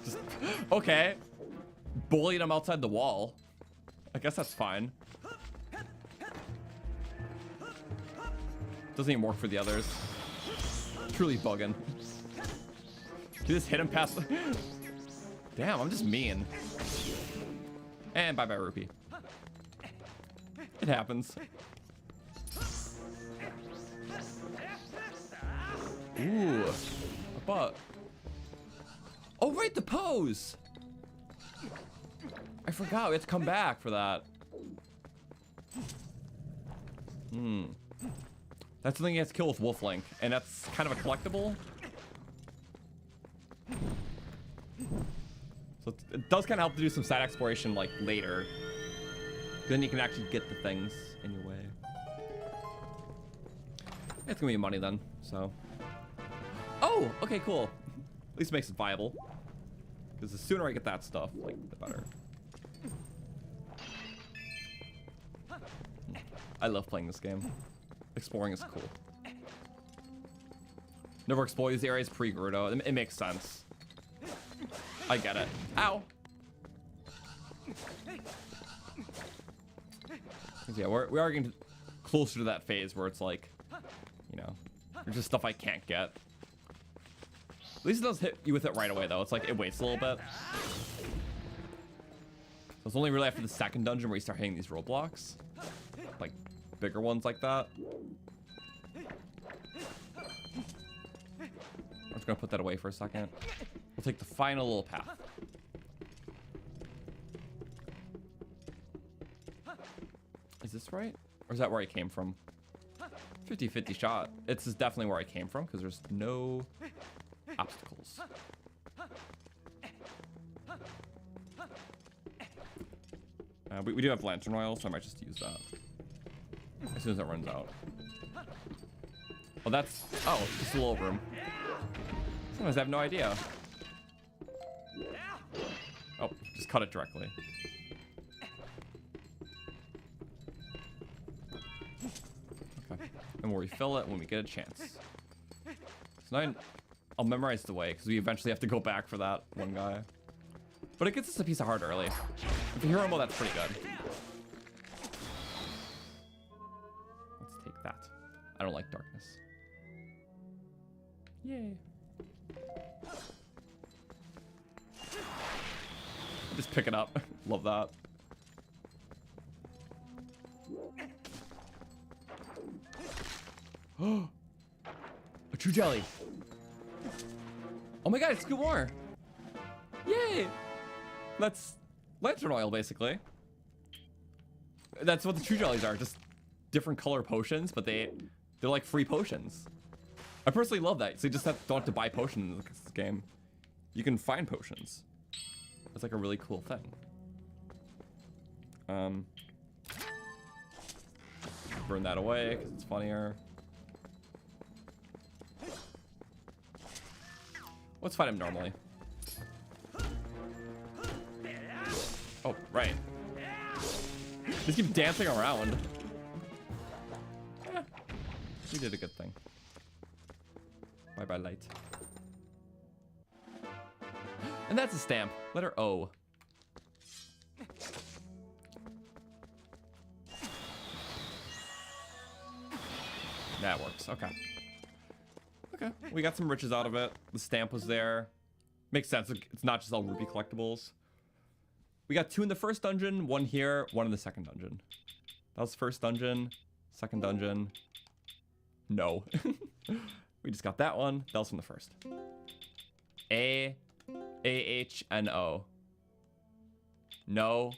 Just, okay. Bullied him outside the wall. I guess that's fine. Doesn't even work for the others. Truly bugging. You just hit him past... Damn, I'm just mean. And bye-bye, rupee. It happens. Ooh. A butt. Oh, right, the pose! I forgot, we have to come back for that. That's something you have to kill with Wolf Link, and that's kind of a collectible. So it does kind of help to do some side exploration like later. Then you can actually get the things in your way. It's gonna be money then, so. Oh, okay, cool. At least it makes it viable. Because the sooner I get that stuff, like, the better. I love playing this game. Exploring is cool. Never explore these areas pre-Gerudo. It makes sense. I get it. Ow! Yeah, we are getting closer to that phase where it's like, you know, there's just stuff I can't get. At least it does hit you with it right away, though. It's like, it waits a little bit. So it's only really after the second dungeon where you start hitting these roadblocks. Like, bigger ones like that. I'm just gonna put that away for a second. We'll take the final little path. this right? Or is that where I came from? 50-50 shot. It's definitely where I came from because there's no obstacles. We do have lantern oil, so I might just use that as soon as it runs out. Well, that's... Oh, just a little room. Sometimes I have no idea. Oh, just cut it directly. Okay. And we'll refill it when we get a chance. So now I'll memorize the way, because we eventually have to go back for that one guy. But it gets us a piece of heart early. With the hero mode, that's pretty good. Let's take that. I don't like darkness. Yay. Just pick it up. Love that. Oh, a true jelly. Oh my god, it's Gumor. Yay. That's lantern oil, basically. That's what the true jellies are. Just different color potions, but they're like free potions. I personally love that. So you just don't have to buy potions in this game. You can find potions. That's like a really cool thing. Burn that away because it's funnier. Let's fight him normally. Oh, right. Just keep dancing around. Yeah, you did a good thing. Bye-bye, light. And that's a stamp. Letter O. That works. Okay. Okay. We got some riches out of it. The stamp was there. Makes sense. It's not just all ruby collectibles. We got 2 in the first dungeon, 1 here, 1 in the second dungeon. That was the first dungeon. Second dungeon. No. We just got that one. That was from the first. A-H-N-O. No.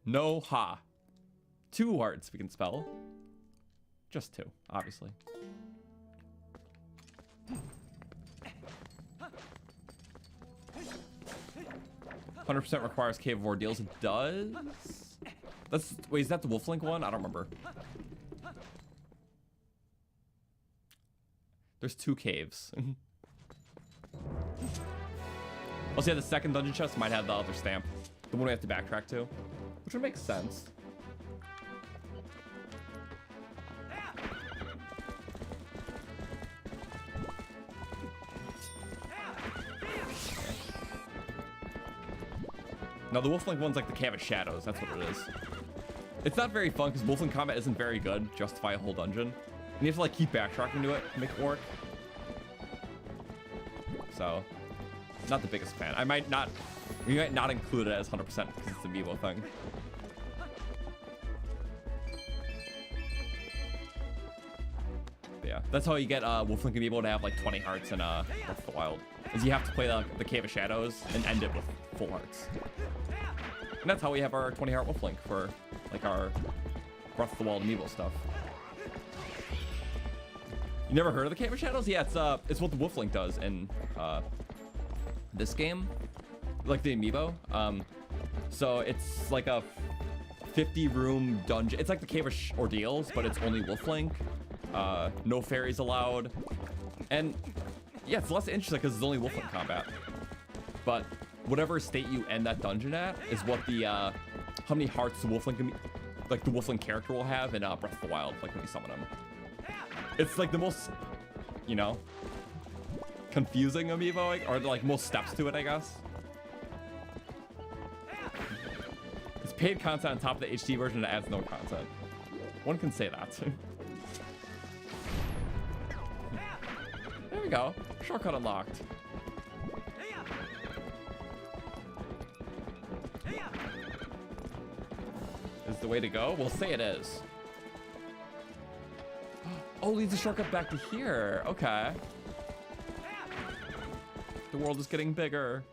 No ha. 2 words we can spell. Just 2, obviously. 100% requires Cave of Ordeals. It does? Wait, is that the Wolflink one? I don't remember. There's 2 caves. Also, yeah, the second dungeon chest might have the other stamp. The one we have to backtrack to. Which would make sense. No, the Wolflink one's like the Cave of Shadows. That's what it is. It's not very fun because Wolflink combat isn't very good to justify a whole dungeon. And you have to like keep backtracking to it to make it work. So, not the biggest fan. We might not include it as 100% because it's the amiibo thing. But yeah, that's how you get Wolflink amiibo to have like 20 hearts in Breath of the Wild. Is you have to play the Cave of Shadows and end it with full hearts. And that's how we have our 20 heart Wolflink for like our Breath of the Wild amiibo stuff. You never heard of the Cave of Shadows? Yeah, it's what the Wolflink does in this game, like the amiibo. So it's like a 50-room dungeon. It's like the Cave of Ordeals, but it's only Wolflink. No fairies allowed, and yeah, it's less interesting because it's only Wolflink combat. But whatever state you end that dungeon at is what the how many hearts the Wolflink, like the Wolflink character, will have in Breath of the Wild, like when you summon him. It's like the most, you know, confusing amiibo, or like most steps to it, I guess. It's paid content on top of the HD version that adds no content. One can say that. There we go. Shortcut unlocked. Is the way to go? We'll say it is. Oh, leads a shortcut back to here. Okay. The world is getting bigger.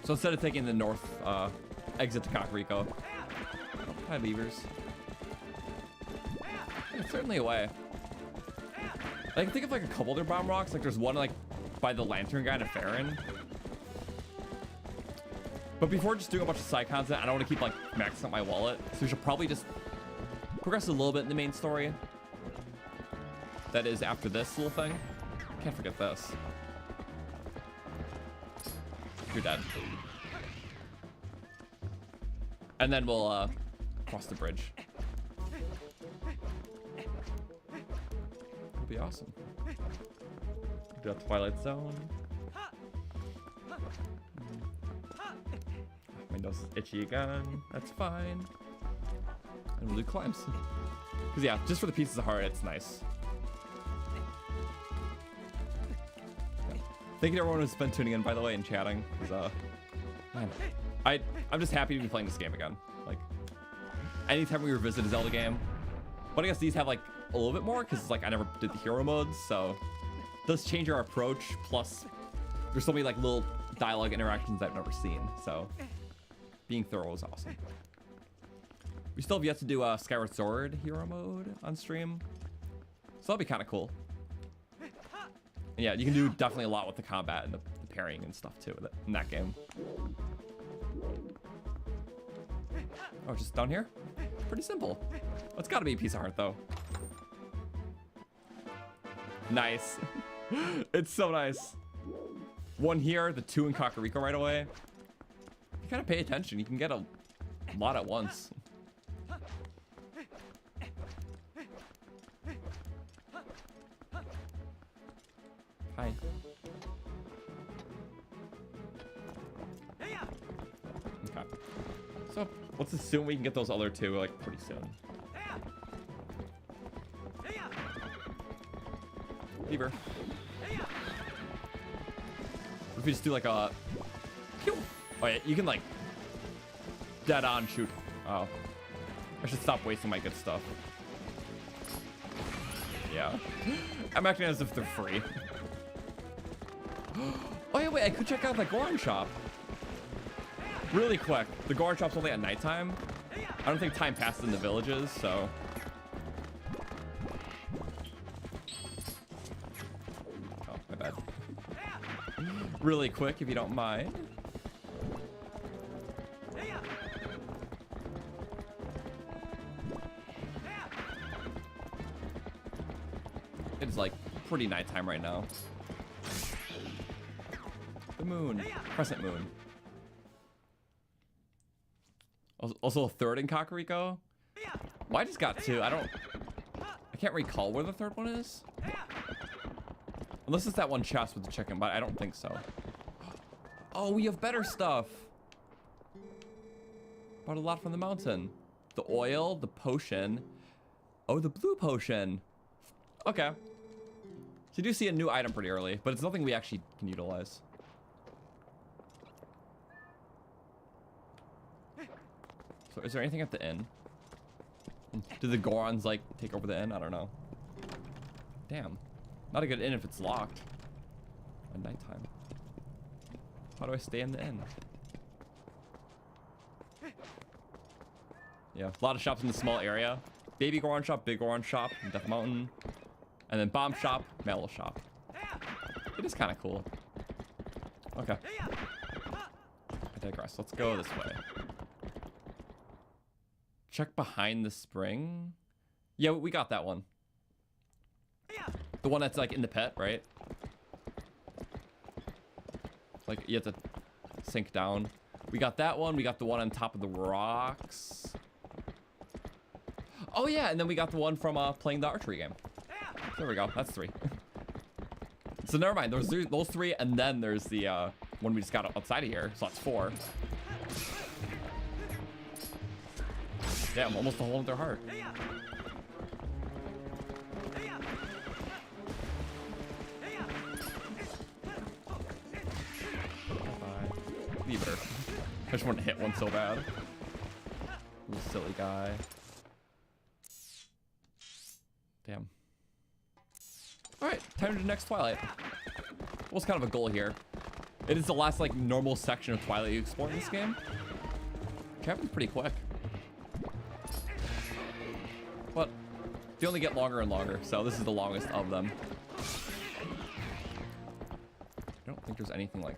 So instead of taking the north exit to Kakariko. Hi, beavers. It's certainly a way. I can think of like a couple other bomb rocks. Like there's one like by the lantern guy to Farron. But before just doing a bunch of side content, I don't want to keep like maxing up my wallet. So we should probably just progress a little bit in the main story. That is after this little thing. Can't forget this. You're dead. And then we'll cross the bridge. It'll be awesome. Do a Twilight Zone. My nose is itchy again. That's fine. And we'll do climbs. Because yeah, just for the pieces of heart, it's nice. Thank you to everyone who's been tuning in, by the way, and chatting. Because, man, I'm just happy to be playing this game again. Like, anytime we revisit a Zelda game. But I guess these have, like, a little bit more, because, like, I never did the hero modes, so it does change our approach, plus there's so many, like, little dialogue interactions I've never seen, so being thorough is awesome. We still have yet to do a Skyward Sword hero mode on stream, so that'll be kind of cool. And yeah, you can do definitely a lot with the combat and the parrying and stuff too in that game. Oh, just down here? Pretty simple. It's gotta be a piece of heart though. Nice. It's so nice. One here, the two in Kakariko right away. You gotta pay attention. You can get a lot at once. Hi. Okay. So let's assume we can get those other two like pretty soon. Beaver. If we just do like a pew. Oh yeah, you can like dead on shoot. Oh, I should stop wasting my good stuff. Yeah, I'm acting as if they're free. Oh yeah, wait, I could check out the Goron shop. Really quick. The Goron shop's only at nighttime. I don't think time passes in the villages, so. Oh, my bad. Really quick, if you don't mind. It's like pretty nighttime right now. The moon, crescent moon. Also a third in Kakariko. Well, I just got two. I can't recall where the third one is. Unless it's that one chest with the chicken, but I don't think so. Oh, we have better stuff. Brought a lot from the mountain. The oil, the potion. Oh, the blue potion. Okay. So you do see a new item pretty early, but it's nothing we actually can utilize. So is there anything at the inn? Do the Gorons like take over the inn? I don't know. Damn. Not a good inn if it's locked. At nighttime. How do I stay in the inn? Yeah, a lot of shops in the small area. Baby Goron shop, big Goron shop, Death Mountain. And then bomb shop, metal shop. It is kind of cool. Okay. I digress. Let's go this way. Check behind the spring. Yeah, we got that one. The one that's like in the pit, right? Like you have to sink down. We got that one. We got the one on top of the rocks. Oh yeah, and then we got the one from playing the archery game. There we go. That's three. So never mind. There's those three, and then there's the one we just got outside of here. So that's four. Damn, almost a hole in their heart. Bye. Beaver. I just want to hit one so bad. Little silly guy. Damn. Alright, time to do next Twilight. What's kind of a goal here? It is the last like normal section of Twilight you explore in this game. It happens pretty quick. But they only get longer and longer, so this is the longest of them. I don't think there's anything like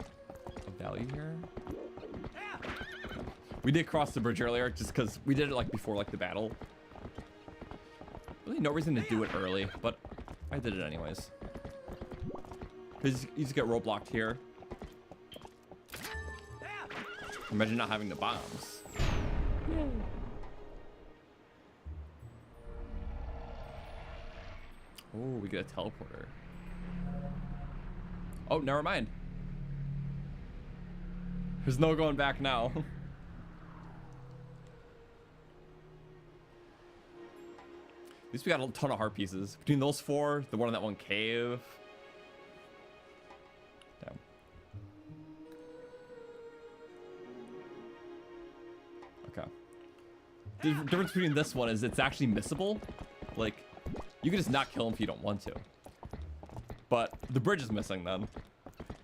of value here. We did cross the bridge earlier just because we did it like before like the battle. Really no reason to do it early, but I did it anyways. Because you just get roadblocked here. Imagine not having the bombs. Yay. Oh, we get a teleporter. Oh, never mind. There's no going back now. At least we got a ton of heart pieces. Between those four, the one in that one cave. Damn. Okay. The difference between this one is it's actually missable. Like, you can just not kill him if you don't want to. But the bridge is missing then.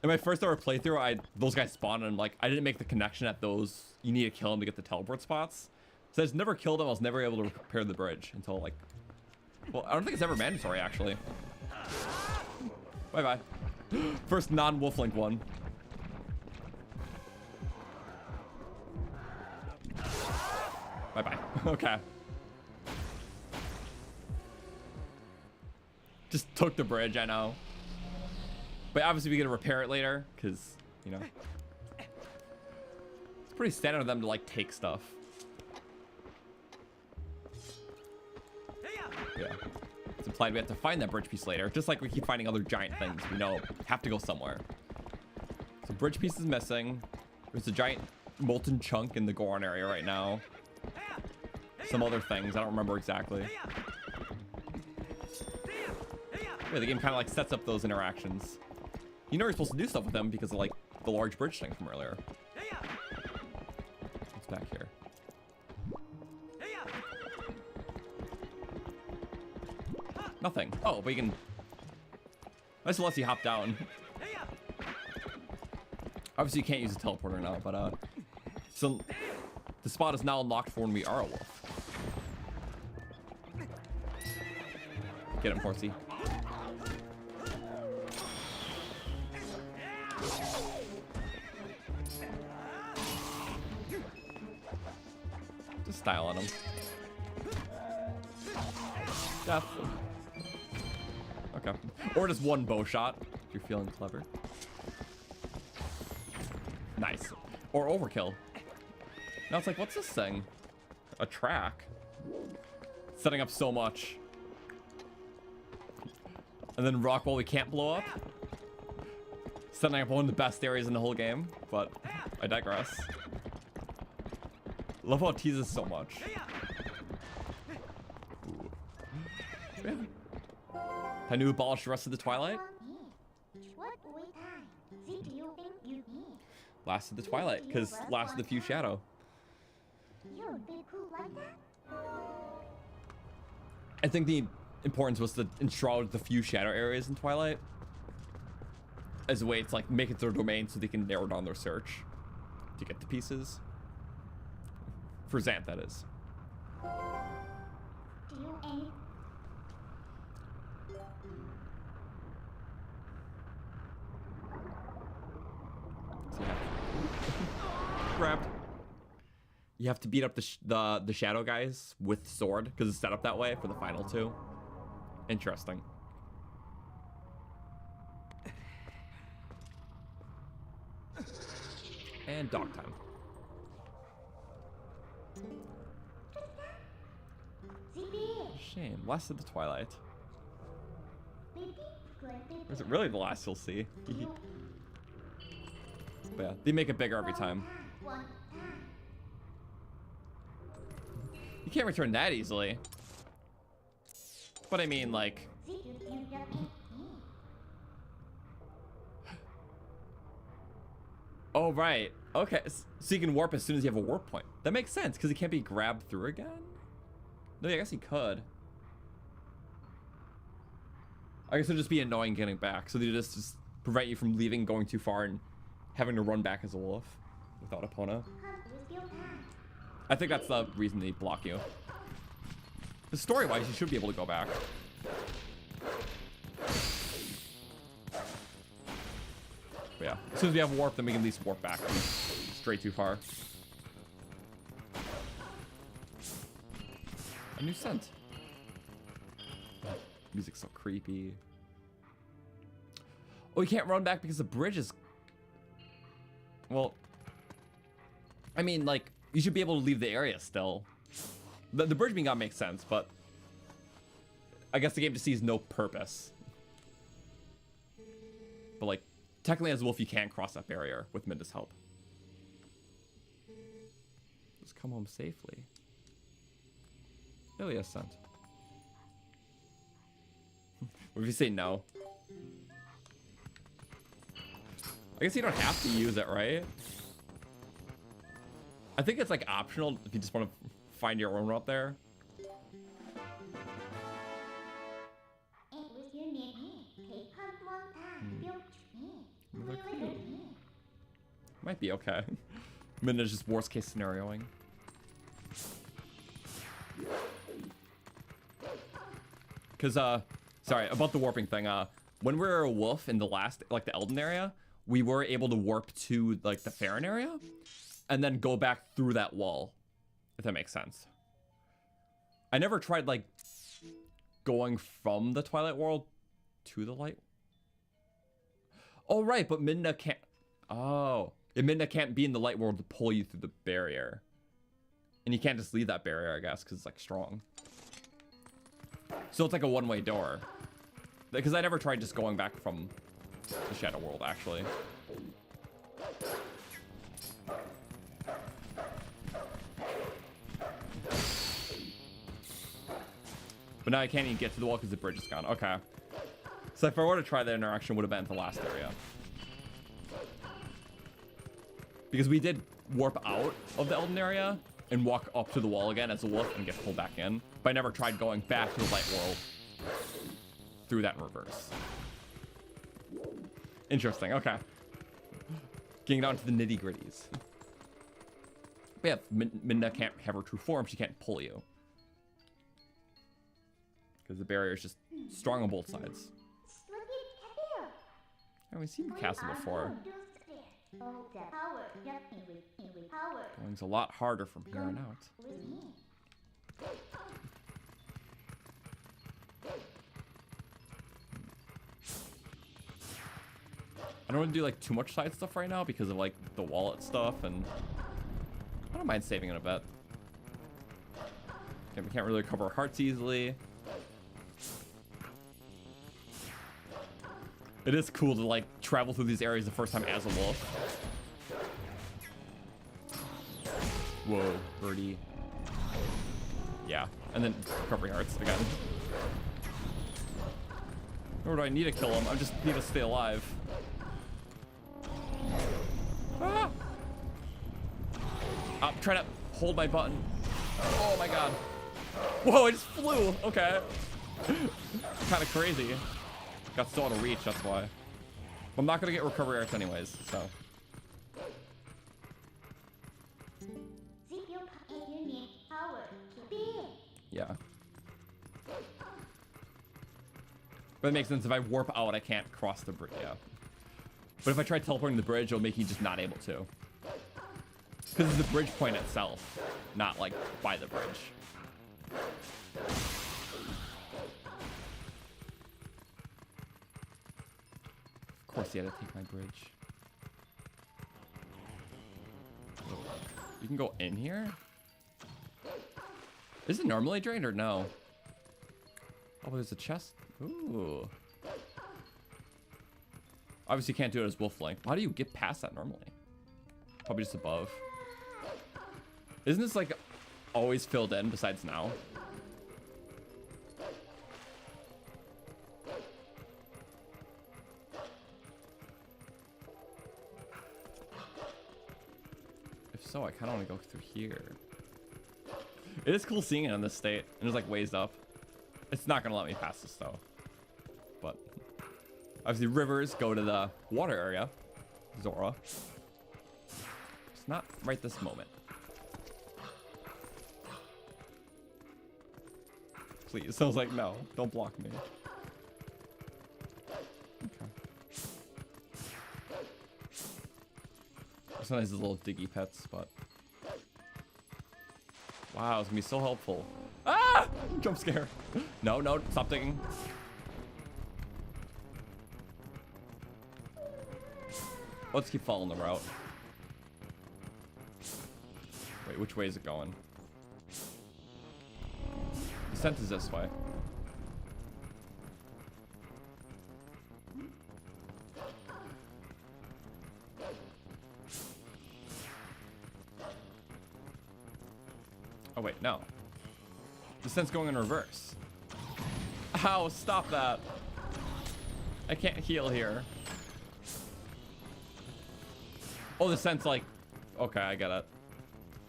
In my first ever playthrough, those guys spawned and like I didn't make the connection at those. You need to kill them to get the teleport spots. So I just never killed them. I was never able to repair the bridge until like, well, I don't think it's ever mandatory actually. Bye bye. First non-Wolf Link one. Bye bye. Okay. Just took the bridge, I know. But obviously we get to repair it later, because, you know. It's pretty standard of them to, like, take stuff. Yeah. It's implied we have to find that bridge piece later, just like we keep finding other giant things we know have to go somewhere. So bridge piece is missing. There's a giant molten chunk in the Goron area right now. Some other things, I don't remember exactly. Yeah, the game kind of like sets up those interactions. You know you're supposed to do stuff with them because of like the large bridge thing from earlier. What's back here? Nothing. Oh, but you can... Nice unless you hop down. Obviously you can't use a teleporter now, but so the spot is now unlocked for when we are a wolf. Get him, horsey. Just style on him. Death. Okay. Or just one bow shot if you're feeling clever. Nice. Or overkill. Now it's like, what's this thing? A track. Setting up so much. And then rock wall we can't blow up. Setting up one of the best areas in the whole game, but I digress. Love how it teases so much. Ooh. Yeah. I knew abolish the rest of the Twilight. Last of the Twilight, because last of the few shadow. I think the importance was to enshroud the few shadow areas in Twilight as a way to like make it their domain so they can narrow down their search to get the pieces. For Xanth, that is. So yeah. Grabbed. You have to beat up the shadow guys with sword because it's set up that way for the final two. Interesting. And dog time. Shame. Last of the Twilight. Or is it really the last you'll see? But yeah, they make it bigger every time. You can't return that easily. But I mean, like... Oh, right. Okay, so you can warp as soon as you have a warp point. That makes sense, because he can't be grabbed through again? No, I guess he could. I guess it'd just be annoying getting back, so they just prevent you from leaving, going too far, and having to run back as a wolf without Epona. I think that's the reason they block you. The story-wise, you should be able to go back. But yeah, as soon as we have warp, then we can at least warp back. Straight too far. A new scent. Music's so creepy. Oh, you can't run back because the bridge is... Well... I mean, like, you should be able to leave the area still. The bridge being gone makes sense, but... I guess the game just sees no purpose. But, like, technically as a wolf, you can cross that barrier with Minda's help. Just come home safely. Hylia scent. What if you say no? I guess you don't have to use it, right? I think it's like optional if you just want to find your own route there. Might be okay. Minda's just worst case scenarioing. Cause sorry about the warping thing. When we were a wolf in the last, like the Elden area, we were able to warp to like the Farron area, and then go back through that wall, if that makes sense. I never tried like going from the Twilight world to the light. Oh right, but Minda can't. Oh, and Minda can't be in the light world to pull you through the barrier, and you can't just leave that barrier, I guess, because it's like strong. So it's like a one-way door. Because I never tried just going back from the Shadow World, actually. But now I can't even get to the wall because the bridge is gone. Okay. So if I were to try that interaction, would have been at the last area. Because we did warp out of the Elden area and walk up to the wall again as a wolf and get pulled back in. But I never tried going back to the light world through that in reverse. Interesting, okay. Getting down to the nitty gritties. But yeah, Minda can't have her true form, she can't pull you. Because the barrier is just strong on both sides. Haven't seen the castle before. Going's a lot harder from here on out. I don't want to do like too much side stuff right now because of like the wallet stuff, and I don't mind saving it a bit. Okay, we can't really recover our hearts easily. It is cool to like travel through these areas the first time as a wolf. Whoa, birdie. Yeah, and then recovery hearts again. Or do I need to kill him? I just need to stay alive. Ah! I'm trying to hold my button. Oh my god. Whoa, I just flew. Okay. Kind of crazy. Got still out of reach, that's why. I'm not gonna get recovery arts anyways, so. Yeah. But it makes sense. If I warp out, I can't cross the bridge. Yeah. But if I try teleporting the bridge, it'll make you just not able to. Because it's the bridge point itself, not like by the bridge. Of course, you had to take my bridge. You can go in here? Is it normally drained or no? Oh, there's a chest. Ooh. Obviously, you can't do it as wolf length. How do you get past that normally? Probably just above. Isn't this like always filled in besides now? If so, I kind of want to go through here. It is cool seeing it in this state. And there's like ways up. It's not going to let me pass this though. But obviously rivers go to the water area. Zora. It's not right this moment. Please. I was like, no, don't block me. Okay. Sometimes these little diggy pets, but wow, it's gonna be so helpful. Ah! Jump scare. No, no, stop digging. Let's keep following the route. Wait, which way is it going? Descent is this way. Oh wait, no. Descent's going in reverse. Ow, stop that. I can't heal here. Oh, the scent's like... Okay, I get it.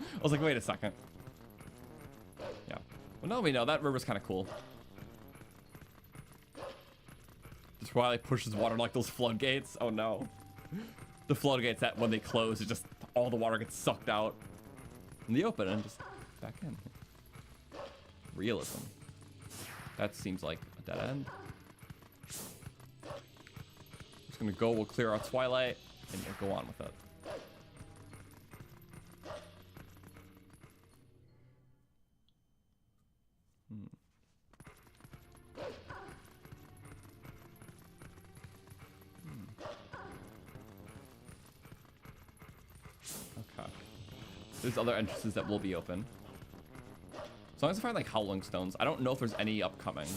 I was like, wait a second. Yeah. Well, now we know. That river's kind of cool. The Twilight pushes water like those floodgates. Oh, no. The floodgates that when they close, it just... all the water gets sucked out. In the open and just back in. Realism. That seems like a dead end. Just gonna go, we'll clear our Twilight, and we'll go on with it. Okay. There's other entrances that will be open. As long as I find like howling stones. I don't know if there's any upcoming.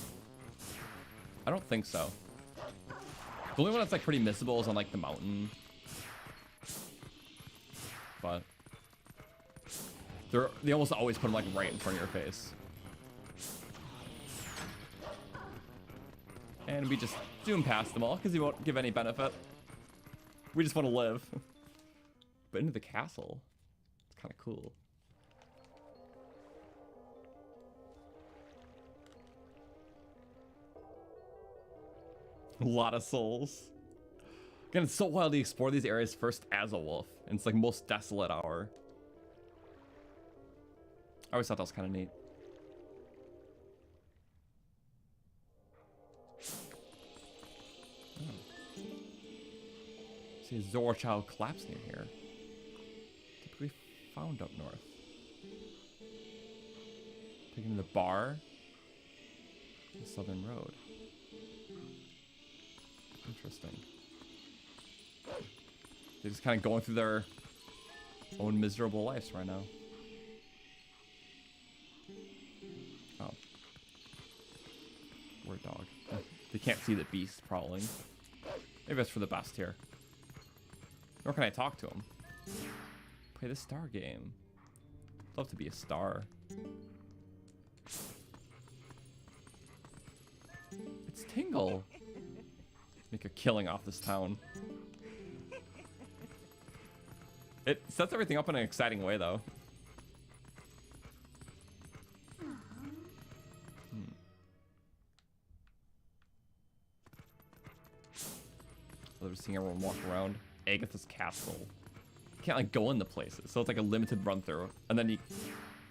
I don't think so. The only one that's like pretty missable is on like the mountain. But they almost always put them like right in front of your face. And we just zoom past them all because he won't give any benefit. We just want to live. But into the castle. It's kind of cool. A lot of souls. Again, it's so wild to explore these areas first as a wolf. And it's like most desolate hour. I always thought that was kind of neat. Oh. See a Zora child collapse near here. Typically found up north. Taking the bar. The southern road. Interesting. They're just kind of going through their own miserable lives right now. Oh. We're a dog. They can't see the beast prowling. Maybe that's for the best here. Or can I talk to him? Play the star game. Love to be a star. It's Tingle. Make a killing off this town. It sets everything up in an exciting way, though. I love seeing everyone walk around Agatha's castle. You can't like go in the places, so it's like a limited run through, and then you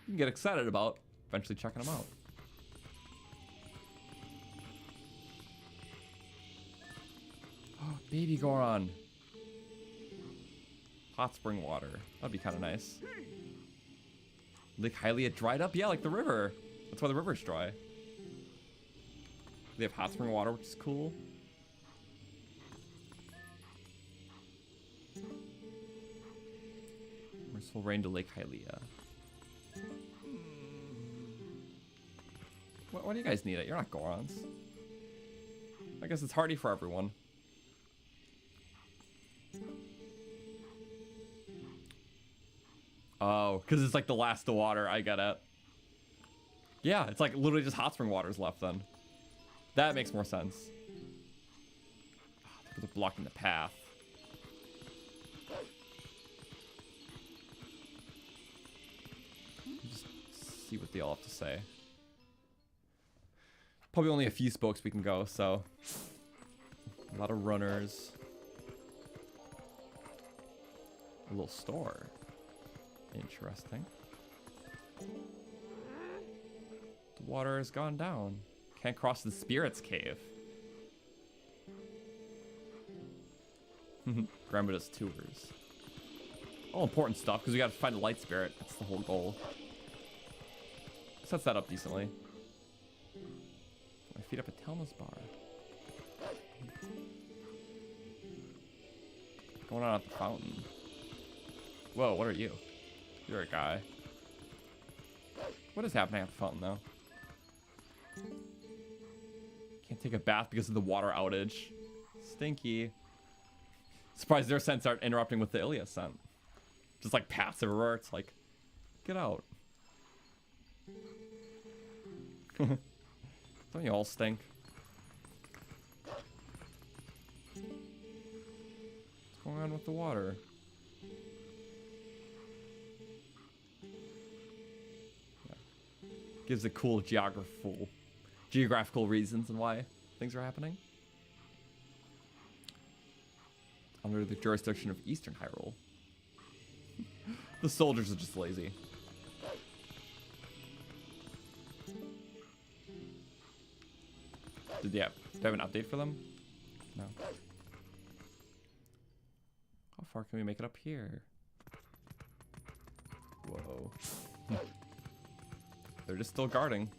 can get excited about eventually checking them out. Oh, baby Goron. Hot spring water. That'd be kind of nice. Lake Hylia dried up? Yeah, like the river. That's why the river's dry. They have hot spring water, which is cool. Merciful rain to Lake Hylia. Why do you guys need it? You're not Gorons. I guess it's hardy for everyone. Oh, because it's like the last of water. I get it. Yeah, it's like literally just hot spring water's left then. That makes more sense. Oh, they're blocking the path. Just see what they all have to say. Probably only a few spokes we can go, so. A lot of runners. A little store. Interesting. The water has gone down. Can't cross the Spirit's Cave. Grandmother's tours. All important stuff, because we gotta find a light spirit. That's the whole goal. Sets that up decently. My feet up a Telma's bar. What's going on at the fountain? Whoa, what are you? You're a guy. What is happening at the fountain, though? Can't take a bath because of the water outage. Stinky. Surprised their scents aren't interrupting with the Hylia scent. Just like paths everywhere. It's like, get out. Don't you all stink? What's going on with the water? Yeah. Gives it cool geographical reasons and why things are happening. Under the jurisdiction of Eastern Hyrule. The soldiers are just lazy. Do I have an update for them? No. How far can we make it up here? Whoa. They're just still guarding.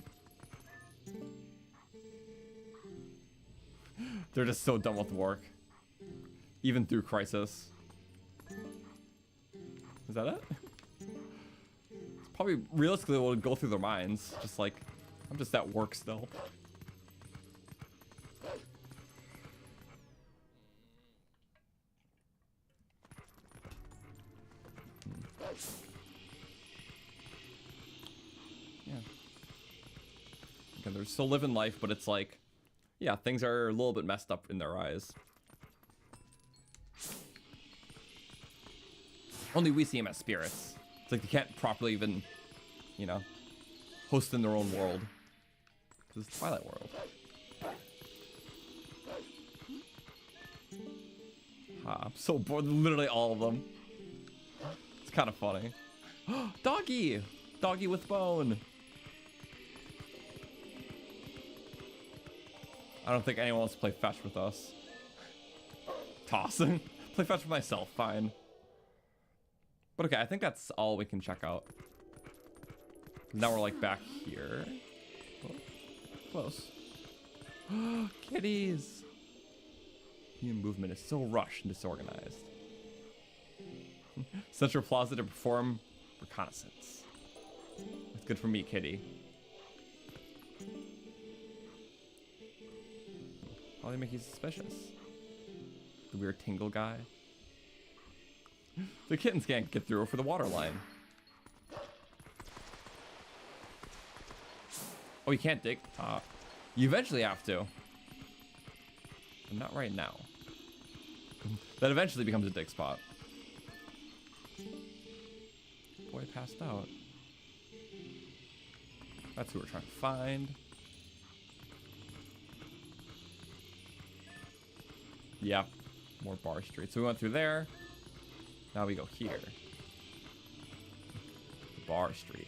They're just so done with work. Even through crisis. Is that it? It's probably realistically what would go through their minds. Just like, I'm just at work still. Yeah. Again, they're still living life, but it's like, yeah, things are a little bit messed up in their eyes. Only we see them as spirits. It's like they can't properly even, you know, host in their own world. Because it's Twilight world. I'm so bored. Literally all of them. It's kind of funny. Doggy! Doggy with bone. I don't think anyone wants to play fetch with us. Tossing. Play fetch with myself, fine. But okay, I think that's all we can check out. Now we're like back here. Oh, close. Kitties! Human movement is so rushed and disorganized. Central Plaza to perform reconnaissance. That's good for me, kitty. How do they make you suspicious? The weird tingle guy. The kittens can't get through for the water line. Oh, you can't dig? You eventually have to. But not right now. That eventually becomes a dig spot. Boy passed out. That's who we're trying to find. Yep. More bar street. So we went through there. Now we go here. Bar street.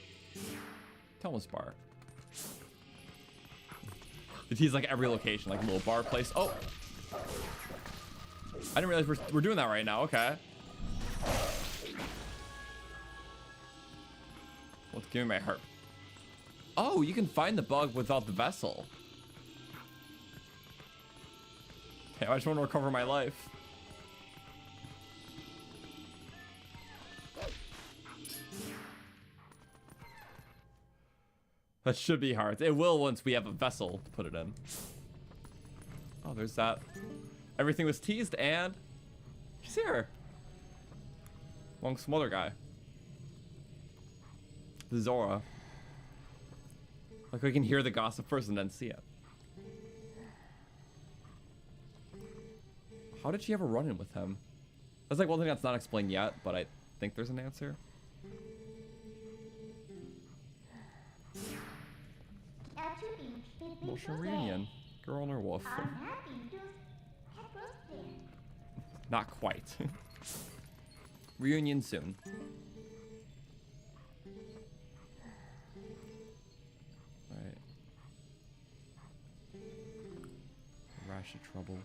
Telma's bar. The tease like every location, like a little bar place. Oh! I didn't realize we're doing that right now. Okay. Well, give me my heart. Oh, you can find the bug without the vessel. Damn, I just want to recover my life. That should be hard. It will once we have a vessel to put it in. Oh, there's that. Everything was teased and he's here. Along with some other guy. The Zora. Like we can hear the gossip first and then see it. How did she ever run in with him? That's like one thing that's not explained yet, but I think there's an answer. Emotional reunion. Girl or wolf? Not quite. Reunion soon. Right. Rash of trouble.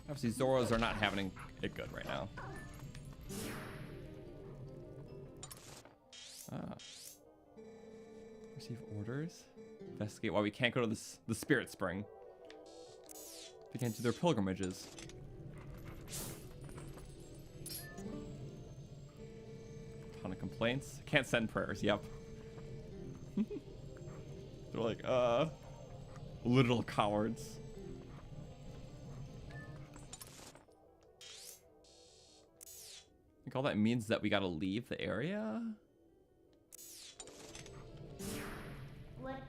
Obviously, Zoras are not having it good right now. Ah. Receive orders. Investigate why we can't go to the Spirit Spring. They can't do their pilgrimages. Ton of complaints. Can't send prayers. Yep. They're like, little cowards. I think all that means that we gotta leave the area. What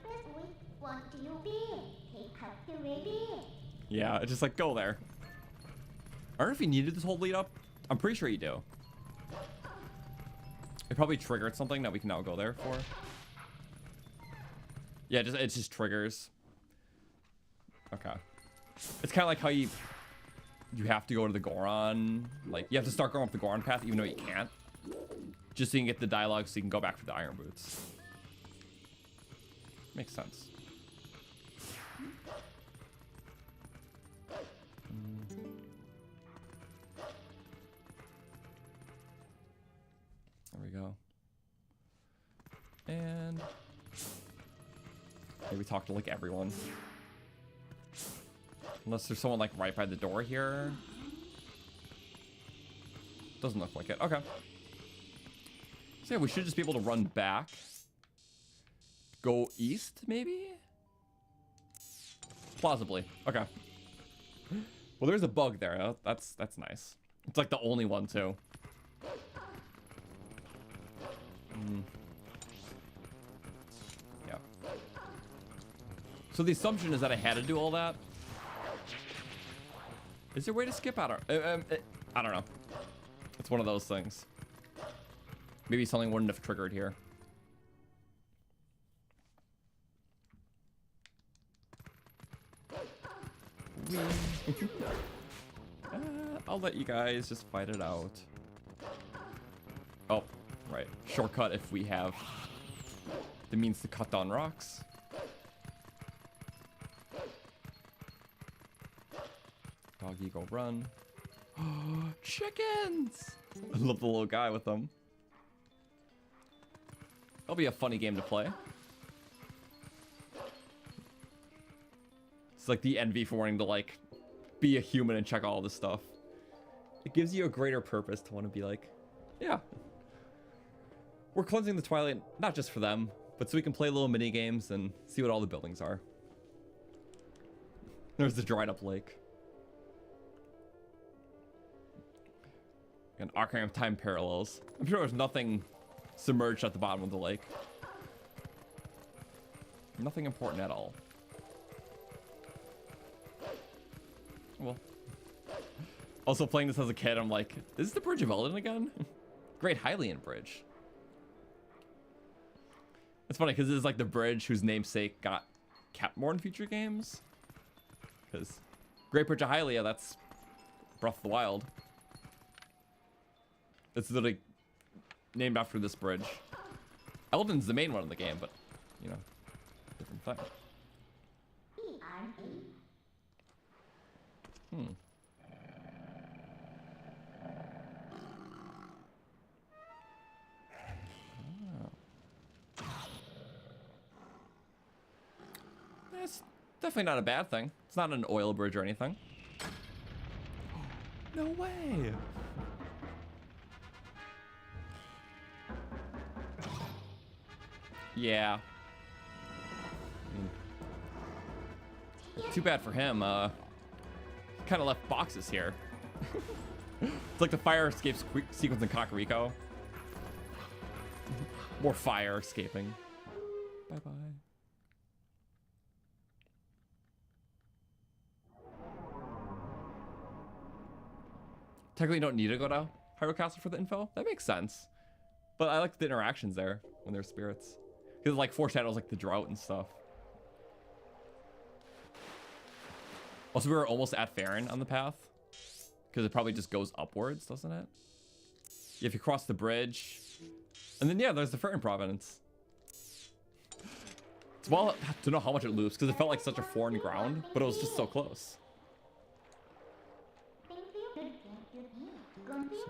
want you be? Take up the baby. Yeah, it's just like, go there. I don't know if you needed this whole lead up. I'm pretty sure you do. It probably triggered something that we can now go there for. Yeah, it just triggers. Okay. It's kind of like how you have to go to the Goron. Like, you have to start going up the Goron path even though you can't. Just so you can get the dialogue so you can go back for the Iron Boots. Makes sense. There we go. And maybe talk to like everyone. Unless there's someone like right by the door here. Doesn't look like it. Okay. So yeah, we should just be able to run back. Go east, maybe? Plausibly. Okay. Well, there's a bug there. That's nice. It's like the only one too. Yeah. So the assumption is that I had to do all that. Is there a way to skip? I don't know. It's one of those things. Maybe something wouldn't have triggered here. I'll let you guys just fight it out. Oh, right. Shortcut if we have the means to cut down rocks. Doggy, go run. Chickens! I love the little guy with them. That'll be a funny game to play. It's like the envy for wanting to like be a human and check all this stuff. It gives you a greater purpose to want to be like, yeah, we're cleansing the Twilight not just for them, but so we can play little mini games and see what all the buildings are. There's the dried up lake. And Ocarina of Time parallels. I'm sure there's nothing submerged at the bottom of the lake. Nothing important at all. Well. Also playing this as a kid, I'm like, is this the Bridge of Eldon again? Great Hylian bridge. It's funny because this is like the bridge whose namesake got kept more in future games. Because Great Bridge of Hylia, that's Breath of the Wild. It's literally named after this bridge. Eldon's the main one in the game, but, you know, different thing. That's definitely not a bad thing. It's not an oil bridge or anything. No way! Yeah. Too bad for him. Kind of left boxes here. It's like the fire escape sequence in Kakariko. More fire escaping. Bye bye. Technically, you don't need to go to Hyrule Castle for the info. That makes sense. But I like the interactions there when they're spirits. Because it like foreshadows like the drought and stuff. Also, we were almost at Farron on the path. Because it probably just goes upwards, doesn't it? If you cross the bridge. And then, yeah, there's the Fertin province. It's well, I don't know how much it loops because it felt like such a foreign ground, but it was just so close.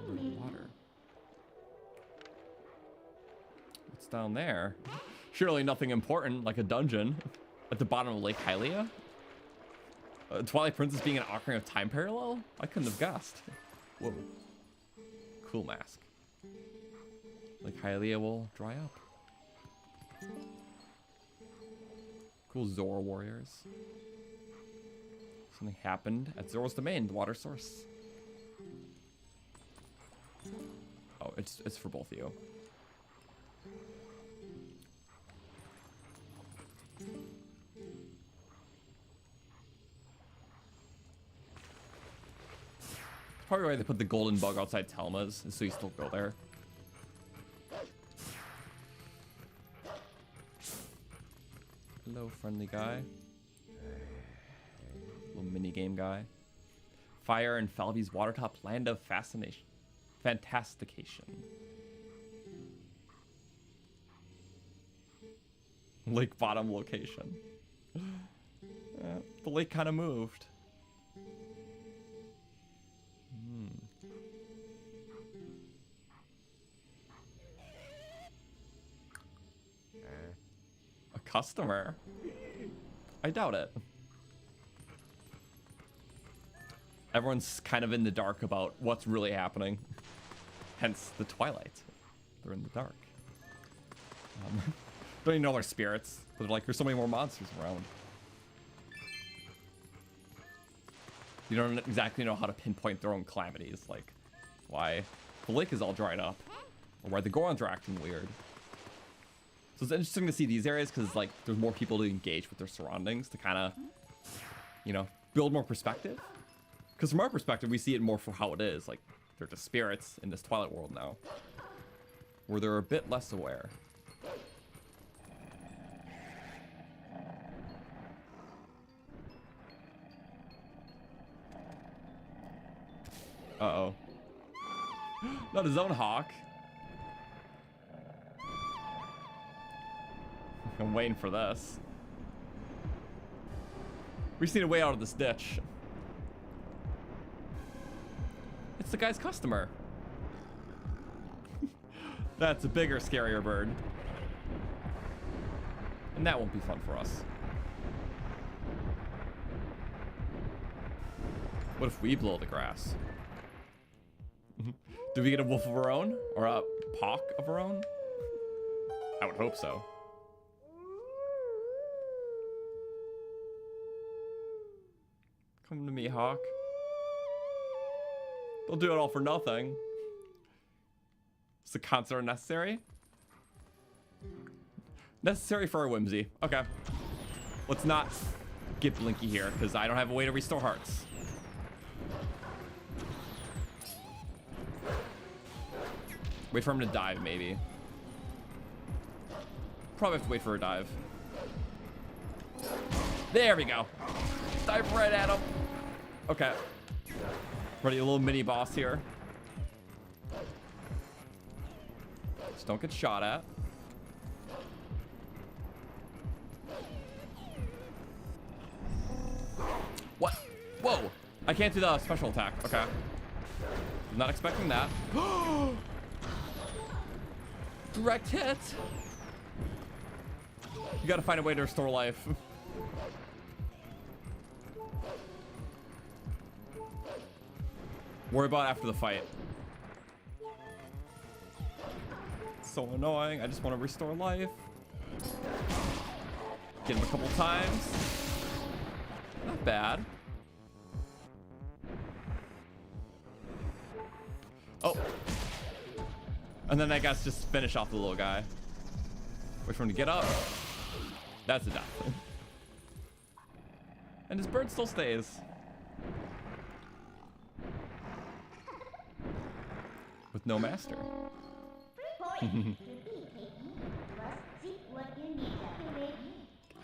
Water. What's down there? Surely nothing important, like a dungeon at the bottom of Lake Hylia. Twilight Princess being an Ocarina of Time parallel? I couldn't have guessed. Whoa. Cool mask. Lake Hylia will dry up. Cool Zora warriors. Something happened at Zora's domain, the water source. Oh, it's for both of you. Probably why they put the golden bug outside Telma's, so you still go there. Hello, friendly guy. Little mini game guy. Fire and Falvy's watertop land of fascination. Fantastication. Lake bottom location. The lake kind of moved. A customer? I doubt it. Everyone's kind of in the dark about what's really happening. Hence the Twilight. They're in the dark. Don't even know their spirits. But they're like, there's so many more monsters around. You don't exactly know how to pinpoint their own calamities. Like, why the lake is all dried up. Or why the gorons are acting weird. So it's interesting to see these areas because, like, there's more people to engage with their surroundings to kind of, you know, build more perspective. Because from our perspective, we see it more for how it is. Like, they're just spirits in this Twilight world now. Where they're a bit less aware. Uh-oh. Not his own hawk. I'm waiting for this. We just need a way out of this ditch. It's the guy's customer. That's a bigger, scarier bird. And that won't be fun for us. What if we blow the grass? Do we get a wolf of our own? Or a hawk of our own? I would hope so. Come to me, hawk. Don't do it all for nothing. Is the concert necessary? Necessary for a whimsy. Okay. Let's not get Blinky here, because I don't have a way to restore hearts. Wait for him to dive, maybe. Probably have to wait for a dive. There we go. Dive right at him. Okay. Ready, a little mini boss here. Just don't get shot at. What? Whoa! I can't do the special attack. Okay. Not expecting that. Direct hit. You gotta find a way to restore life. Worry about after the fight. So annoying. I just want to restore life. Get him a couple times. Not bad. Oh. And then I guess just finish off the little guy. Wait for him to get up. That's a death. And his bird still stays. With no master. I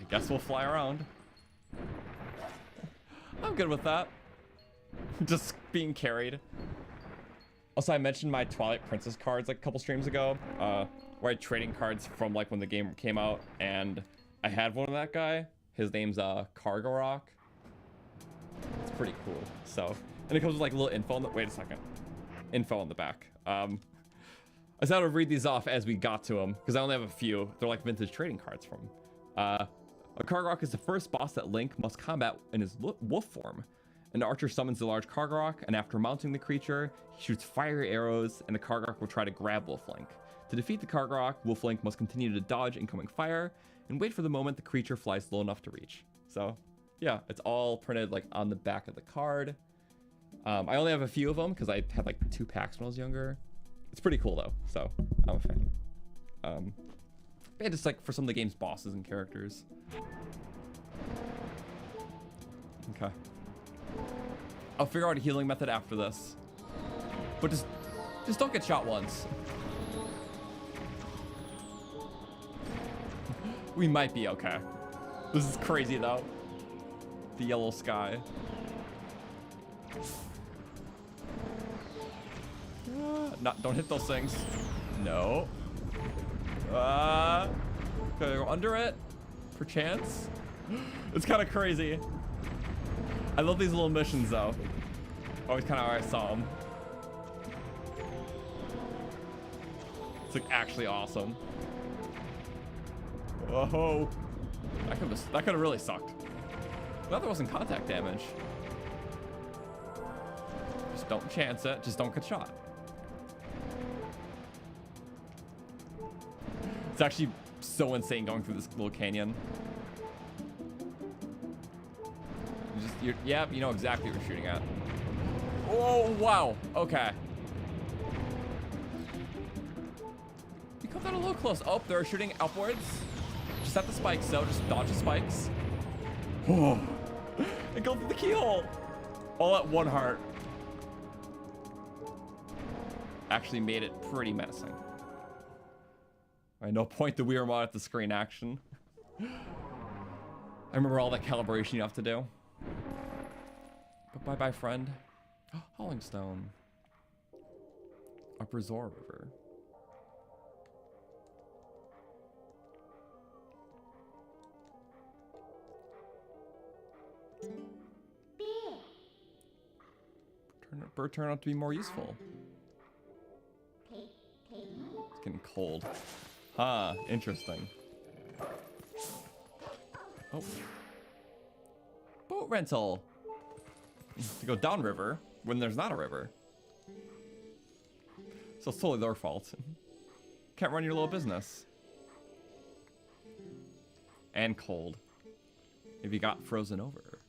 guess we'll fly around. I'm good with that. Just being carried. Also, I mentioned my Twilight Princess cards like a couple streams ago, where I had trading cards from like when the game came out, and I had one of that guy. His name's Kakariko. It's pretty cool. So, and it comes with like a little info on the, wait a second. Info on the back. I said I would read these off as we got to them, because I only have a few. They're like vintage trading cards from. A Kakariko is the first boss that Link must combat in his wolf form. An archer summons the large Kakariko, and after mounting the creature, he shoots fiery arrows, and the Kakariko will try to grab Wolf Link. To defeat the Kakariko, Wolf Link must continue to dodge incoming fire, and wait for the moment the creature flies low enough to reach. So, yeah, it's all printed like on the back of the card. I only have a few of them, because I had like 2 packs when I was younger. It's pretty cool though, so I'm a fan. Yeah, just like for some of the game's bosses and characters. Okay. I'll figure out a healing method after this. But just don't get shot once. We might be okay. This is crazy though. The yellow sky. Don't hit those things. No. Can I go under it? Perchance? It's kind of crazy. I love these little missions though. Always kind of how I saw them. It's like actually awesome. Whoa. That could have really sucked. Glad there wasn't contact damage. Just don't chance it. Just don't get shot. It's actually so insane going through this little canyon. Yeah, you know exactly what you're shooting at. Oh, wow. Okay. You cut that a little close. Oh, they're shooting upwards. Just at the spikes, though. Just dodge the spikes. Oh. And go through the keyhole. All at 1 heart. Actually made it pretty menacing. I know, point the Wii remote at the screen action. I remember all that calibration you have to do. But bye-bye, friend. Hauling Stone. Upper Zora River. Bird turned out to be more useful. It's getting cold. Huh, interesting. Oh. Boat rental. To go downriver when there's not a river. So it's totally their fault. Can't run your little business. And cold. If you got frozen over.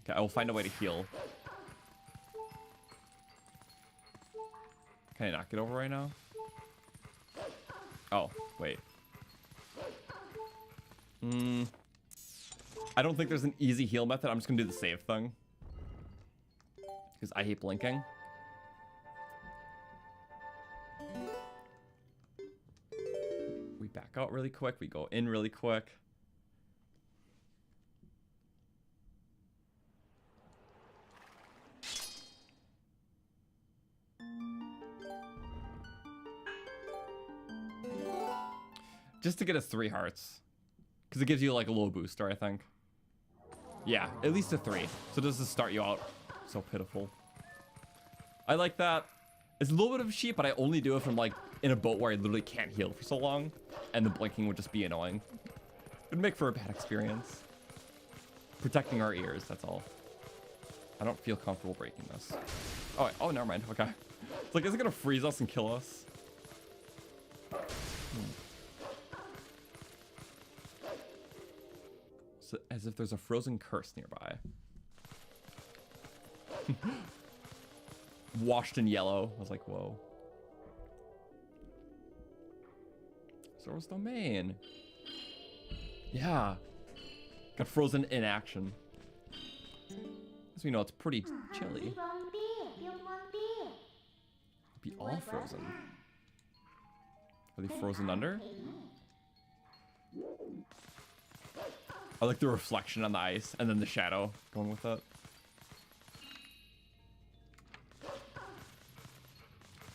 Okay, I will find a way to heal. Can I not get over right now? Oh, wait. I don't think there's an easy heal method. I'm just gonna do the save thing. Because I hate blinking. We back out really quick. We go in really quick. Just to get us 3 hearts. Because it gives you like a little booster, I think. Yeah, at least a 3. So does this start you out so pitiful? I like that. It's a little bit of a cheat, but I only do it from like in a boat where I literally can't heal for so long. And the blinking would just be annoying. It would make for a bad experience. Protecting our ears, that's all. I don't feel comfortable breaking this. Oh, wait. Oh, never mind. Okay. It's like, is it gonna freeze us and kill us? So, as if there's a frozen curse nearby. Washed in yellow. I was like, whoa. Zora's domain. Yeah. Got frozen in action. As we know, it's pretty chilly. Be all frozen. Are they frozen under? I like the reflection on the ice and then the shadow going with it.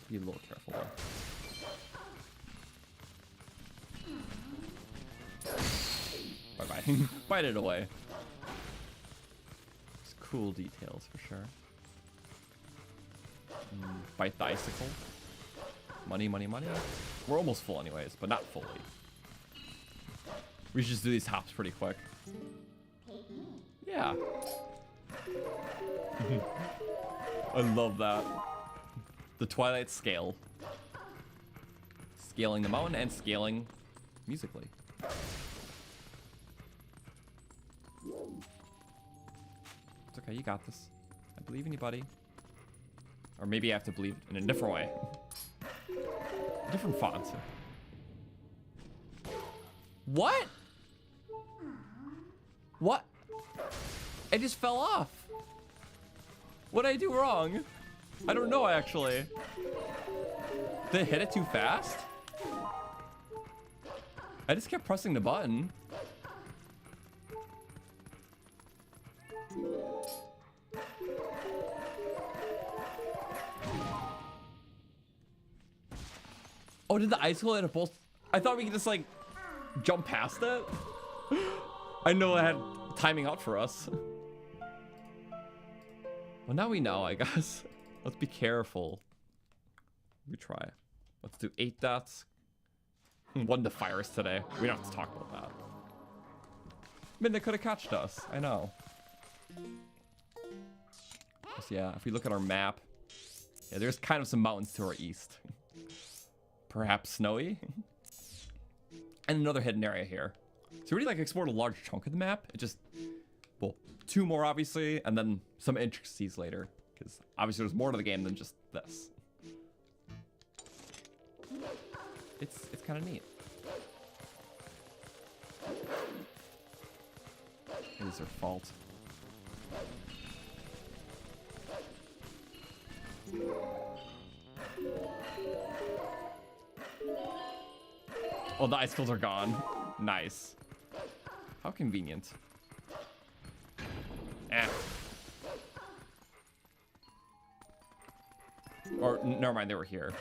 Be a little careful though. Bye-bye. Bite it away. It's cool details for sure. Bite the icicle. Money, money, money. We're almost full anyways, but not fully. We should just do these hops pretty quick. Yeah. I love that. The Twilight scale. Scaling the mountain and scaling musically. It's okay, you got this. I believe in you, buddy. Or maybe I have to believe in a different way. A different font. What? What? I just fell off. What did I do wrong? I don't know, actually. Did I hit it too fast? I just kept pressing the button. Oh, did the icicle hit a both? I thought we could just, like, jump past it. I know it had timing out for us. Well, now we know, I guess. Let's be careful. We try. Let's do 8 dots. 1 to fire us today. We don't have to talk about that. I mean, they could have catched us. I know. So, yeah, if we look at our map, yeah, there's kind of some mountains to our east. Perhaps snowy. And another hidden area here. So we already like explored a large chunk of the map. It just, well, 2 more obviously, and then some intricacies later. Because obviously there's more to the game than just this. It's kind of neat. It is their fault. Oh, the icicles are gone. Nice. How convenient. Eh. Or, never mind, they were here.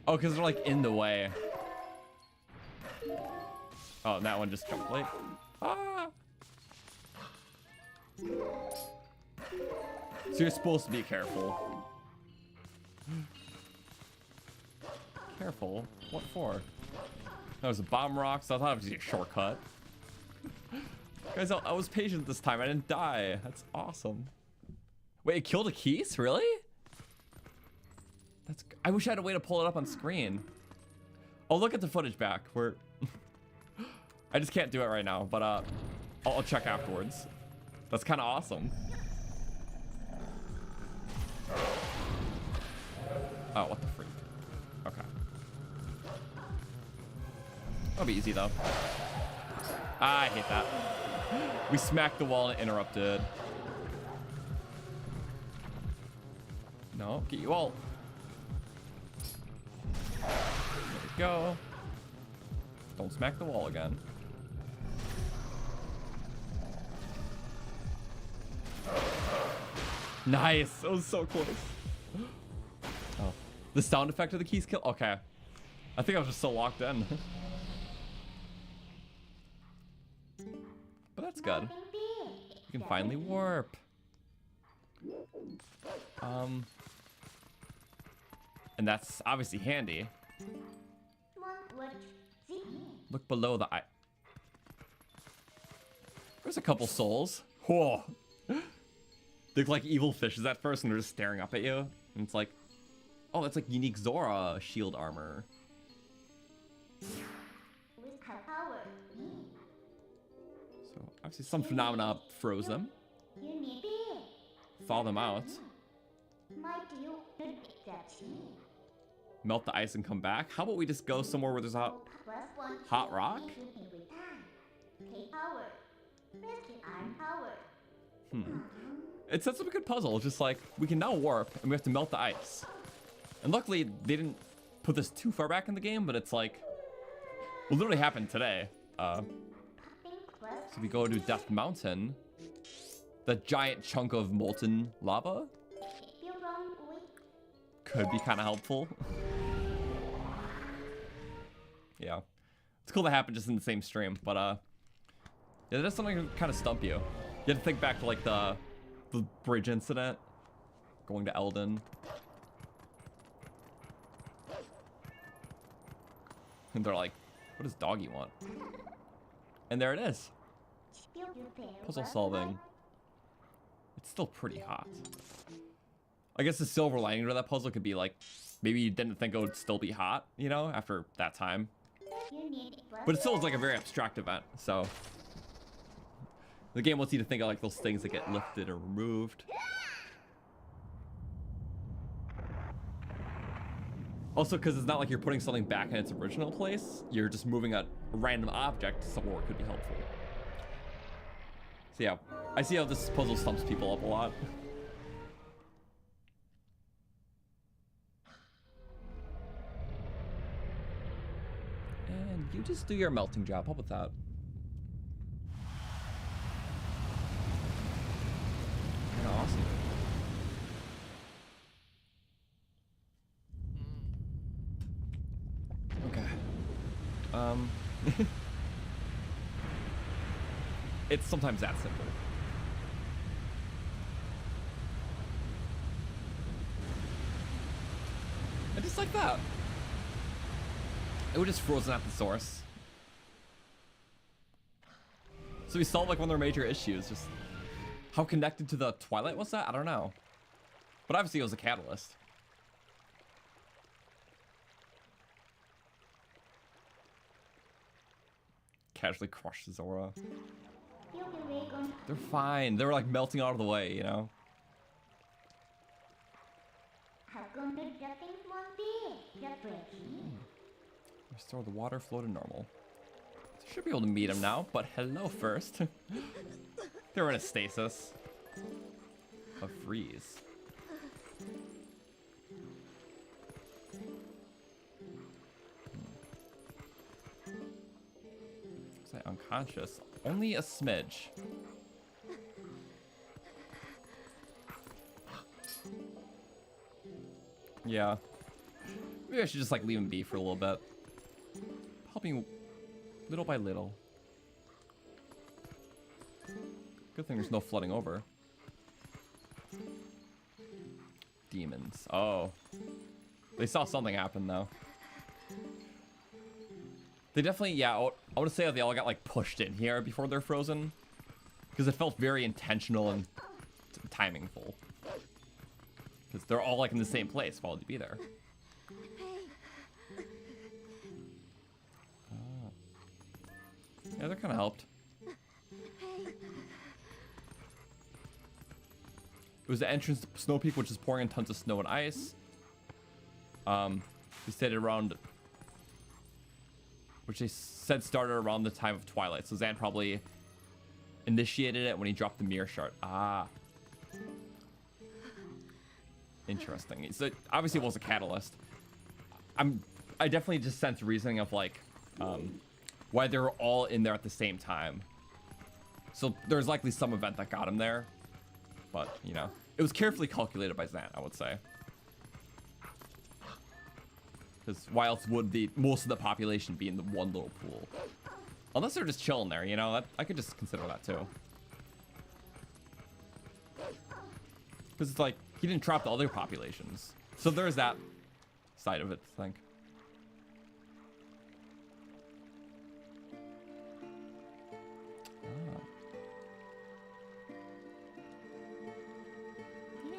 Oh, because they're like in the way. Oh, that one just jumped late. Ah! So you're supposed to be careful. Careful? What for? That was a bomb rock, so I thought it was a shortcut. Guys, I was patient this time. I didn't die. That's awesome. Wait, it killed a Keys? Really? That's. I wish I had a way to pull it up on screen. Oh, look at the footage back. We're. I just can't do it right now, but I'll check afterwards. That's kind of awesome. Oh, what the freak? Okay. That'll be easy though. I hate that. We smacked the wall and interrupted. No, get you all. There we go. Don't smack the wall again. Nice. That was so close. Oh, the sound effect of the Keys kill. Okay. I think I was just so locked in. But that's good. You can finally warp. And that's obviously handy. Look below the eye. There's a couple souls. Whoa. They look like evil fishes at first and they're just staring up at you. And it's like, oh, that's like unique Zora shield armor. So obviously some phenomena froze them. Thaw them out. Melt the ice and come back. How about we just go somewhere where there's a hot rock? It sets up a good puzzle. Just like, we can now warp and we have to melt the ice. And luckily, they didn't put this too far back in the game, but it's like, what literally happened today. So we go to Death Mountain. The giant chunk of molten lava could be kind of helpful. Yeah. It's cool to happen just in the same stream, but yeah, that's something that can kind of stump you. You have to think back to like the bridge incident, going to Eldon. And they're like, what does Doggy want? And there it is. Puzzle solving. It's still pretty hot. I guess the silver lining to that puzzle could be like, maybe you didn't think it would still be hot, you know, after that time. But it still is like a very abstract event, so. The game wants you to think of like those things that get lifted or removed. Also, because it's not like you're putting something back in its original place. You're just moving a random object somewhere where it could be helpful. So yeah, I see how this puzzle stumps people up a lot. And you just do your melting job. How about that? Kinda awesome. Okay. It's sometimes that simple. And just like that. It was just frozen at the source. So we solved like one of their major issues. Just how connected to the Twilight was that? I don't know. But obviously it was a catalyst. Casually crushed Zora. They're fine. They were like melting out of the way, you know? Restore the water flow to normal. Should be able to meet him now, but hello first. They're in a stasis. A freeze. Was I unconscious? Only a smidge. Yeah. Maybe I should just like leave him be for a little bit. Helping little by little. Good thing there's no flooding over. Demons. Oh. They saw something happen though. They definitely, yeah, I would say that they all got like pushed in here before they're frozen. Because it felt very intentional and timingful. Because they're all like in the same place while they'd be there. Oh. Yeah, that kind of helped. It was the entrance to Snow Peak, which is pouring in tons of snow and ice. We stayed around, which they said started around the time of Twilight. So Zan probably initiated it when he dropped the mirror shard. Ah. Interesting. So obviously it was a catalyst. I definitely just sense reasoning of like why they were all in there at the same time. So there's likely some event that got him there. But, you know, it was carefully calculated by Zan, I would say. Because why else would most of the population be in the one little pool? Unless they're just chilling there, you know? I could just consider that too. Because it's like, he didn't trap the other populations. So there's that side of it, I think. Ah.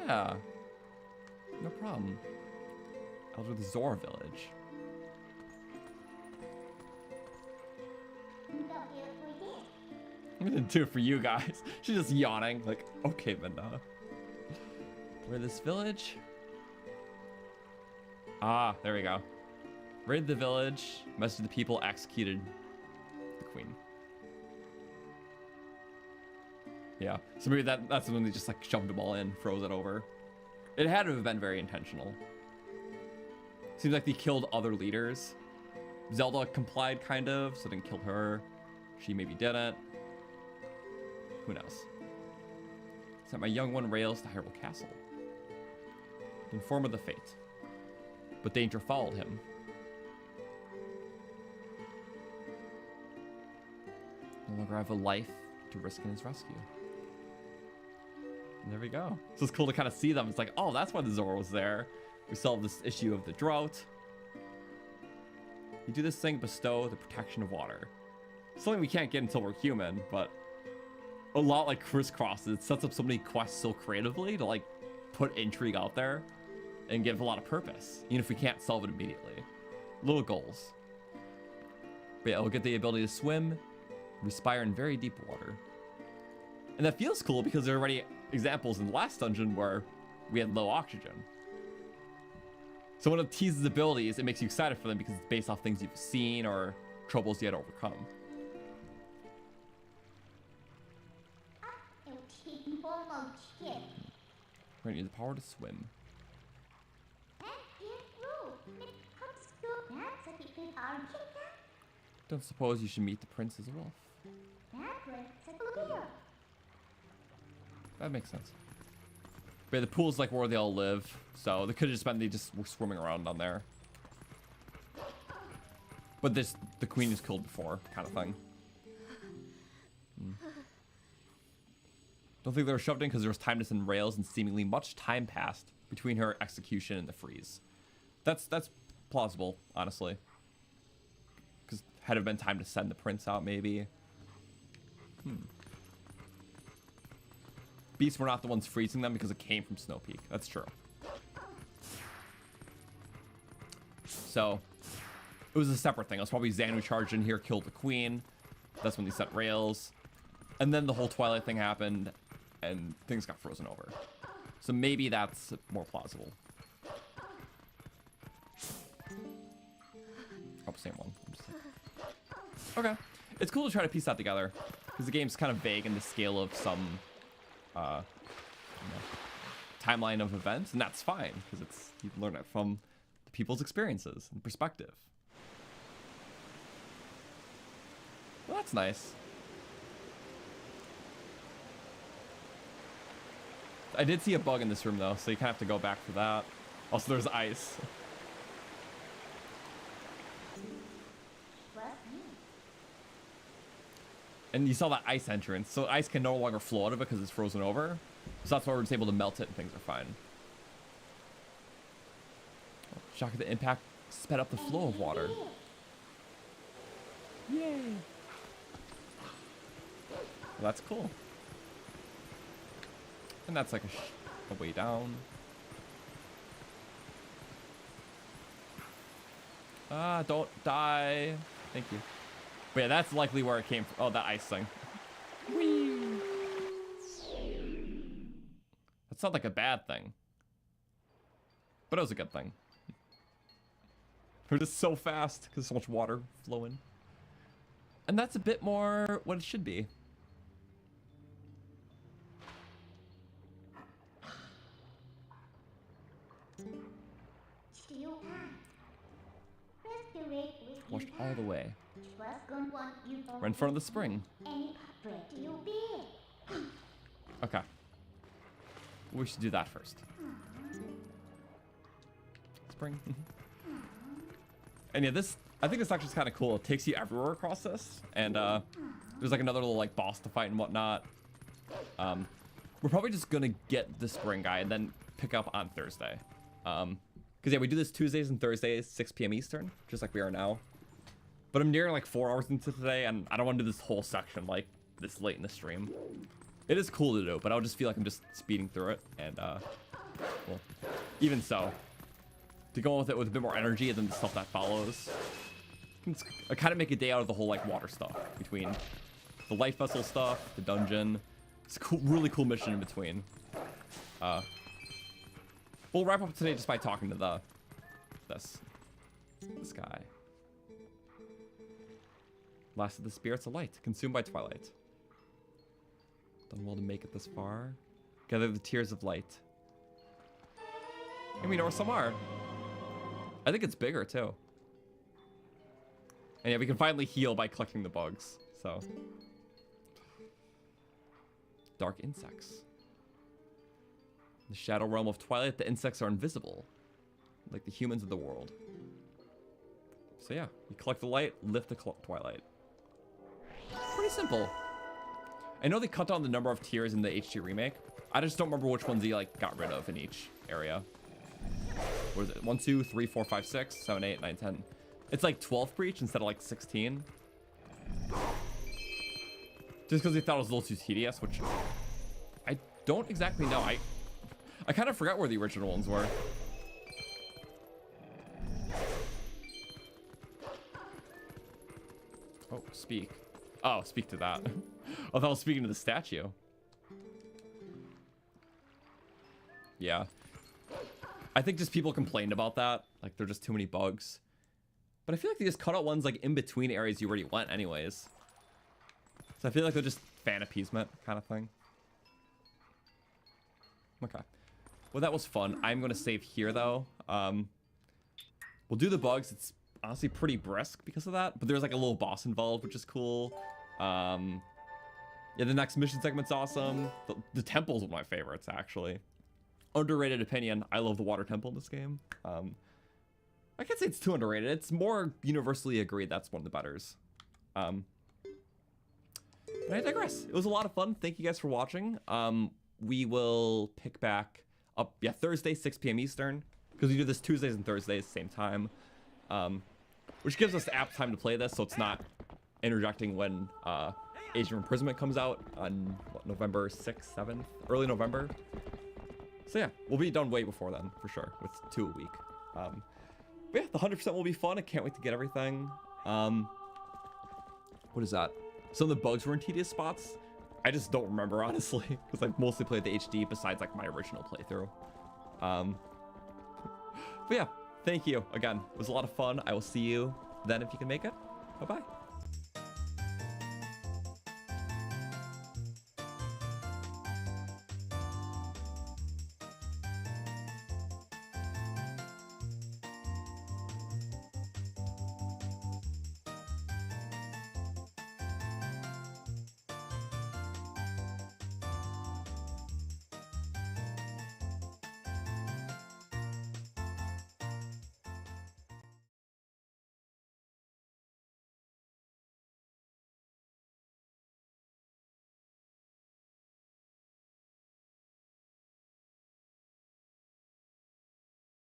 Yeah. No problem. Elder the Zora village. I'm gonna do it for you guys. She's just yawning, like, okay, Minna. Where this village? Ah, there we go. Raided the village, messaged the people, executed the queen. Yeah, so maybe that's when they just like shoved them all in, froze it over. It had to have been very intentional. Seems like they killed other leaders. Zelda complied kind of, so didn't kill her. She maybe didn't. Who knows? Sent my young one Rails to Hyrule Castle. To inform of the fate. But danger followed him. No longer have a life to risk in his rescue. And there we go. So it's cool to kind of see them. It's like, oh, that's why the Zora was there. We solved this issue of the drought. You do this thing, bestow the protection of water. Something we can't get until we're human, but a lot like Crisscross, it sets up so many quests so creatively to like put intrigue out there and give a lot of purpose, even if we can't solve it immediately. Little goals. But yeah, we'll get the ability to swim, respire in very deep water. And that feels cool because there are already examples in the last dungeon where we had low oxygen. So when it teases abilities, it makes you excited for them because it's based off things you've seen or troubles you had to overcome. We're gonna need the power to swim. Don't suppose you should meet the prince as a wolf. That makes sense. But yeah, the pool's like where they all live, so they could have just been they just were swimming around down there. But the queen is killed before, kind of thing. Don't think they were shoved in because there was time to send rails and seemingly much time passed between her execution and the freeze. That's plausible, honestly. Because had it been time to send the prince out, maybe. Beasts were not the ones freezing them because it came from Snow Peak. That's true. So, it was a separate thing. It was probably Zan who charged in here, killed the queen. That's when they sent rails. And then the whole Twilight thing happened, and things got frozen over. So maybe that's more plausible. Oh, same one. Okay. It's cool to try to piece that together, because the game's kind of vague in the scale of some timeline of events, and that's fine, because it's you can learn it from the people's experiences and perspective. Well, that's nice. I did see a bug in this room, though, so you kind of have to go back for that. Also, there's ice. And you saw that ice entrance, so ice can no longer flow out of it because it's frozen over. So that's why we're just able to melt it and things are fine. Oh, shock of the impact sped up the flow of water. Yay! Well, that's cool. And that's like a way down. Ah, don't die. Thank you. But yeah, that's likely where it came from. Oh, that ice thing. Whee! That's not like a bad thing. But it was a good thing. We're just so fast because there's so much water flowing. And that's a bit more what it should be. Washed all the way. We're in front of the spring. Okay. We should do that first. Spring. And yeah, this, I think this actually is kind of cool. It takes you everywhere across this. And there's like another little like boss to fight and whatnot. We're probably just gonna get the spring guy and then pick up on Thursday. Because yeah, we do this Tuesdays and Thursdays, 6 p.m. Eastern, just like we are now. But I'm nearing like 4 hours into today, and I don't want to do this whole section like this late in the stream. It is cool to do, but I'll just feel like I'm just speeding through it. And well, even so, to go with it with a bit more energy than the stuff that follows, I kind of make a day out of the whole like water stuff between the life vessel stuff, the dungeon. It's a cool, really cool mission in between. We'll wrap up today just by talking to this guy. Last of the spirits of light, consumed by Twilight. Done well to make it this far. Gather the tears of light. And we know where some are. I think it's bigger too. And yeah, we can finally heal by collecting the bugs. So, dark insects. In the shadow realm of Twilight, the insects are invisible, like the humans of the world. So yeah, you collect the light, lift the Twilight. Pretty simple. I know they cut down the number of tiers in the HD remake. I just don't remember which ones they like got rid of in each area. What is it? 1, 2, 3, 4, 5, 6, 7, 8, 9, 10. It's like 12 for each instead of like 16. Just because they thought it was a little too tedious, which I don't exactly know. I kind of forgot where the original ones were. Oh, speak. Oh, speak to that. I thought I was speaking to the statue. Yeah. I think just people complained about that. Like, there are just too many bugs. But I feel like they just cut out ones like in between areas you already went anyways. So I feel like they're just fan appeasement kind of thing. Okay. Well, that was fun. I'm going to save here, though. We'll do the bugs. It's honestly pretty brisk because of that. But there's like a little boss involved, which is cool. Yeah, the next mission segment's awesome. The temple's one of my favorites, actually. Underrated opinion. I love the water temple in this game. I can't say it's too underrated. It's more universally agreed that's one of the betters. But I digress. It was a lot of fun. Thank you guys for watching. We will pick back up, yeah, Thursday, 6 p.m. Eastern, because we do this Tuesdays and Thursdays, same time, which gives us apt time to play this, so it's not interjecting when Age of Imprisonment comes out on what, November 6th, 7th, early November. So yeah, we'll be done way before then, for sure, with 2 a week. But yeah, the 100% will be fun. I can't wait to get everything. What is that? Some of the bugs were in tedious spots. I just don't remember, honestly, because I've mostly played the HD besides like my original playthrough. But yeah, thank you again. It was a lot of fun. I will see you then if you can make it. Bye-bye.